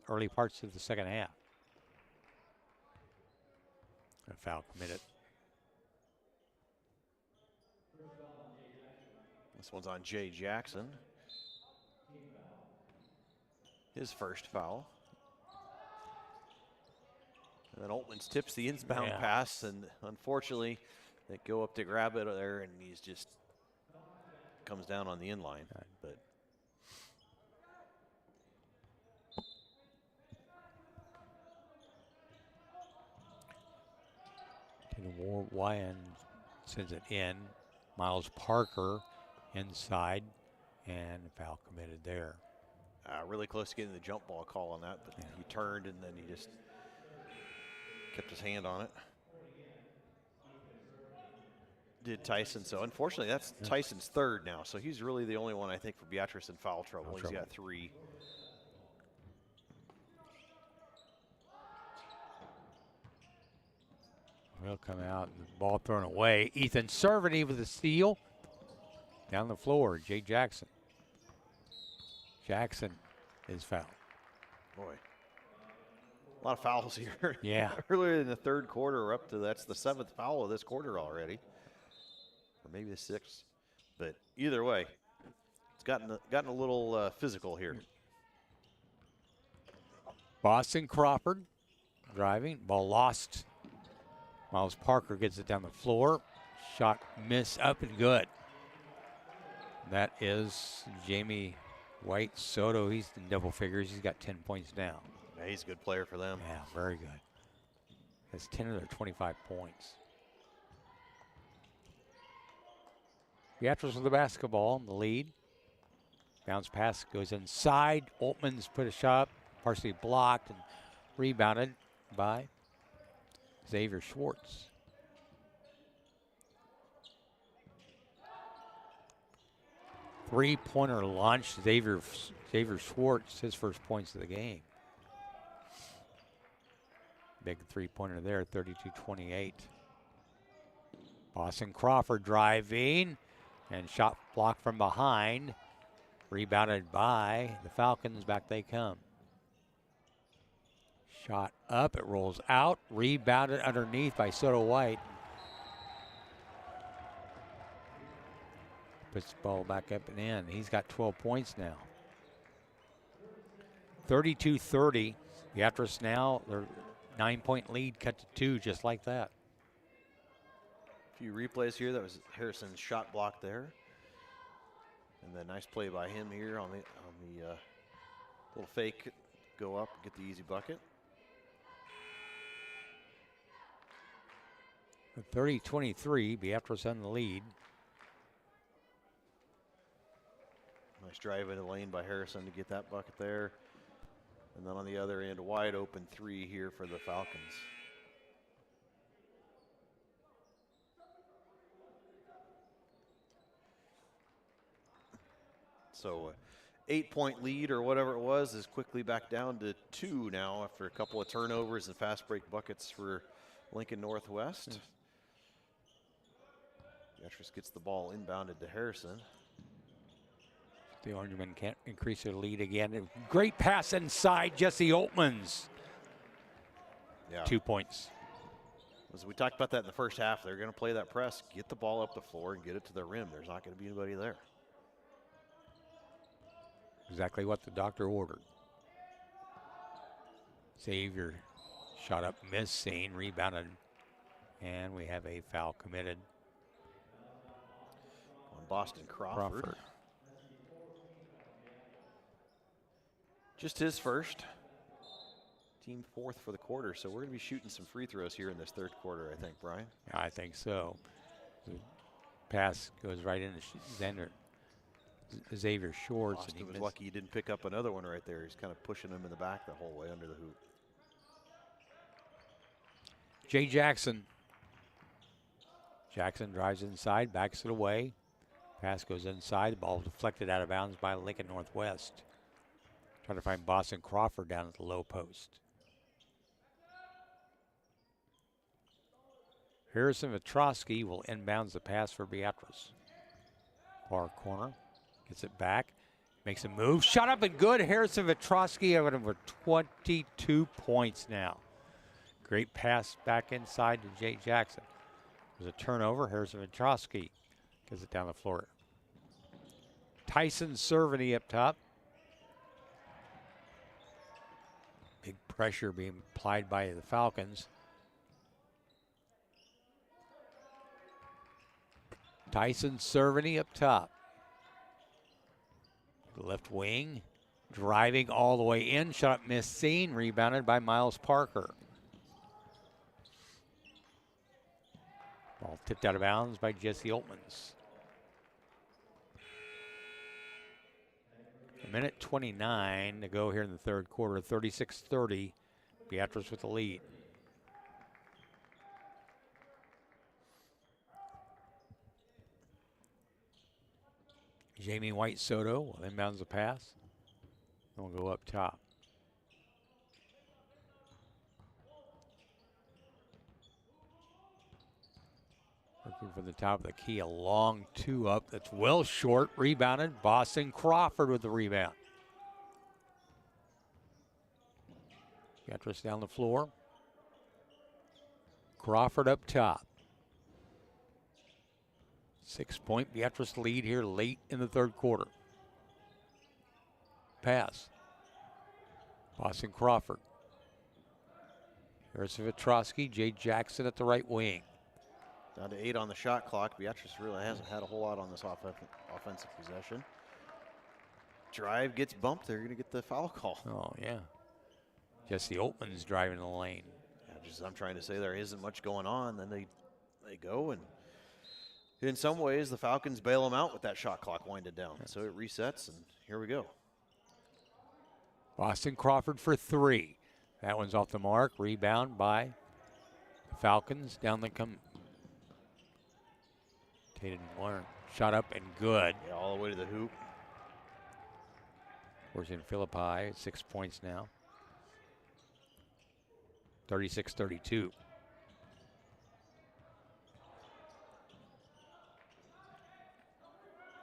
early parts of the second half. A foul committed. This one's on Jay Jackson. His first foul. And then Oltmans tips the inbound pass, and unfortunately, they go up to grab it there, and he's just comes down on the inline. But War Wyan sends it in. Miles Parker inside, and foul committed there. really close to getting the jump ball call on that, but he turned and then he just kept his hand on it. Did Tyson. So unfortunately, that's Tyson's third now. So he's really the only one, I think, for Beatrice in foul trouble. He's got 3. Will come out, and the ball thrown away. Ethan Cerveny with the steal. Down the floor, Jay Jackson. Jackson is fouled. Boy, a lot of fouls here. Yeah. Earlier in the third quarter, we're up to, that's the 7th foul of this quarter already. Or maybe the 6th. But either way, it's gotten a little physical here. Boston Crawford driving, ball lost. Miles Parker gets it down the floor. Shot miss up and good. That is Jamie White Soto. He's in double figures. He's got 10 points now. Yeah, he's a good player for them. Yeah, very good. That's 10 of their 25 points. Beatrice with the basketball in the lead. Bounce pass goes inside. Oltmans put a shot, partially blocked and rebounded by Xavier Schwartz. Three-pointer launch. Xavier Schwartz, his first points of the game. Big three-pointer there, 32-28. Boston Crawford driving, and shot blocked from behind. Rebounded by the Falcons. Back they come. Shot up, it rolls out. Rebounded underneath by Soto White. Puts the ball back up and in. He's got 12 points now. 32-30. Beatrice now, their 9-point lead cut to 2 just like that. A few replays here. That was Harrison's shot block there. And then nice play by him here on the little fake, go up, get the easy bucket. 30-23, Beatrice on the lead. Nice drive into the lane by Harrison to get that bucket there. And then on the other end, a wide open 3 here for the Falcons. So 8-point lead or whatever it was is quickly back down to 2 now after a couple of turnovers and fast break buckets for Lincoln Northwest. Beatrice gets the ball inbounded to Harrison. The Orangemen can't increase their lead again. Great pass inside, Jesse Oltmans. Yeah. 2 points. As we talked about that in the first half, they're going to play that press, get the ball up the floor, and get it to the rim. There's not going to be anybody there. Exactly what the doctor ordered. Xavier shot up, missed, seen, rebounded, and we have a foul committed. On Boston Crawford. Just his first. Team 4th for the quarter, so we're going to be shooting some free throws here in this 3rd quarter, I think, Brian. I think so. The pass goes right into Xavier Shorts. Boston And he was lucky he didn't pick up another one right there. He's kind of pushing him in the back the whole way under the hoop. Jay Jackson. Jackson drives inside, backs it away. Pass goes inside. The ball deflected out of bounds by Lincoln Northwest. Trying to find Boston Crawford down at the low post. Harrison Vitrosky will inbounds the pass for Beatrice. Far corner. Gets it back. Makes a move. Shot up and good. Harrison Vitrosky over 22 points now. Great pass back inside to Jay Jackson. There's a turnover. Harrison Vitrosky gets it down the floor. Tyson Cerveny up top. Big pressure being applied by the Falcons. Tyson Cerveny up top. Left wing, driving all the way in. Shot missed, seen, rebounded by Miles Parker. Ball tipped out of bounds by Jesse Oltmans. A minute 29 to go here in the 3rd quarter. 36-30. Beatrice with the lead. Jamie White Soto will inbounds the pass. And we'll go up top. Looking for the top of the key, a long 2 up that's well short, rebounded. Boston Crawford with the rebound. Beatrice down the floor. Crawford up top. 6-point Beatrice lead here late in the 3rd quarter. Pass. Boston Crawford. Harrison Vitrosky, Jay Jackson at the right wing. Down to 8 on the shot clock. Beatrice really hasn't had a whole lot on this offensive possession. Drive gets bumped. They're going to get the foul call. Oh, yeah. Jesse Oltmans driving the lane. Yeah, just I'm trying to say there isn't much going on. Then they go, and in some ways the Falcons bail them out with that shot clock winded down. So it resets, and here we go. Boston Crawford for 3. That one's off the mark. Rebound by the Falcons. Down they come. Tatum Warren. Shot up and good. Yeah, all the way to the hoop. We're in Philippi, 6 points now. 36-32.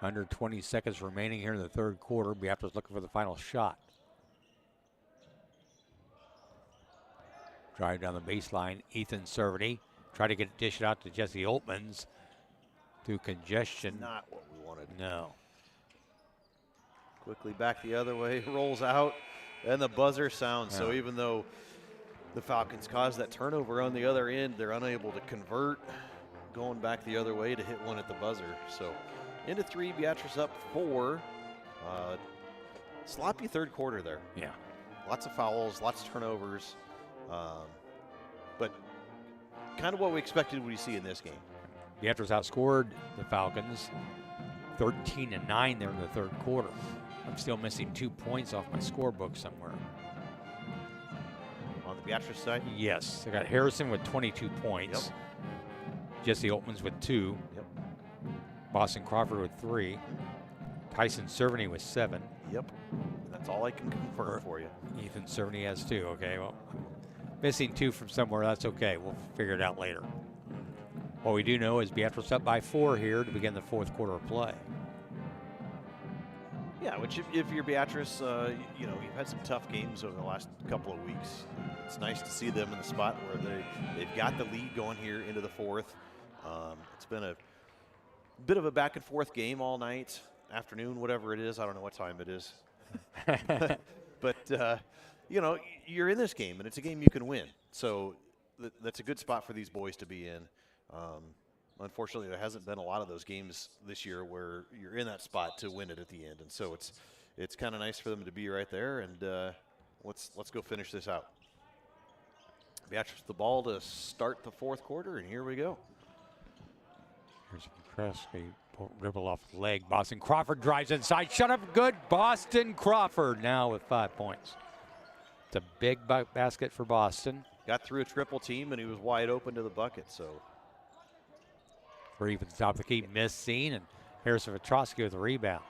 Under 20 seconds remaining here in the 3rd quarter. Beatrice looking for the final shot. Drive down the baseline. Ethan Cerveny. Try to get it dished out to Jesse Oltmans. Through congestion. Not what we wanted. No. Quickly back the other way. Rolls out. And the buzzer sounds. So even though the Falcons caused that turnover on the other end, they're unable to convert. Going back the other way to hit one at the buzzer. So into 3, Beatrice up 4. Sloppy 3rd quarter there. Yeah. Lots of fouls, lots of turnovers. But kind of what we expected we see in this game. Beatrice outscored the Falcons 13-9 there in the 3rd quarter. I'm still missing 2 points off my scorebook somewhere. On the Beatrice side? Yes, I got Harrison with 22 points. Yep. Jesse Oltmans with 2. Yep. Boston Crawford with 3. Tyson Cerveny with 7. Yep. That's all I can confirm for you. Ethan Cerveny has 2. Okay, well, missing 2 from somewhere. That's okay. We'll figure it out later. What we do know is Beatrice up by 4 here to begin the 4th quarter of play. Yeah, which if you're Beatrice, you know, you've had some tough games over the last couple of weeks. It's nice to see them in the spot where they've got the lead going here into the 4th. It's been a bit of a back and forth game all night, afternoon, whatever it is. I don't know what time it is. But, you know, you're in this game, and it's a game you can win. So that's a good spot for these boys to be in. Unfortunately, there hasn't been a lot of those games this year where you're in that spot to win it at the end. And so it's kind of nice for them to be right there. And let's go finish this out. Beatrice the ball to start the fourth quarter, and here we go. Here's Kreski, dribble off the leg. Boston Crawford drives inside. Shut up, good. Boston Crawford now with 5 points. It's a big basket for Boston. Got through a triple team, and he was wide open to the bucket. So 3 from the top of the key, missed scene, and Harrison Vetrosky with a rebound.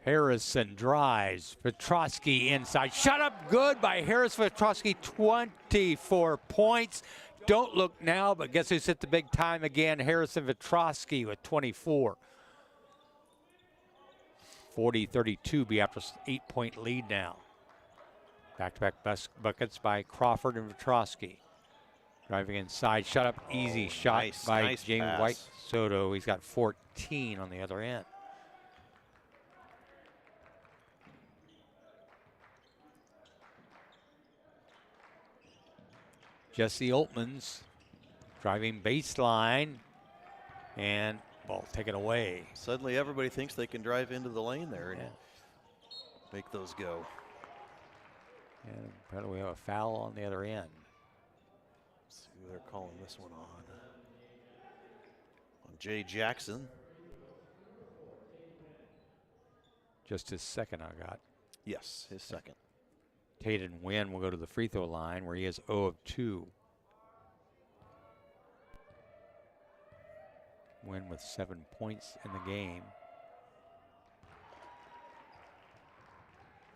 Harrison drives. Vetrosky inside. Shut up good by Harrison Vetrosky. 24 points. Don't look now, but guess who's hit the big time again? Harrison Vetrosky with 24. 40-32, Beatrice 8-point lead now. Back-to-back buckets by Crawford and Vetrosky. Driving inside, shut up, easy shot by nice Jamie pass. White Soto. He's got 14 on the other end. Jesse Oltmans driving baseline, and ball taken away. suddenly everybody thinks they can drive into the lane there and make those go. And apparently we have a foul on the other end. Let's see who they're calling this one on. On Jay Jackson. Just his second I got. Yes, his second. Tayden Wynn will go to the free throw line where he is 0 of 2. Wynn with 7 points in the game.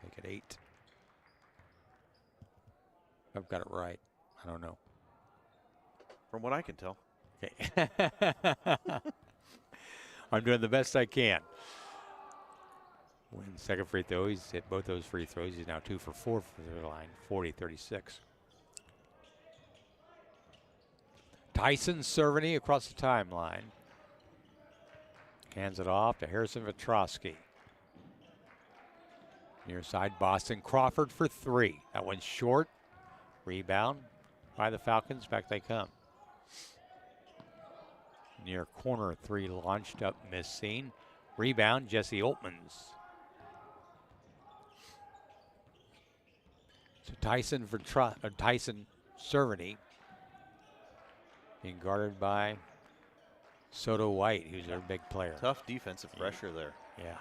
Make it 8. I've got it right. I don't know. From what I can tell. Okay. I'm doing the best I can. Win second free throw. He's hit both those free throws. He's now 2 for 4 for the line. 40-36. Tyson Cerveny across the timeline. Hands it off to Harrison Vetrosky. Near side, Boston Crawford for 3. That one's short. Rebound by the Falcons. Back they come. Near corner, 3 launched up, missed scene. Rebound, Jesse Oltmans. So Tyson Cerveny being guarded by Soto White, who's their big player. Tough defensive pressure there. Yeah.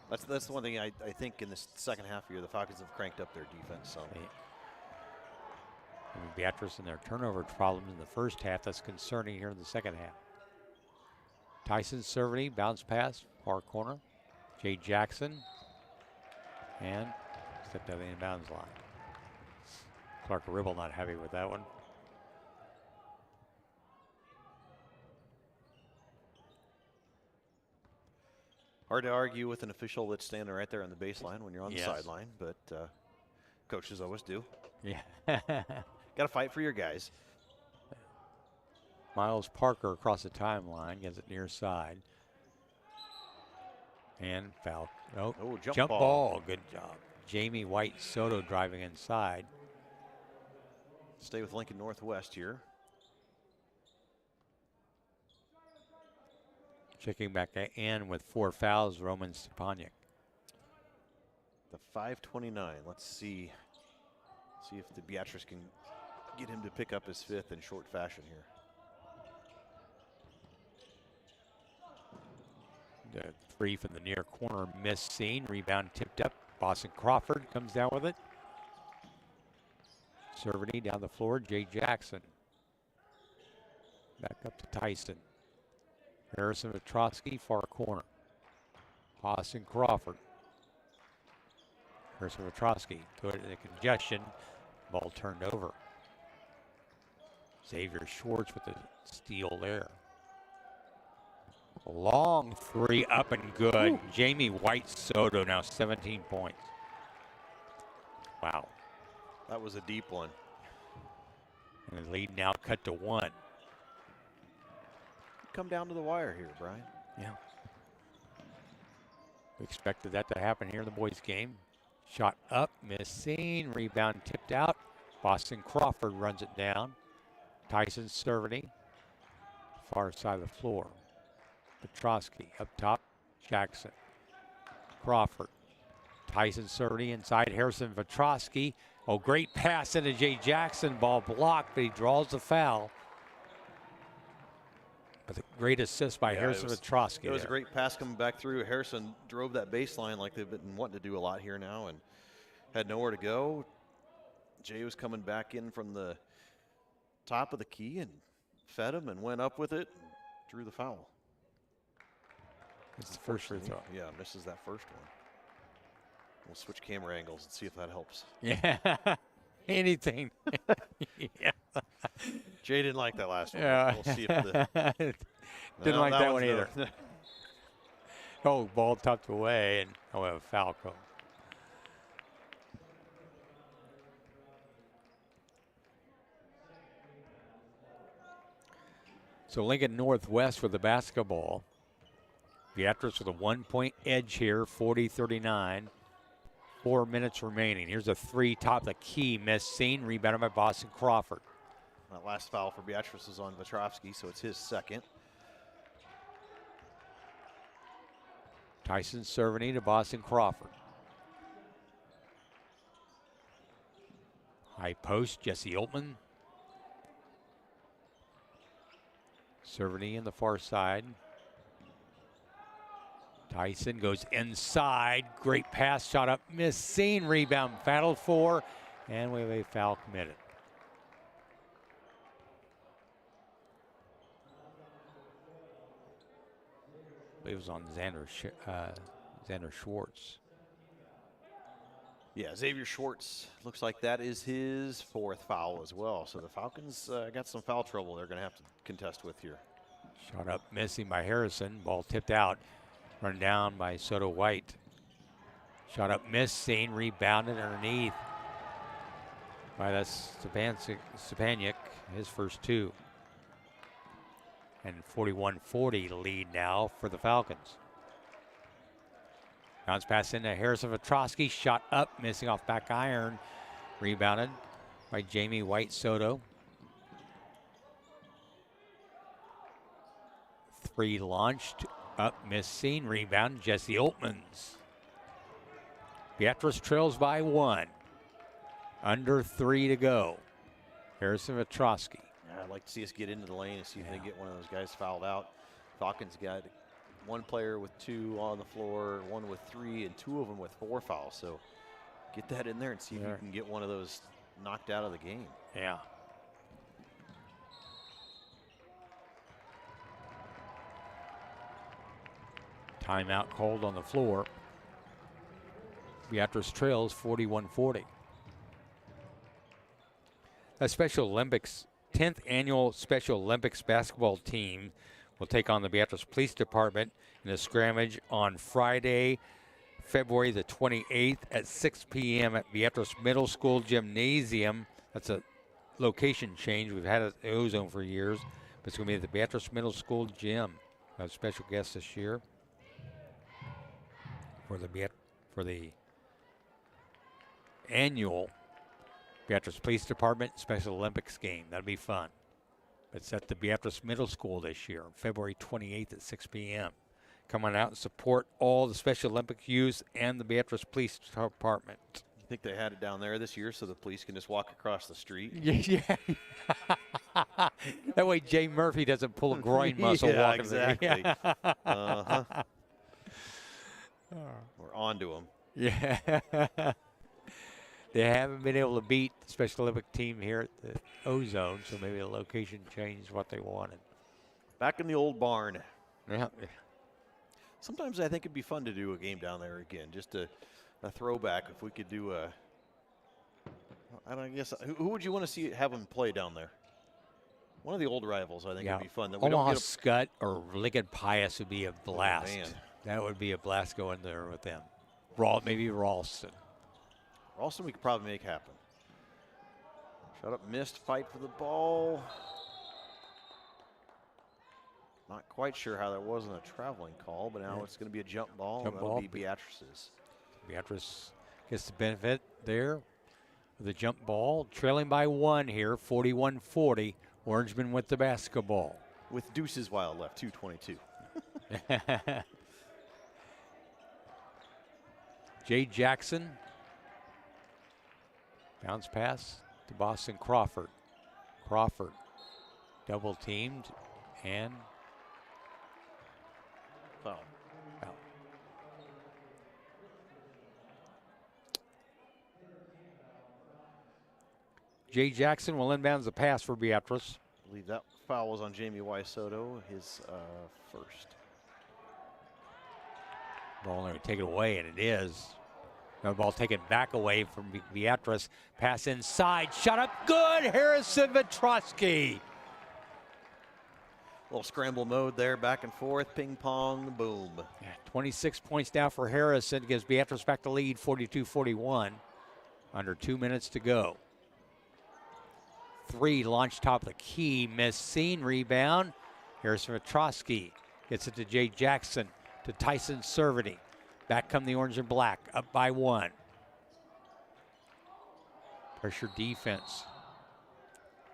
That's the one thing I think in this second half year, the Falcons have cranked up their defense some. I mean, Beatrice and their turnover problems in the first half, that's concerning here in the second half. Tyson Cerveny, bounce pass, far corner. Jay Jackson, and stepped out of the inbounds line. Clark Ribble not happy with that one. Hard to argue with an official that's standing right there on the baseline when you're on the Yes. sideline, but coaches always do. Yeah. Got to fight for your guys. Miles Parker across the timeline, gets it near side. And foul. Oh, jump ball. ball. Good job. Jamie White Soto driving inside. Stay with Lincoln Northwest here. Checking back in with 4 fouls, Roman Stepaniak. The 5:29. Let's see if the Beatrice can get him to pick up his 5th in short fashion here. The 3 from the near corner, missed scene. Rebound tipped up. Boston Crawford comes down with it. Cerveny down the floor. Jay Jackson. Back up to Tyson. Harrison Vetrosky, far corner. Boston Crawford. Harrison Vetrosky put it in a congestion. Ball turned over. Xavier Schwartz with the steal there. Long 3 up and good. Jamie White Soto now 17 points. Wow. That was a deep one. And the lead now cut to 1. Come down to the wire here, Brian. Yeah. We expected that to happen here in the boys' game. Shot up, missing, rebound tipped out. Boston Crawford runs it down. Tyson Cerveny, far side of the floor. Petrosky up top, Jackson. Crawford. Tyson Cerveny inside Harrison Petrosky. Oh, great pass into Jay Jackson. Ball blocked, but he draws the foul. But a great assist by Harrison Petrosky. It was a great pass coming back through. Harrison drove that baseline like they've been wanting to do a lot here now and had nowhere to go. Jay was coming back in from the top of the key and fed him and went up with it and drew the foul. It's the first free throw. Yeah, misses that first one. We'll switch camera angles and see if that helps. Yeah, anything. Yeah. Jay didn't like that last one. Yeah. We'll see if the Didn't like that one one's either. no. Oh, ball tucked away, and we have a foul call. So Lincoln Northwest for the basketball. Beatrice with a 1-point edge here, 40-39. 4 minutes remaining. Here's a three, top the key, missed, seen, rebounded by Boston Crawford. That last foul for Beatrice was on Petrovsky, so it's his second. Tyson Cerveny to Boston Crawford. High post, Jesse Oltman. Cerveny in the far side. Tyson goes inside. Great pass, shot up, missing, rebound, battled for, and we have a foul committed. It was on Xander Schwartz. Yeah, Xavier Schwartz, looks like that is his fourth foul as well. So the Falcons got some foul trouble they're going to have to contest with here. Shot up, missing by Harrison. Ball tipped out. Run down by Soto White. Shot up, missing, rebounded underneath by the Stepaniak, his first two. And 41-40 lead now for the Falcons. Bounce pass into Harrison Petrosky. Shot up, missing off back iron. Rebounded by Jamie White Soto. Three launched, up, missing, rebound, Jesse Oltmans. Beatrice trails by 1. Under 3 to go. Harrison Petrosky. Yeah, I'd like to see us get into the lane and see if they get one of those guys fouled out. Falcons got one player with 2 on the floor, one with 3, and 2 of them with 4 fouls. So get that in there and see if you can get one of those knocked out of the game. Yeah. Timeout called on the floor. Beatrice trails 41-40. The Special Olympics, 10th annual Special Olympics basketball team will take on the Beatrice Police Department in a scrimmage on Friday, February the 28th at 6 p.m. at Beatrice Middle School Gymnasium. That's a location change. We've had it at the Ozone for years, but it's going to be at the Beatrice Middle School Gym. We have a special guest this year for the annual Beatrice Police Department Special Olympics game. That'll be fun. It's at the Beatrice Middle School this year, February 28th at 6 p.m. Come on out and support all the Special Olympic youth and the Beatrice Police Department. You think they had it down there this year so the police can just walk across the street? Yeah. That way Jay Murphy doesn't pull a groin muscle Yeah, walking exactly. there. Uh-huh. We're on to them. Yeah. They haven't been able to beat the Special Olympic team here at the Ozone, so maybe the location changed what they wanted. Back in the old barn. Yeah. Sometimes I think it'd be fun to do a game down there again, just a throwback. If we could do a, I don't guess, who would you want to see have them play down there? One of the old rivals, I think would be fun. That we Omaha don't get Scott or Lincoln Pius would be a blast. man. That would be a blast going there with them. Maybe Ralston. Ralston we could probably make happen. Shot up, missed, fight for the ball. Not quite sure how that wasn't a traveling call, but now it's going to be a jump ball. Jump That'll ball. be Beatrice's. Beatrice gets the benefit there of the jump ball, trailing by 1 here, 41-40. Orangemen with the basketball. With deuces wild left, 2:22. Jay Jackson. Bounce pass to Boston Crawford. Crawford double teamed and Foul. foul. Jay Jackson will inbounds the pass for Beatrice. I believe that foul was on Jamie Soto, his first. Ball and take it away, and it is. No ball taken back away from Beatrice. Pass inside, shot up good. Harrison Vitrosky. Little scramble mode there, back and forth, ping pong, boom. 26 points now for Harrison. Gives Beatrice back to lead, 42-41. Under 2 minutes to go. 3 launch top of the key, missed scene rebound. Harrison Vitrosky gets it to Jay Jackson, to Tyson Cerveny. Back come the orange and black, up by 1. Pressure defense.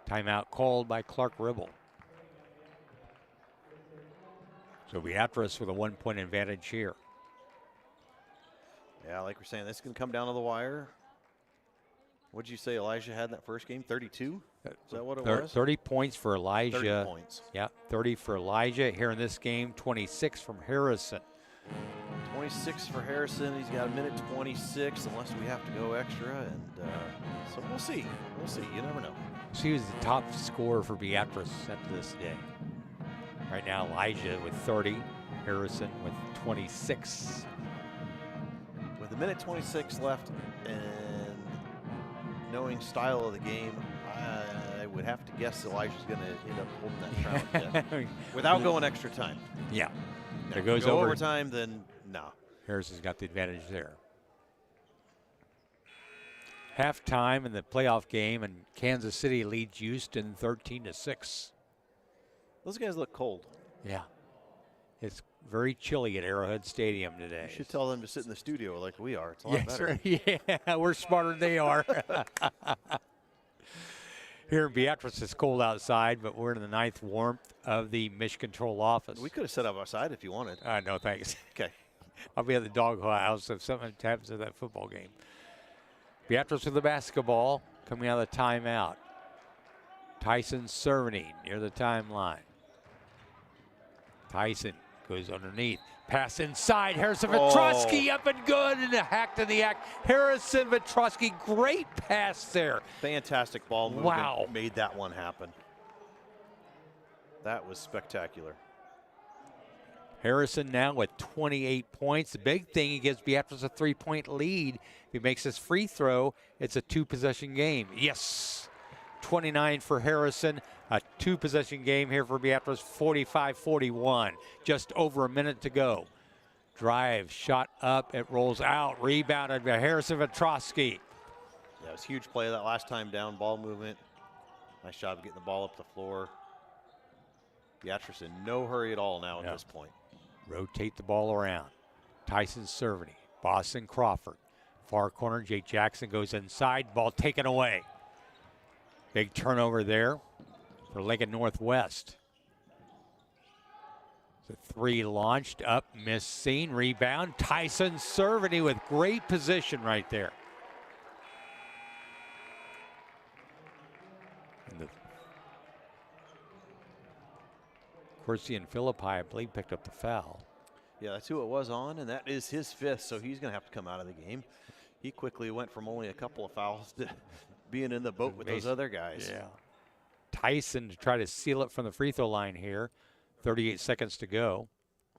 Timeout called by Clark Ribble. So Beatrice with a 1-point advantage here. Yeah, like we're saying, this is going to come down to the wire. What'd you say Elijah had in that first game? 32? Is that what it was? 30 points for Elijah. 30 points. Yeah, 30 for Elijah. Here in this game, 26 from Harrison. 26 for Harrison. He's got a minute 26 unless we have to go extra. And so we'll see. We'll see. You never know. She was the top scorer for Beatrice up to this day. Right now, Elijah with 30. Harrison with 26. With a minute 26 left and knowing style of the game, I would have to guess Elijah's going to end up holding that crown without going extra time. Yeah. Now, There goes if we go over. overtime, then no. Harrison's got the advantage there. Halftime in the playoff game, and Kansas City leads Houston 13-6. Those guys look cold. Yeah. It's very chilly at Arrowhead Stadium today. You should tell them to sit in the studio like we are. It's a lot Yes, better. sir. Yeah, we're smarter than they are. Here in Beatrice, it's cold outside, but we're in the ninth warmth of the Mission Control office. We could have set up outside if you wanted. No, thanks. Okay. I'll be at the dog house if something happens to that football game. Beatrice with the basketball coming out of the timeout. Tyson Cerveny near the timeline. Tyson goes underneath. Pass inside. Harrison Vitrosky up and good, and a hack to the act. Harrison Vitrosky, great pass there. Fantastic ball movement. Wow. Made that one happen. That was spectacular. Harrison now with 28 points. The big thing, he gives Beatrice a 3-point lead. If he makes this free throw, it's a 2-possession game. Yes. 29 for Harrison. A 2-possession game here for Beatrice, 45-41. Just over a minute to go. Drive, shot up, it rolls out. Rebounded by Harrison Vitrosky. Yeah, it was a huge play that last time down, ball movement. Nice job of getting the ball up the floor. Beatrice in no hurry at all now at this point. Rotate the ball around. Tyson Cerveny, Boston Crawford. Far corner, Jay Jackson goes inside, ball taken away. Big turnover there for Lincoln Northwest. The 3 launched up, missed scene, rebound. Tyson Cerveny with great position right there. And Corsian Philippi, I believe, picked up the foul. Yeah, that's who it was on, and that is his 5th, so he's going to have to come out of the game. He quickly went from only a couple of fouls to being in the boat with those other guys. Yeah. Tyson to try to seal it from the free throw line here. 38 seconds to go.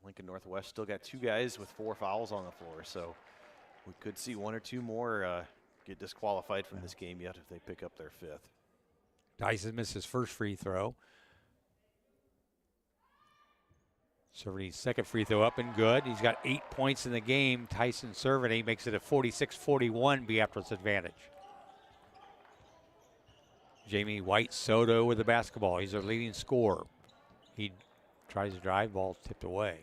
Lincoln Northwest still got 2 guys with 4 fouls on the floor, so we could see 1 or 2 more get disqualified from this game yet if they pick up their 5th. Tyson missed his first free throw. Cerveny's second free throw up and good. He's got 8 points in the game. Tyson Cerveny makes it a 46-41 Beatrice advantage. Jamie Soto with the basketball. He's their leading scorer. He Tries to drive, ball tipped away.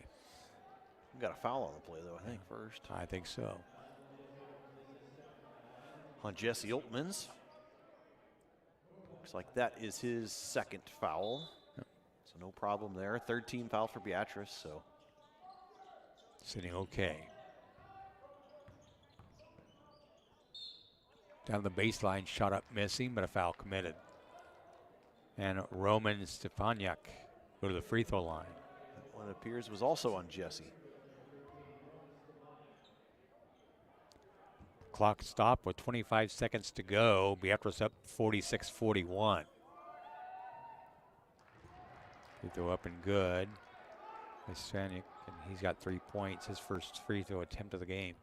We got a foul on the play, though, I think, first. I think so. On Jesse Oltmans. Looks like that is his second foul. Yep. So no problem there. Third team foul for Beatrice, so. Sitting okay. Down the baseline, shot up missing, but a foul committed. And Roman Stefaniak go to the free throw line. That one appears was also on Jesse. Clock stopped with 25 seconds to go. Beatrice up 46-41. Free throw up and good. Stefaniak, and he's got 3 points. His first free throw attempt of the game.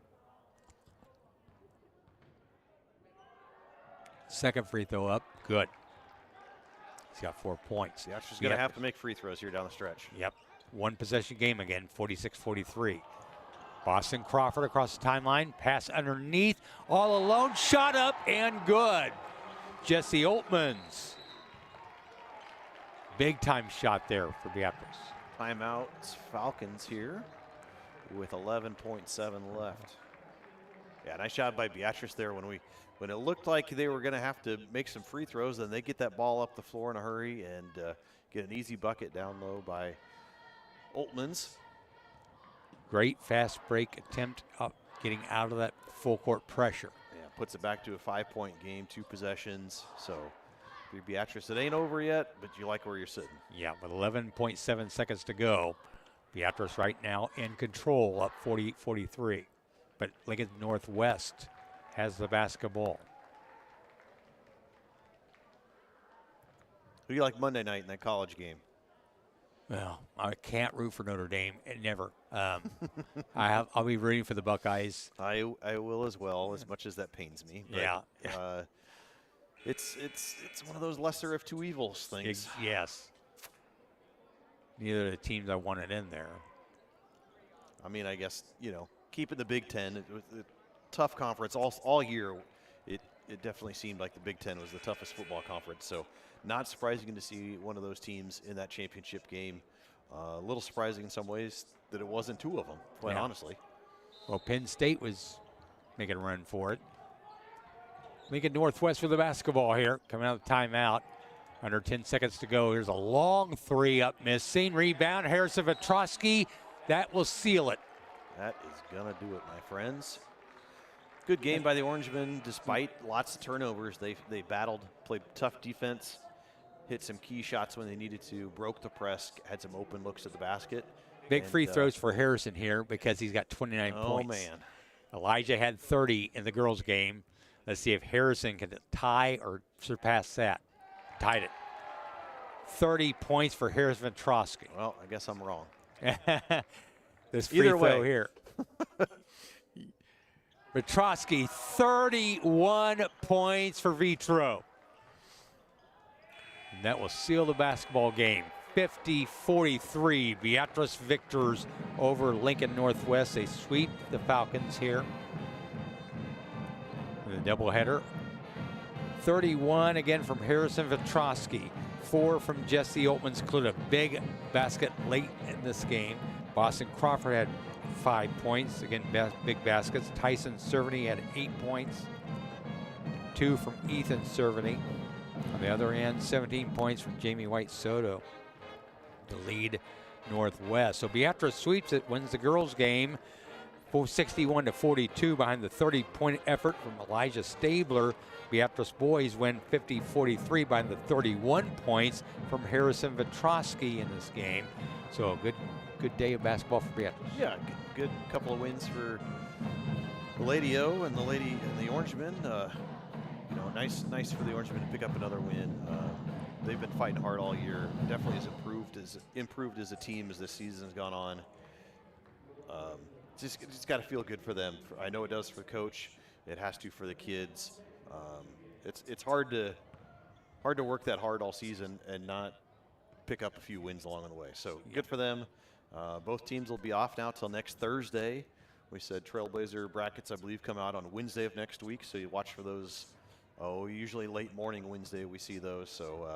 Second free throw up, good. He's got 4 points. Beatrice is going to have to make free throws here down the stretch. Yep. One possession game again, 46-43. Boston Crawford across the timeline. Pass underneath. All alone. Shot up and good. Jesse Oltmans. Big time shot there for Beatrice. Timeouts, Falcons here with 11.7 left. Yeah, nice job by Beatrice there when it looked like they were going to have to make some free throws, then they get that ball up the floor in a hurry and get an easy bucket down low by Oltmans. Great fast break attempt up, getting out of that full court pressure. Yeah, puts it back to a 5-point game, 2 possessions. So for Beatrice, it ain't over yet, but you like where you're sitting. Yeah, with 11.7 seconds to go. Beatrice right now in control, up 48-43. But Lincoln Northwest has the basketball. Who do you like Monday night in that college game? Well, I can't root for Notre Dame. Never. I'll be rooting for the Buckeyes. I will as well, as much as that pains me. But, Yeah. It's one of those lesser of two evils things. Yes. Neither of the teams I wanted in there. I mean, I guess, keeping the Big Ten, it was a tough conference all year. It definitely seemed like the Big Ten was the toughest football conference. So not surprising to see one of those teams in that championship game. A little surprising in some ways that it wasn't 2 of them, quite honestly. Well, Penn State was making a run for it. Lincoln Northwest for the basketball here, coming out of the timeout. Under 10 seconds to go. Here's a long 3 up missing. Rebound, Harrison Vetrosky. That will seal it. That is going to do it, my friends. Good game by the Orangemen, despite lots of turnovers. They battled, played tough defense, hit some key shots when they needed to, broke the press, had some open looks at the basket. Big free throws for Harrison here because he's got 29 points. Oh, man. Elijah had 30 in the girls' game. Let's see if Harrison can tie or surpass that. Tied it. 30 points for Harrison Vetrosky. Well, I guess I'm wrong. This free throw here. Vetrosky, 31 points for Vitro. And that will seal the basketball game. 50-43, Beatrice victors over Lincoln Northwest. They sweep the Falcons here. The doubleheader. 31 again from Harrison Vetrosky. 4 from Jesse Oltmans, included a big basket late in this game. Boston Crawford had 5 points. Again, big baskets. Tyson Cerveny had 8 points. 2 from Ethan Cerveny. On the other end, 17 points from Jamie White Soto to lead Northwest. So Beatrice sweeps it, wins the girls' game. 61-42 behind the 30-point effort from Elijah Stabler. Beatrice boys win 50-43 behind the 31 points from Harrison Vetrosky in this game. So a good day of basketball for Beatrice. Yeah, good couple of wins for the Lady O and the Orangemen. Nice for the Orangemen to pick up another win. They've been fighting hard all year. Definitely has improved as a team as this season's gone on. It's got to feel good for them. I know it does for the coach. It has to for the kids. It's hard to work that hard all season and not pick up a few wins along the way. So good for them. Both teams will be off now till next Thursday. We said Trailblazer brackets, I believe, come out on Wednesday of next week. So you watch for those. Usually late morning Wednesday we see those. So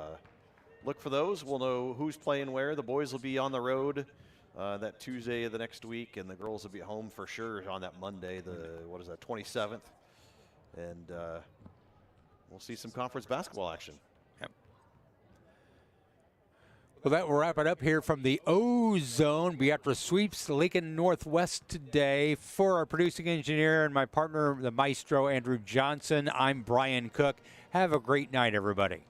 look for those. We'll know who's playing where. The boys will be on the road that Tuesday of the next week, and the girls will be home for sure on that Monday, the 27th. And we'll see some conference basketball action. Well, that will wrap it up here from the O-Zone. Beatrice sweeps Lincoln Northwest today. For our producing engineer and my partner, the maestro, Andrew Johnson, I'm Brian Cook. Have a great night, everybody.